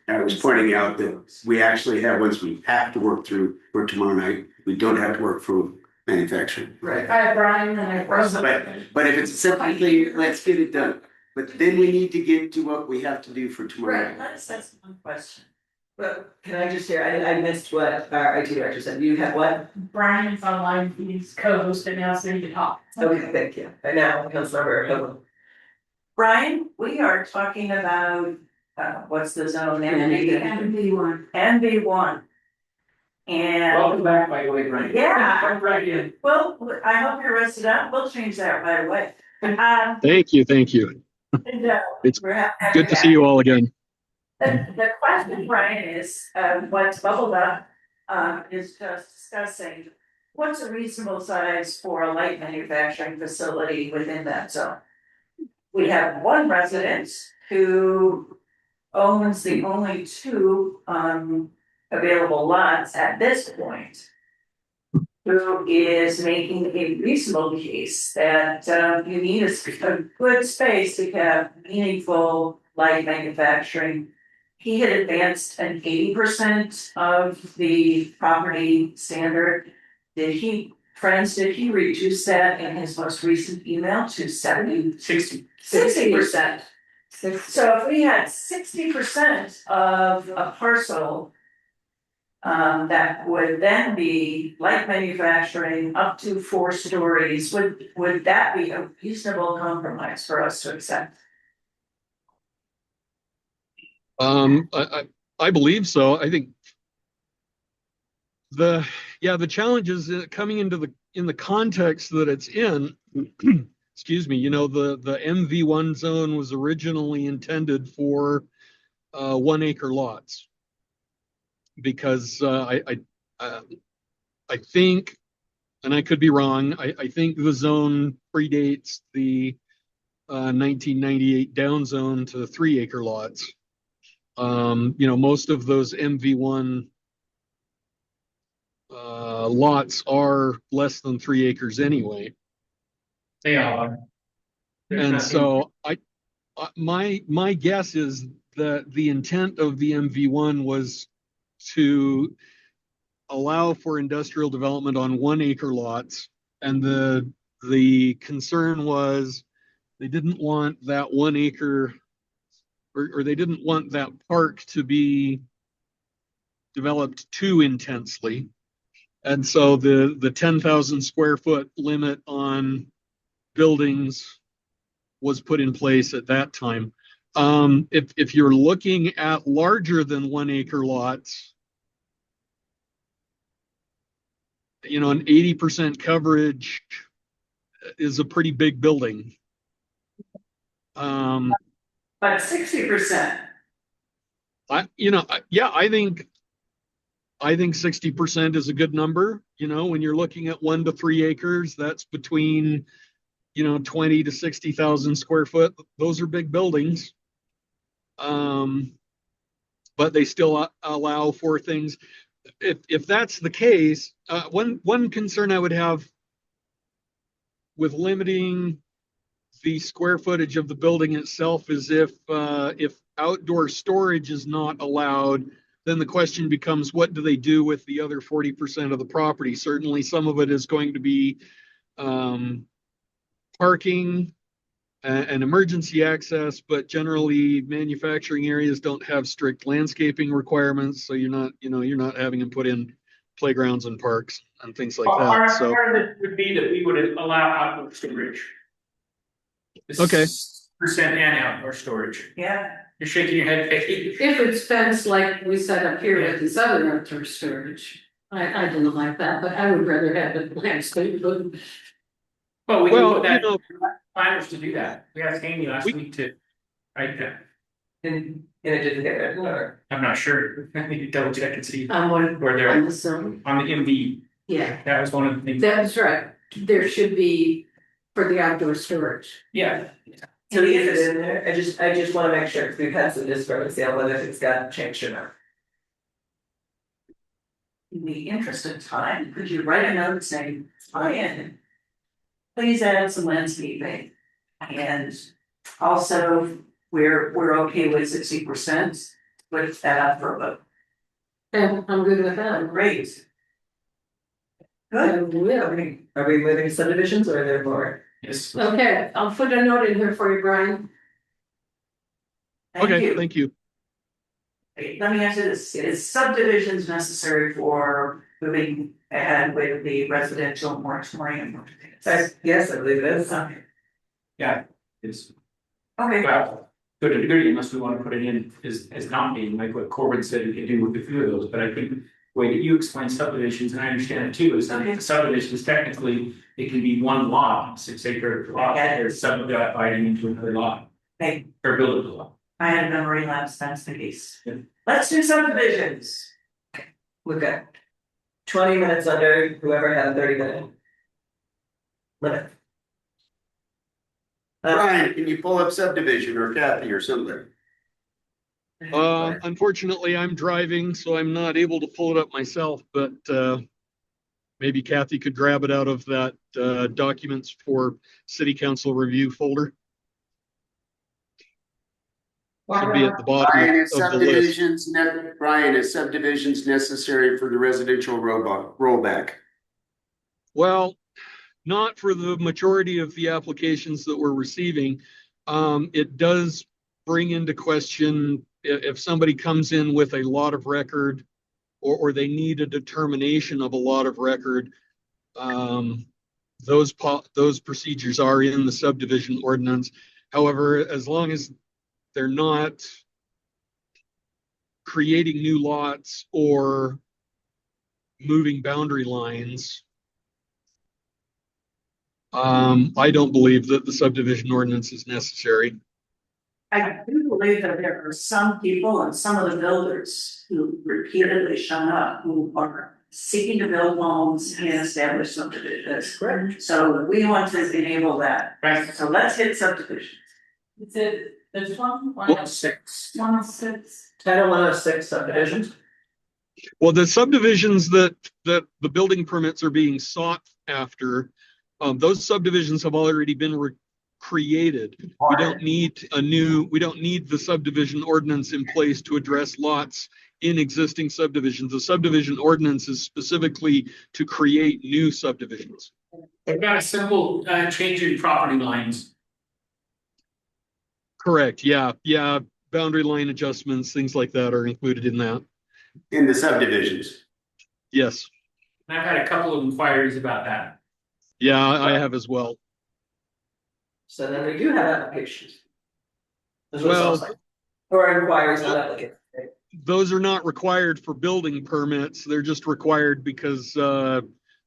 I was pointing out that we actually have, once we have to work through for tomorrow night, we don't have to work for manufacturing. Right. I have Brian and I have Rosa. But if it's a simple thing, let's get it done. But then we need to get to what we have to do for tomorrow Right, night. that's one question. But can I just share, I missed what our IT director said, you had what? Brian's online, he's co-host and now so he can talk. Okay, thank you. And now, Councilmember Hickman. Brian, we are talking about, what's the zone, NV1. NV1. And, Welcome back, by the way, Brian. yeah, Right in. well, I hope you're rested up, we'll change that right away. Thank you, thank you. And, It's we're happy Good to see you all again. The question, Brian, is, what's bubbled up, is just discussing what's a reasonable size for a light manufacturing facility within that zone? We have one resident who owns the only two, available lots at this point, who is making a reasonable case that, you need a good space to have meaningful light manufacturing. He had advanced an 80% of the property standard. Did he reduce that in his most recent email to 60%? So if we had 60% of a parcel, that would then be light manufacturing up to 4 stories, would that be a reasonable compromise for us to accept? I believe so. I think the challenge is coming in the context that it's in. Excuse me. The MV1 zone was originally intended for 1 acre lots because I think, and I could be wrong. I think the zone predates the 1998 down zone to 3 acre lots. Most of those MV1 lots are less than 3 acres anyway. They are. And so my guess is that the intent of the MV1 was to allow for industrial development on 1 acre lots. And the concern was they didn't want that 1 acre or they didn't want that park to be developed too intensely. And so the 10,000 square foot limit on buildings was put in place at that time. If you're looking at larger than 1 acre lots, an 80% coverage is a pretty big building. But 60%. I think 60% is a good number. When you're looking at 1 to 3 acres, that's between 20 to 60,000 square foot. Those are big buildings. But they still allow for things. If that's the case, one concern I would have with limiting the square footage of the building itself is if outdoor storage is not allowed, then the question becomes, what do they do with the other 40% of the property? Certainly some of it is going to be parking and emergency access, but generally manufacturing areas don't have strict landscaping requirements, so you're not having them put in playgrounds and parks and things like that. So Part of it would be that we would allow outdoor storage. Okay. and outdoor storage. Yeah, You're shaking your head, Vicky. If it's fenced like we set up here with this other outdoor storage, I didn't like that, but I would rather have it landscaped, but Well, we can Well, put you that, know, planners to do that. We asked Amy last We- week to, write that. And it didn't get written, or? I'm not sure. I need to double check and see I'm one where on they're, the zone. on the MV. Yeah, That was one of the things. that's right. There should be for the outdoor storage. Yeah. So is it in there? I just wanna make sure, because we've had some discrepancy on whether it's got changed or not. in the interest of time, could you write a note saying, Brian, please add some landscaping? And also, we're okay with 60%, with that up for a vote. And I'm good with that. Great. I Good. will. Are we moving to subdivisions or are there more? Yes. Okay, I'll put a note in here for you, Brian. Thank okay, you. thank you. Okay, let me answer this, is subdivisions necessary for moving ahead with the residential moratorium? Yes, I believe it is. Okay, Yeah. It's, okay, well, to a degree, unless we want to put it in as not being like what Corbin said we could do with a few of those, but I think the way that you explain subdivisions, and I understand it too, is that Okay. the subdivisions technically, it can be one lot, 6 acre lot, or subdividing into another lot, okay, or buildable lot. I had a memory lapse, that's the case. Yeah. Let's do subdivisions. We've got 20 minutes under whoever had a 30-minute limit. Brian, can you pull up subdivision or Kathy or something? Unfortunately, I'm driving, so I'm not able to pull it up myself, but maybe Kathy could grab it out of that documents for city council review folder. Should be at the bottom Brian, is of the list. Brian, is subdivisions necessary for the residential rollback? Well, not for the majority of the applications that we're receiving. It does bring into question if somebody comes in with a lot of record or they need a determination of a lot of record. Those procedures are in the subdivision ordinance. However, as long as they're not creating new lots or moving boundary lines, I don't believe that the subdivision ordinance is necessary. I do believe that there are some people and some of the builders who repeatedly shown up who are seeking to build homes and establish subdivisions. Correct. So we want to enable that. Right. So let's hit subdivisions. Is it, there's one, Well, 6. 106. Title 106 subdivisions. Well, the subdivisions that the building permits are being sought after, those subdivisions have already been created. We don't need the subdivision ordinance in place to address lots in existing subdivisions. The subdivision ordinance is specifically to create new subdivisions. I've got a simple change in property lines. Correct, yeah, boundary line adjustments, things like that are included in that. In the subdivisions? Yes, And I've had a couple of inquiries about that. yeah, I have as well. So then we do have applications. That's what it Well- sounds like. Or inquiries, not applicants. Those are not required for building permits. They're just required because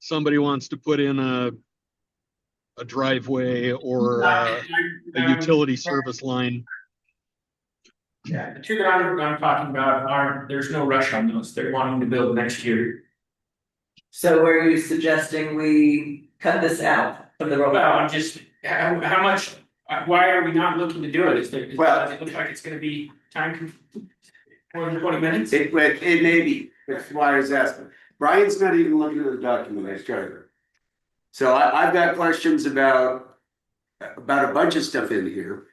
somebody wants to put in a driveway or a utility service line. Yeah, the two that I'm talking about are, there's no rush on those. They're wanting to build next year. So were you suggesting we cut this out of the Well, rollout? I'm just, how much, why are we not looking to do it? Does it look like it's gonna be more than 20 minutes? It may be, that's why I was asking. Brian's not even looking at the document, I tried. So I've got questions about a bunch of stuff in here.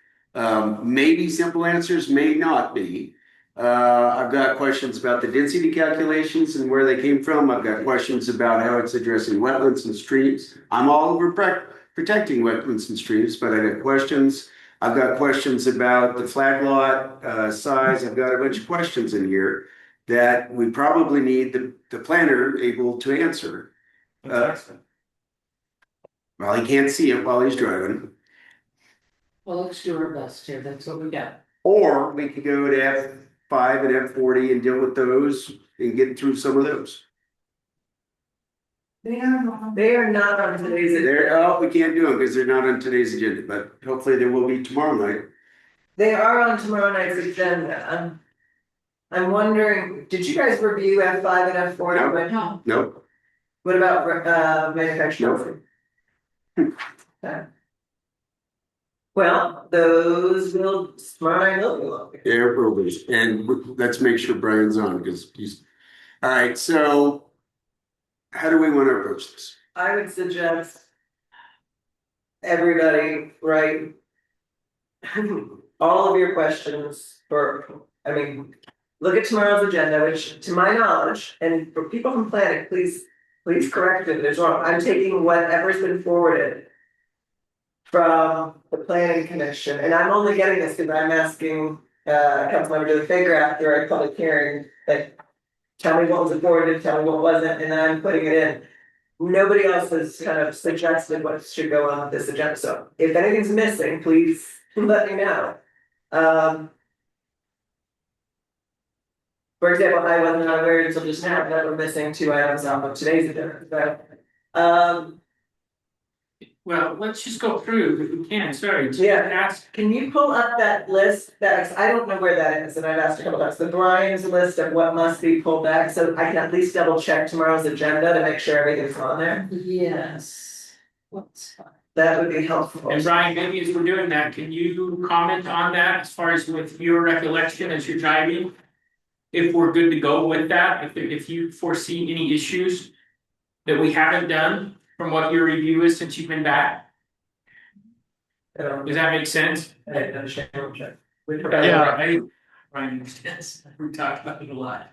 Maybe simple answers, may not be. I've got questions about the density calculations and where they came from. I've got questions about how it's addressing wetlands and streams. I'm all over protecting wetlands and streams, but I got questions. I've got questions about the flag lot size. I've got a bunch of questions in here that we probably need the planner able to answer. Well, he can't see it while he's driving. Well, let's do our best here, that's what we got. Or we could go to F5 and F40 and deal with those and get through some of those. They are not on today's agenda. We can't do them because they're not on today's agenda, but hopefully they will be tomorrow night. They are on tomorrow night's agenda. I'm wondering, did you guys review F5 and F40? No. No, Nope. What about manufacturing? Okay. Well, those will, tomorrow night will be long. Yeah, approvals, and let's make sure Brian's on because he's, all right, so. How do we want to approach this? I would suggest everybody write all of your questions look at tomorrow's agenda, which to my knowledge, and for people from planning, please correct it if it's wrong. I'm taking whatever's been forwarded from the planning commission, and I'm only getting this because I'm asking Councilmember De La Faker after our public hearing, like, tell me what was forwarded, tell me what wasn't, and then I'm putting it in. Nobody else has kind of suggested what should go on this agenda, so if anything's missing, please let me know. For example, I wasn't aware until just now that we're missing 2 items off of today's agenda, so. Well, let's just go through if we can, sorry. Yeah. Ask, Can you pull up that list, I don't know where that is, and I've asked a couple times, the Brian's list of what must be pulled back, so I can at least double check tomorrow's agenda to make sure everything's on there. Yes. What's fine. That would be helpful. and Brian, maybe as we're doing that, can you comment on that as far as with your recollection as you're driving? If we're good to go with that, if you foresee any issues that we haven't done from what your review is since you've been back, does that make sense? I didn't understand. Yeah. Brian understands, we talked about it a lot.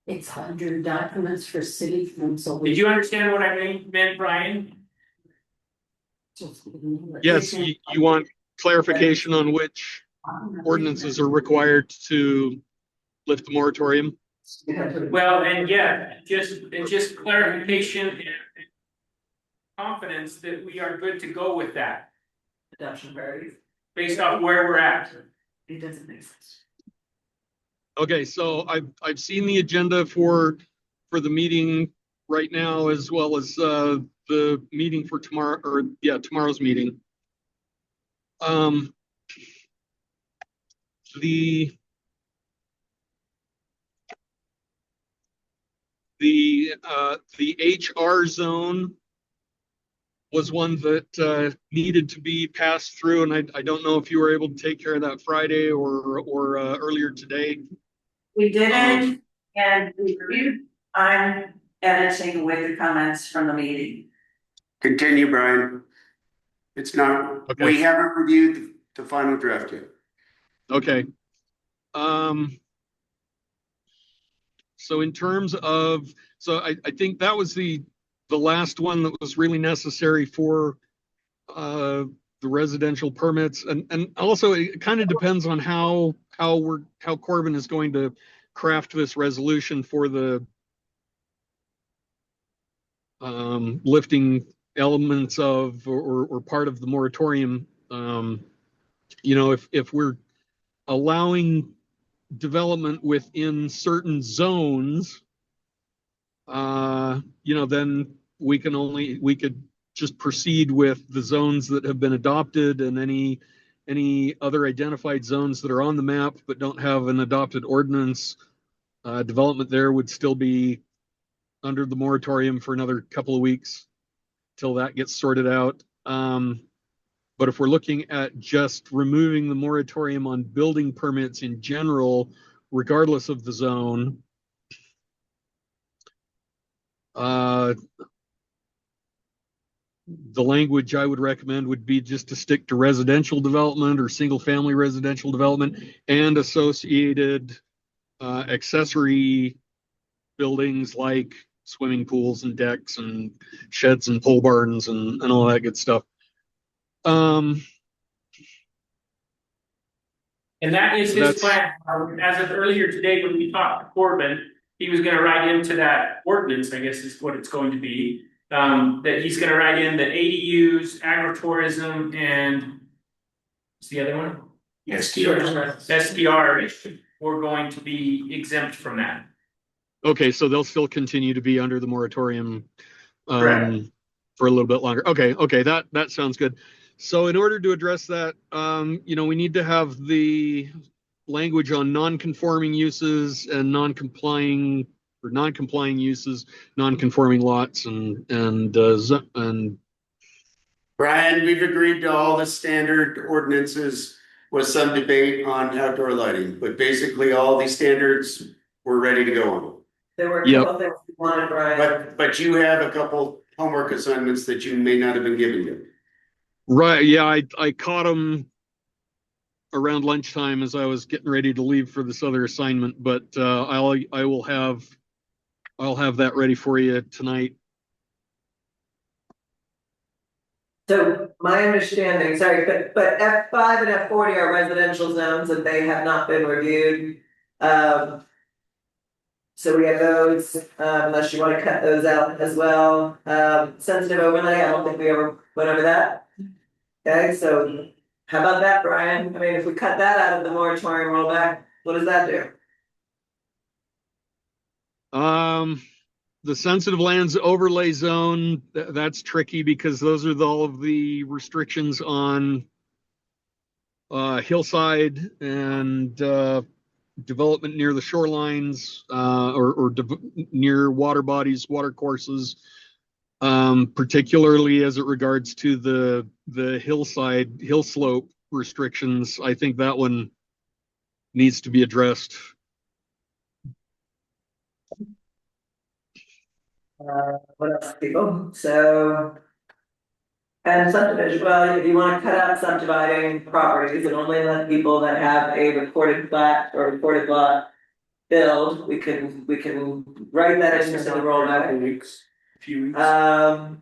It's 100 documents for city council. Did you understand what I meant, Brian? Yes, you want clarification on which ordinances are required to lift the moratorium? Well, and yeah, just clarification and confidence that we are good to go with that, Adoption priorities. based off where we're at. It doesn't make sense. Okay, so I've seen the agenda for the meeting right now, as well as the meeting for tomorrow, or yeah, tomorrow's meeting. The HR zone was one that needed to be passed through, and I don't know if you were able to take care of that Friday or earlier today. We didn't, and we reviewed, I'm editing with the comments from the meeting. Continue, Brian. It's not, Okay. We haven't reviewed the final draft yet. Okay. So in terms of, I think that was the last one that was really necessary for the residential permits, and also it kind of depends on how Corbin is going to craft this resolution for the lifting elements of or part of the moratorium. You know, if we're allowing development within certain zones, you know, then we could just proceed with the zones that have been adopted, and any other identified zones that are on the map but don't have an adopted ordinance, development there would still be under the moratorium for another couple of weeks till that gets sorted out. But if we're looking at just removing the moratorium on building permits in general, regardless of the zone, the language I would recommend would be just to stick to residential development or single family residential development and associated accessory buildings like swimming pools and decks and sheds and pole barns and all that good stuff. And that is his plan. As of earlier today, when we talked to Corbin, he was gonna write into that ordinance, I guess is what it's going to be. That he's gonna write in the ADUs, agritourism, and What's the other one? SPR, we're going to be exempt from that. Okay, so they'll still continue to be under the moratorium Correct. for a little bit longer. Okay, that sounds good. So in order to address that, we need to have the language on non-conforming uses and non-complying uses, non-conforming lots and Brian, we've agreed to all the standard ordinances with some debate on outdoor lighting, but basically all these standards we're ready to go on. There were a couple things we wanted, Brian. But you have a couple homework assignments that you may not have been given yet. right. Yeah, I caught them around lunchtime as I was getting ready to leave for this other assignment, but I'll have that ready for you tonight. So my understanding, sorry, but F5 and F40 are residential zones and they have not been reviewed. So we have those, unless you want to cut those out as well. Sensitive overlay, I don't think we ever went over that. Okay, so how about that, Brian? I mean, if we cut that out of the moratorium rollback, what does that do? The sensitive lands overlay zone, that's tricky because those are all of the restrictions on hillside and development near the shorelines or near water bodies, water courses, particularly as it regards to the hill slope restrictions. I think that one needs to be addressed. What else, people? So. And subdivision, well, if you wanna cut out subdividing properties and only let people that have a recorded plat or recorded lot build, we can write that into the rollback. Few weeks. Other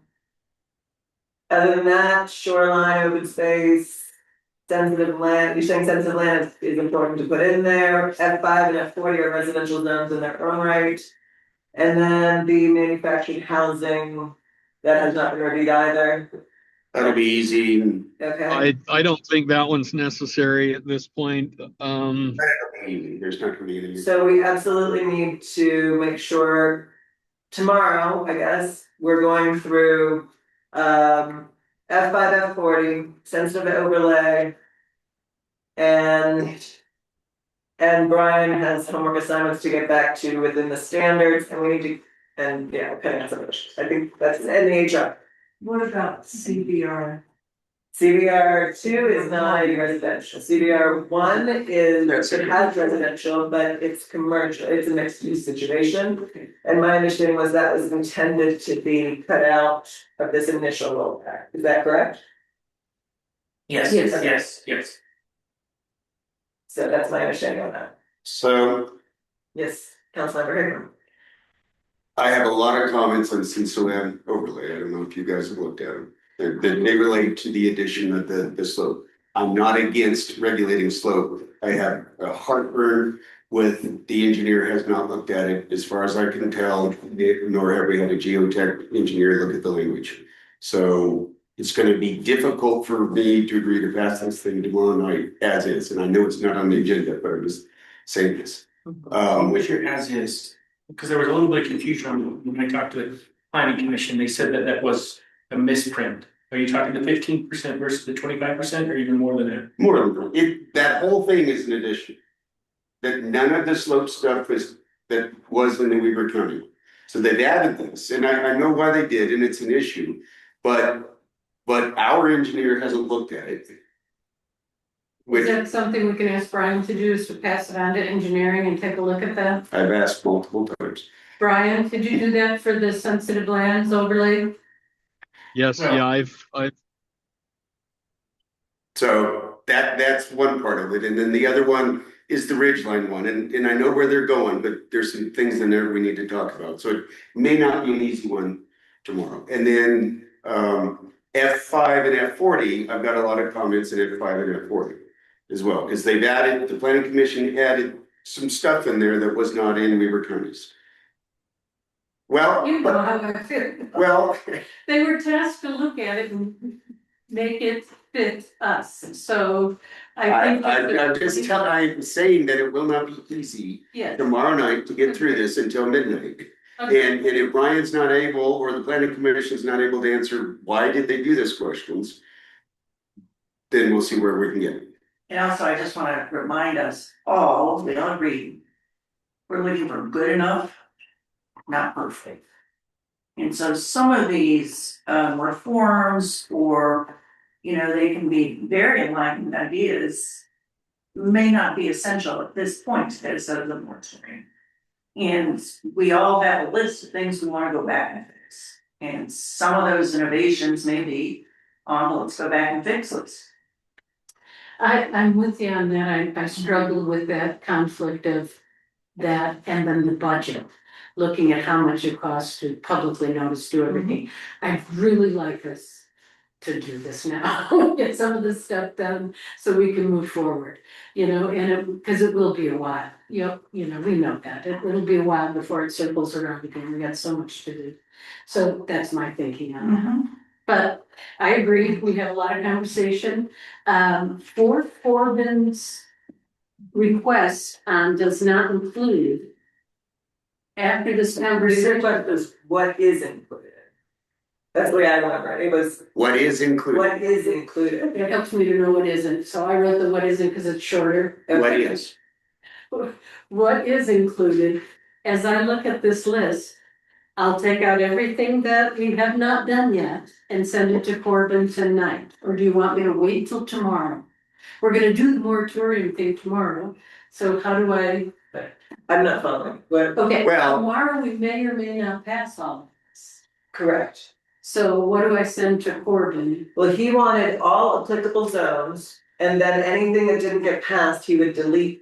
than that, shoreline, open space, sensitive land, you're saying sensitive land is important to put in there. F5 and F40 are residential zones in their own right. And then the manufactured housing, that has not been reviewed either. That'll be easy. Okay. I don't think that one's necessary at this point. There's not gonna be anything. So we absolutely need to make sure tomorrow, I guess, we're going through F5, F40, sensitive overlay. And Brian has homework assignments to get back to within the standards, and we need to, and yeah, okay, I think that's in the HR. What about CBR? CBR 2 is not a residential, CBR 1 is, it has residential, but it's commercial, it's a mixed use situation. And my understanding was that was intended to be cut out of this initial rollback, is that correct? Yes, Yes. yes. So that's my understanding on that. So Yes, Councilmember Hickman. I have a lot of comments on Cecil Land overlay. I don't know if you guys have looked at them. They relate to the addition of the slope. I'm not against regulating slope. I have a heartburn with the engineer has not looked at it as far as I can tell, nor have we had a geotech engineer look at the language. So it's gonna be difficult for me to agree to pass this thing tomorrow night as is, and I know it's not on the agenda, but I'm just saying this. Which your as is, because there was a little bit of confusion when I talked to the planning commission, they said that was a misprint. Are you talking the 15% versus the 25% or even more than that? More than it, that whole thing is an addition. That none of the slope stuff that was in the Weaver County. So they've added this, and I know why they did, and it's an issue, but our engineer hasn't looked at it. Is Which that something we can ask Brian to do, is to pass it on to engineering and take a look at that? I've asked multiple times. Brian, did you do that for the sensitive lands overlay? Yes, Well- yeah, I've So that's one part of it, and then the other one is the Ridgeline one, and I know where they're going, but there's some things in there we need to talk about, so it may not be an easy one tomorrow. And then F5 and F40, I've got a lot of comments in F5 and F40 as well, because they've added, the planning commission added some stuff in there that was not in Weaver County's. Well, You know how I feel. well, They were tasked to look at it and make it fit us, so I think. I'm saying that it will not be easy Yes. tomorrow night to get through this until midnight. Okay. And if Brian's not able, or the planning commission is not able to answer, why did they do this questions? Then we'll see where we can get. And also, I just wanna remind us all, we all agree, we're looking for good enough, not perfect. And so some of these reforms, or, you know, they can be very enlightened ideas, may not be essential at this point to get us out of the moratorium. And we all have a list of things we wanna go back and fix. And some of those innovations may be on the let's go back and fix list. I'm with you on that. I struggled with that conflict of that and then the budget. Looking at how much it costs to publicly notice, do everything. I'd really like us to do this now, get some of this stuff done so we can move forward. You know, and because it will be a while. You know, we know that. It'll be a while before it circles around again. We got so much to do. So that's my thinking on that. But I agree, we have a lot of conversation. For Corbin's request does not include. After this The conversation, question is, what is included? That's the way I remember it, it was, What is included? what is included? it helps me to know what isn't, so I wrote the what isn't because it's shorter. What is? What is included, as I look at this list, I'll take out everything that we have not done yet and send it to Corbin tonight, or do you want me to wait till tomorrow? We're gonna do the moratorium thing tomorrow, so how do I? I'm not following, what, Okay, Well- tomorrow we may or may not pass all of this. correct. So what do I send to Corbin? Well, he wanted all applicable zones, and then anything that didn't get passed, he would delete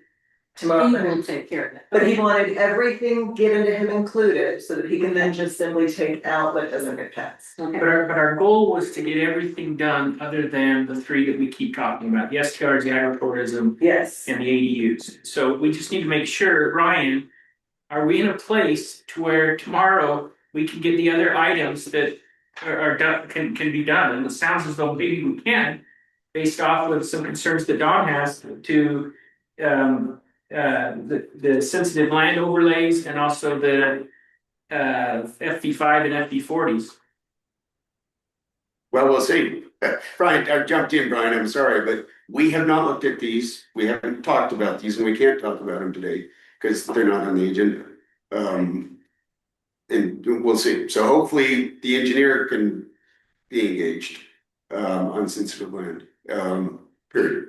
tomorrow He night. will take care of it. But he wanted everything given to him included, so that he can then just simply take out what doesn't get passed. Okay. But our goal was to get everything done other than the three that we keep talking about, the STRs, the agritourism, Yes, and the ADUs. So we just need to make sure, Ryan, are we in a place to where tomorrow we can get the other items that are done, can be done? And it sounds as though maybe we can, based off of some concerns that Don has to the sensitive land overlays and also the FD5 and FD40s. Well, we'll see. Brian, I jumped in, Brian, I'm sorry, but we have not looked at these. We haven't talked about these, and we can't talk about them today because they're not on the agenda. And we'll see. So hopefully the engineer can be engaged on sensitive land, period.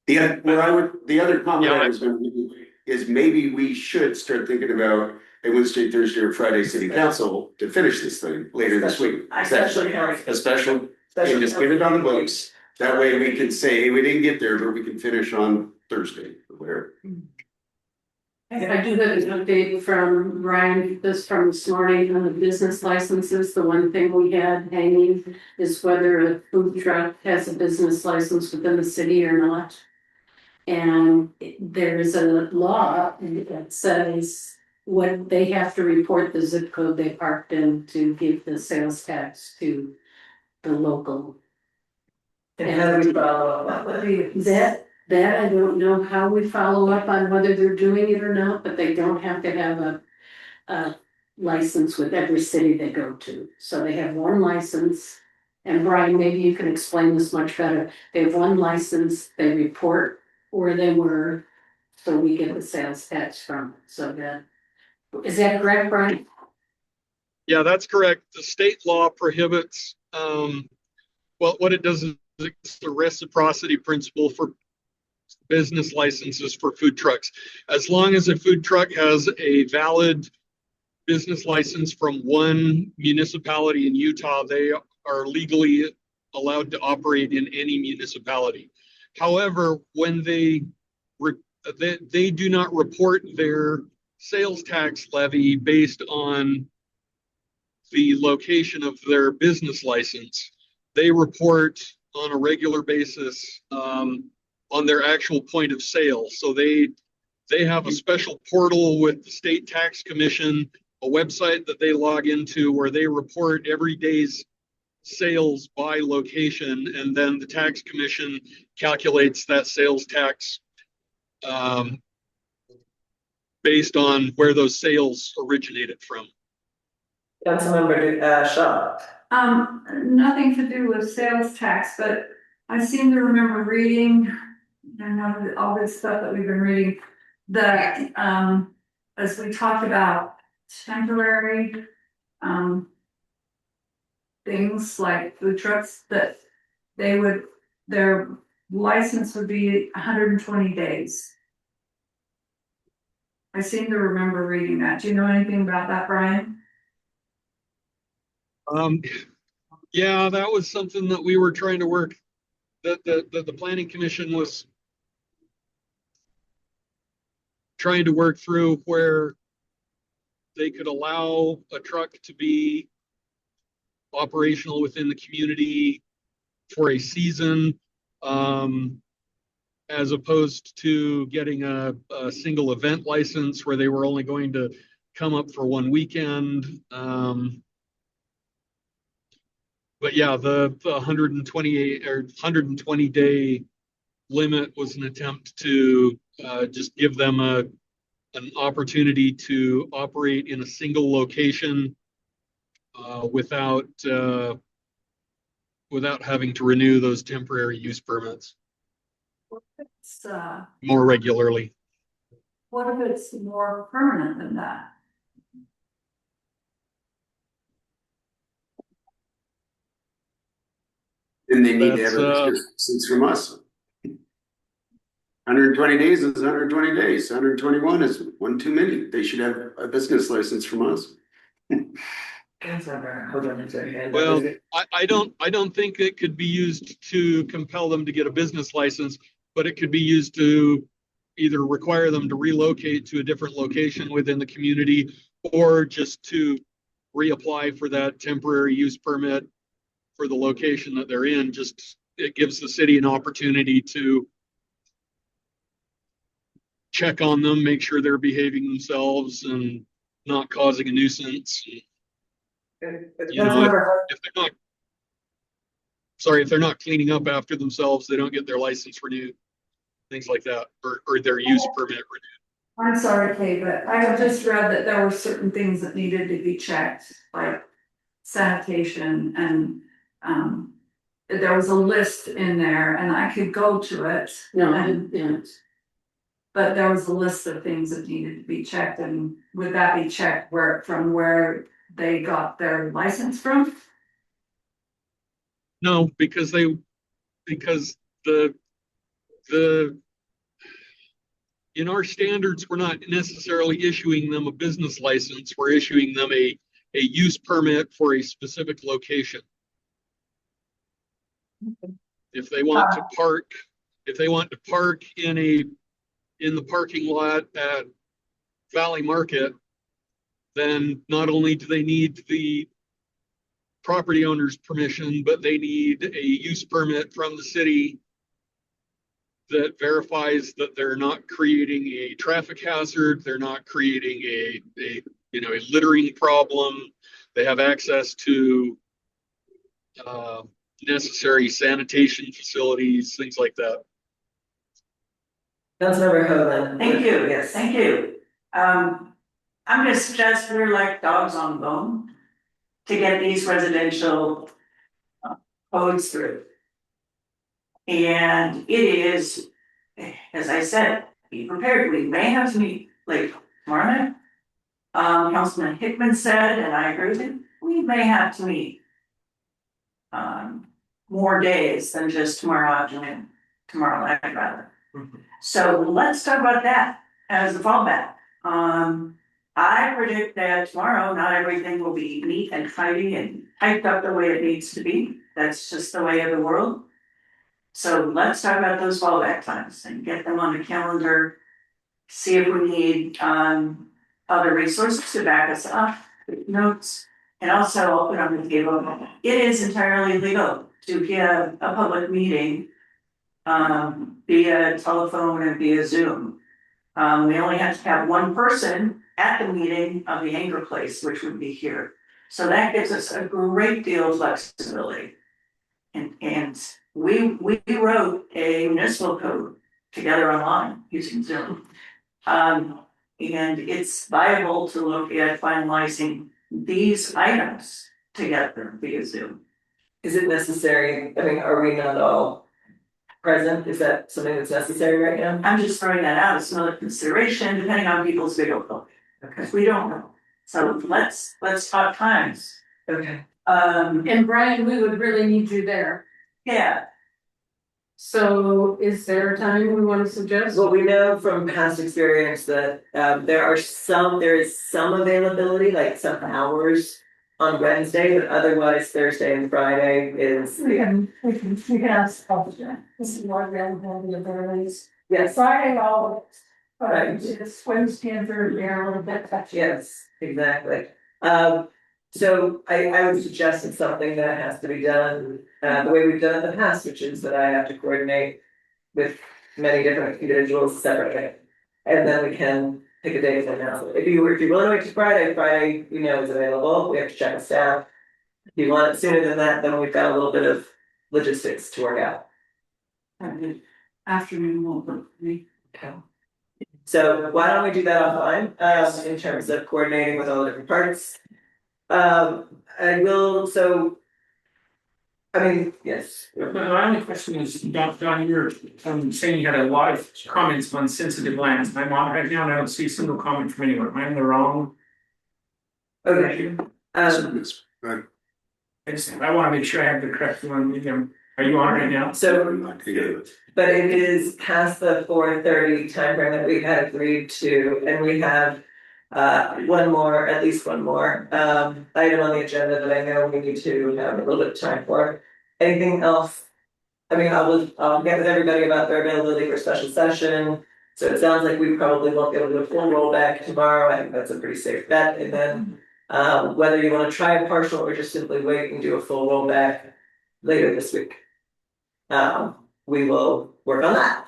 The other comment I was gonna make is maybe we should start thinking about a Wednesday, Thursday, or Friday city council to finish this thing later this week. Especially council. A special, and just get it on the books. That way we can say, hey, we didn't get there, but we can finish on Thursday or whatever. I do have an update from Ryan, from this morning on the business licenses. The one thing we had hanging is whether a food truck has a business license within the city or not. And there is a law that says what they have to report the zip code they parked in to give the sales tax to the local. And how do we follow up on that? That I don't know how we follow up on whether they're doing it or not, but they don't have to have a license with every city they go to. So they have one license. And Brian, maybe you can explain this much better. They have one license, they report where they were, so we get the sales tax from it. So that, is that correct, Brian? Yeah, that's correct. The state law prohibits, well, what it does is it's the reciprocity principle for business licenses for food trucks. As long as a food truck has a valid business license from one municipality in Utah, they are legally allowed to operate in any municipality. However, when they do not report their sales tax levy based on the location of their business license, they report on a regular basis on their actual point of sale. So they have a special portal with the state tax commission, a website that they log into where they report every day's sales by location, and then the tax commission calculates that sales tax based on where those sales originated from. Councilmember, Shaw. Nothing to do with sales tax, but I seem to remember reading, I know all this stuff that we've been reading, that, as we talked about temporary, things like food trucks, that their license would be 120 days. I seem to remember reading that. Do you know anything about that, Brian? Yeah, that was something that we were trying to work, that the planning commission was trying to work through, where they could allow a truck to be operational within the community for a season, as opposed to getting a single event license where they were only going to come up for one weekend. But yeah, the 128 or 120 day limit was an attempt to just give them an opportunity to operate in a single location without having to renew those temporary use permits It's, more regularly. what if it's more permanent than that? Then they need to have That's, a business license from us. 120 days is 120 days. 121 is one too many. They should have a business license from us. Councilmember, hold on, there's a hand up. Well, Is it- I don't think it could be used to compel them to get a business license, but it could be used to either require them to relocate to a different location within the community, or just to reapply for that temporary use permit for the location that they're in. Just, it gives the city an opportunity to check on them, make sure they're behaving themselves and not causing a nuisance. You know, if they're not, sorry, if they're not cleaning up after themselves, they don't get their license renewed, things like that, or their use permit renewed. I'm sorry, Kay, but I have just read that there were certain things that needed to be checked, like sanitation and, there was a list in there and I could go to it. No, And- yeah. But there was a list of things that needed to be checked, and would that be checked from where they got their license from? No, because the in our standards, we're not necessarily issuing them a business license. We're issuing them a use permit for a specific location. If they want to park, in the parking lot at Valley Market, then not only do they need the property owner's permission, but they need a use permit from the city that verifies that they're not creating a traffic hazard, they're not creating a littering problem, they have access to necessary sanitation facilities, things like that. Councilmember Hoagland. Thank you, Yes. thank you. I'm gonna suggest we're like dogs on the bone to get these residential codes through. And it is, as I said, be prepared, we may have to meet like tomorrow night. Councilman Hickman said, and I agree with him, we may have to meet more days than just tomorrow afternoon, tomorrow night rather. So let's talk about that as a fallback. I predict that tomorrow, not everything will be neat and tidy and typed up the way it needs to be. That's just the way of the world. So let's talk about those fallback times and get them on the calendar. See if we need other resources to back us up, notes, and also open up the table. It is entirely legal to give a public meeting via telephone and via Zoom. We only have to have one person at the meeting of the Anchor Place, which would be here. So that gives us a great deal of flexibility. And we wrote a municipal code together online using Zoom. And it's viable to look at finalizing these items together via Zoom. Is it necessary, I mean, are we not all present, is that something that's necessary right now? I'm just throwing that out as another consideration, depending on people's availability, Okay, because we don't know. So let's talk times. okay. And Brian, we would really need you there. Yeah, So is there a time we want to suggest? Well, we know from past experience that there is some availability, like some hours on Wednesday, but otherwise Thursday and Friday is. We can ask, this is more availability of earlies. Yes, Friday always, but Right. it's Wednesday and Thursday are a little bit touchy. yes, exactly. So I would suggest it's something that has to be done the way we've done it in the past, which is that I have to coordinate with many different individuals separately. And then we can pick a date and announce it. If you're willing to wait to Friday, we know is available, we have to check with staff. If you want it sooner than that, then we've got a little bit of logistics to work out. Afternoon won't work for me. Okay. So why don't we do that offline, in terms of coordinating with all the different parts? I will, so. I mean, yes, My only question is, Don, you were saying you had a lot of comments on sensitive lands. I'm on right now and I don't see a single comment from anyone. Am I in the wrong? okay, I wanna make sure I have the correct one. Are you on right now? so, but it is past the 4:30 timeframe that we had agreed to, and we have. At least one more, item on the agenda that I know we need to have a little bit of time for. Anything else? I mean, I'll get with everybody about their availability for special session. So it sounds like we probably won't be able to do a full rollback tomorrow. I think that's a pretty safe bet. And then, whether you wanna try a partial or just simply wait and do a full rollback later this week. We will work on that.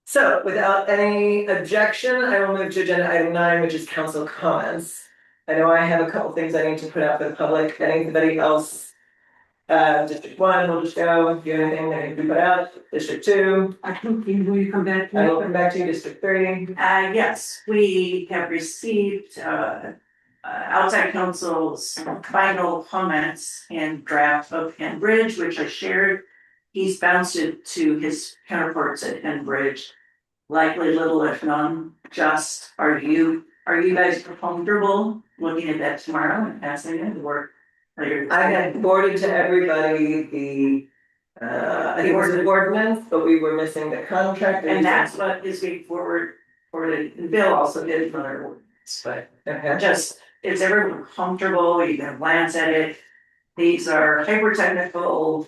So without any objection, I will move to agenda item 9, which is council comments. I know I have a couple things I need to put out for the public. Anybody else? District 1, we'll just go. If you have anything that needs to be put out, District 2, I think will you come back to I will me? come back to you, District 3. yes, we have received, outside counsel's final comments and draft of Enbridge, which I shared. He's bounced it to his counterparts at Enbridge. Likely little if none, just, are you guys comfortable looking at that tomorrow and passing it or? I had forwarded to everybody the, I think it was the ordinance, but we were missing the contract. And that's what is being forward, and Bill also did another ordinance, but Okay. just, is everyone comfortable, you can glance at it. These are hyper technical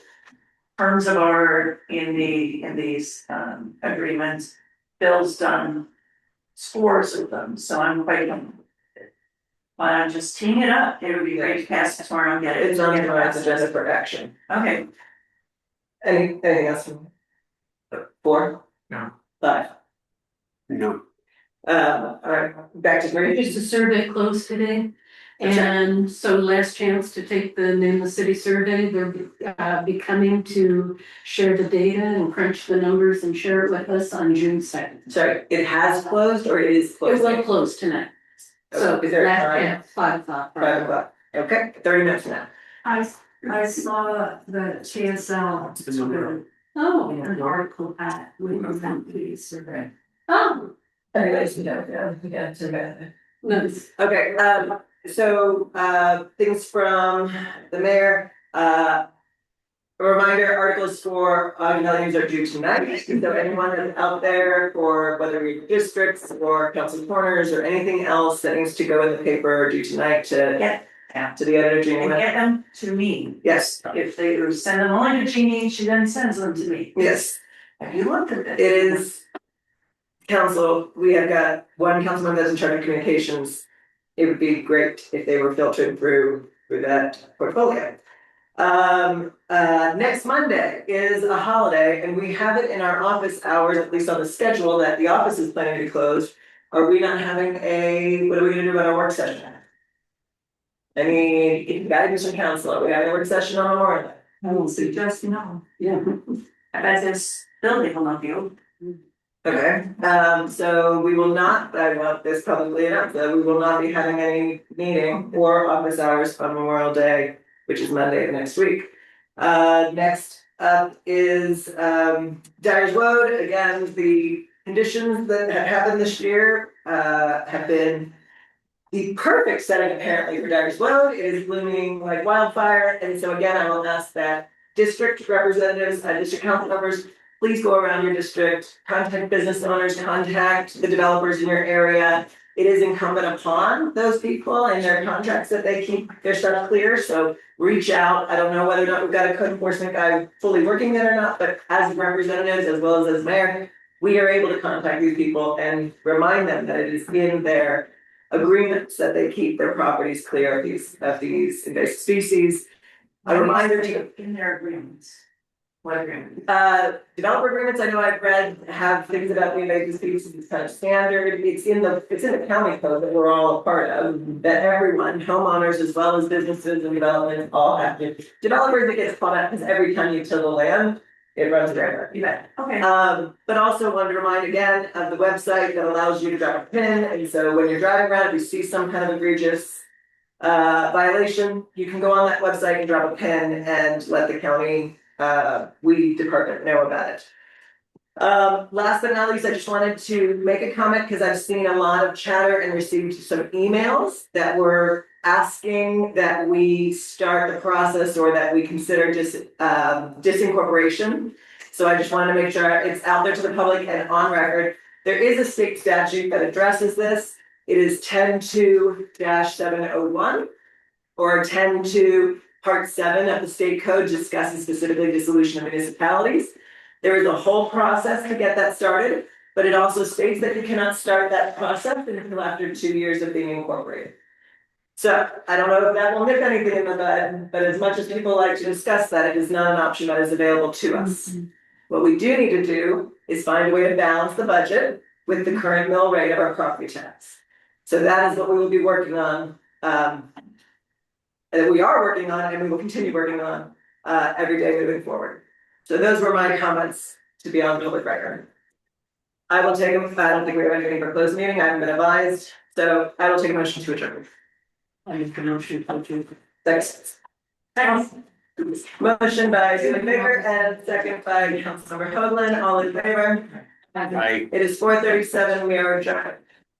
terms of art in these agreements. Bill's done scores of them, so I'm quite. But I'm just teeing it up, it would be great to pass it tomorrow and get it. It's on get it tomorrow's passed. agenda for action. Okay, Anything else from? 4? No. 5. No, Alright, back to Green. Just a survey closed today. That's right. And so last chance to take the name of the city survey, they're be coming to share the data and crunch the numbers and share it with us on June 2nd. Sorry, it has closed or it is It closed? will close tonight. So Is there a last time? at 5 o'clock. 5 o'clock, okay, 30 minutes now. I saw the TSL, Oh, an article at with the survey. oh, Anyways, yeah, too bad. nice. Okay, so, things from the mayor, a reminder, articles for values are due tonight. So anyone that's out there for whether we districts or council corners or anything else that needs to go in the paper due tonight to get, to the editor, and Jeannie. get them to me. Yes, If they send them only to Jeannie, she then sends them to me. yes. Have you looked at this? It is council, we have got one councilman that's in charge of communications. It would be great if they were filtered through that portfolio. Next Monday is a holiday and we have it in our office hours, at least on the schedule, that the office is planning to be closed. Are we not having what are we gonna do about our work session? Any guidance from council? We have a work session on Memorial Day. I will suggest no. Yeah. I bet this building will not be open. Okay, so we will not, I want this publicly announced, that we will not be having any meeting or office hours on Memorial Day, which is Monday of next week. Next up is, Dyer's Road, again, the conditions that have happened this year, have been the perfect setting apparently for Dyer's Road. It is blooming like wildfire, and so again, I will ask that district representatives, district council members, please go around your district, contact business owners, contact the developers in your area. It is incumbent upon those people and their contracts that they keep their stuff clear, so reach out. I don't know whether or not we've got a code enforcement guy fully working there or not, but as representatives as well as mayor, we are able to contact these people and remind them that it is in their agreements that they keep their properties clear of these invasive species. A reminder to In their agreements. What agreement? developer agreements, I know I've read, have things about the invasive species, it's kind of standard, it's in the county code that we're all a part of. That everyone, homeowners as well as businesses and development, all have to, developers, it gets caught up, because every time you till the land, it runs their event. Okay. But also wanted to remind again of the website that allows you to drop a pin, and so when you're driving around, if you see some kind of egregious violation, you can go on that website and drop a pin and let the county weed department know about it. Last but not least, I just wanted to make a comment because I've seen a lot of chatter and received some emails that were asking that we start the process or that we consider disincorporation. So I just wanted to make sure it's out there to the public and on record. There is a state statute that addresses this. It is 10-2-701 or 10-2 Part 7 of the state code discusses specifically dissolution of municipalities. There is a whole process to get that started, but it also states that you cannot start that process until after 2 years of being incorporated. So I don't know if that will nip anything in the bud, but as much as people like to discuss that, it is not an option that is available to us. What we do need to do is find a way to balance the budget with the current mill rate of our property tax. So that is what we will be working on, that we are working on and we will continue working on every day moving forward. So those were my comments to be on public record. I will take them, I don't think we have anything for closed meeting, I haven't been advised, so I will take a motion to adjourn. I make a motion to adjourn. Thanks. Motion by Susan Baker and second by Councilmember Hoagland, all in favor? Aye. It is 4:37, we are adjourned.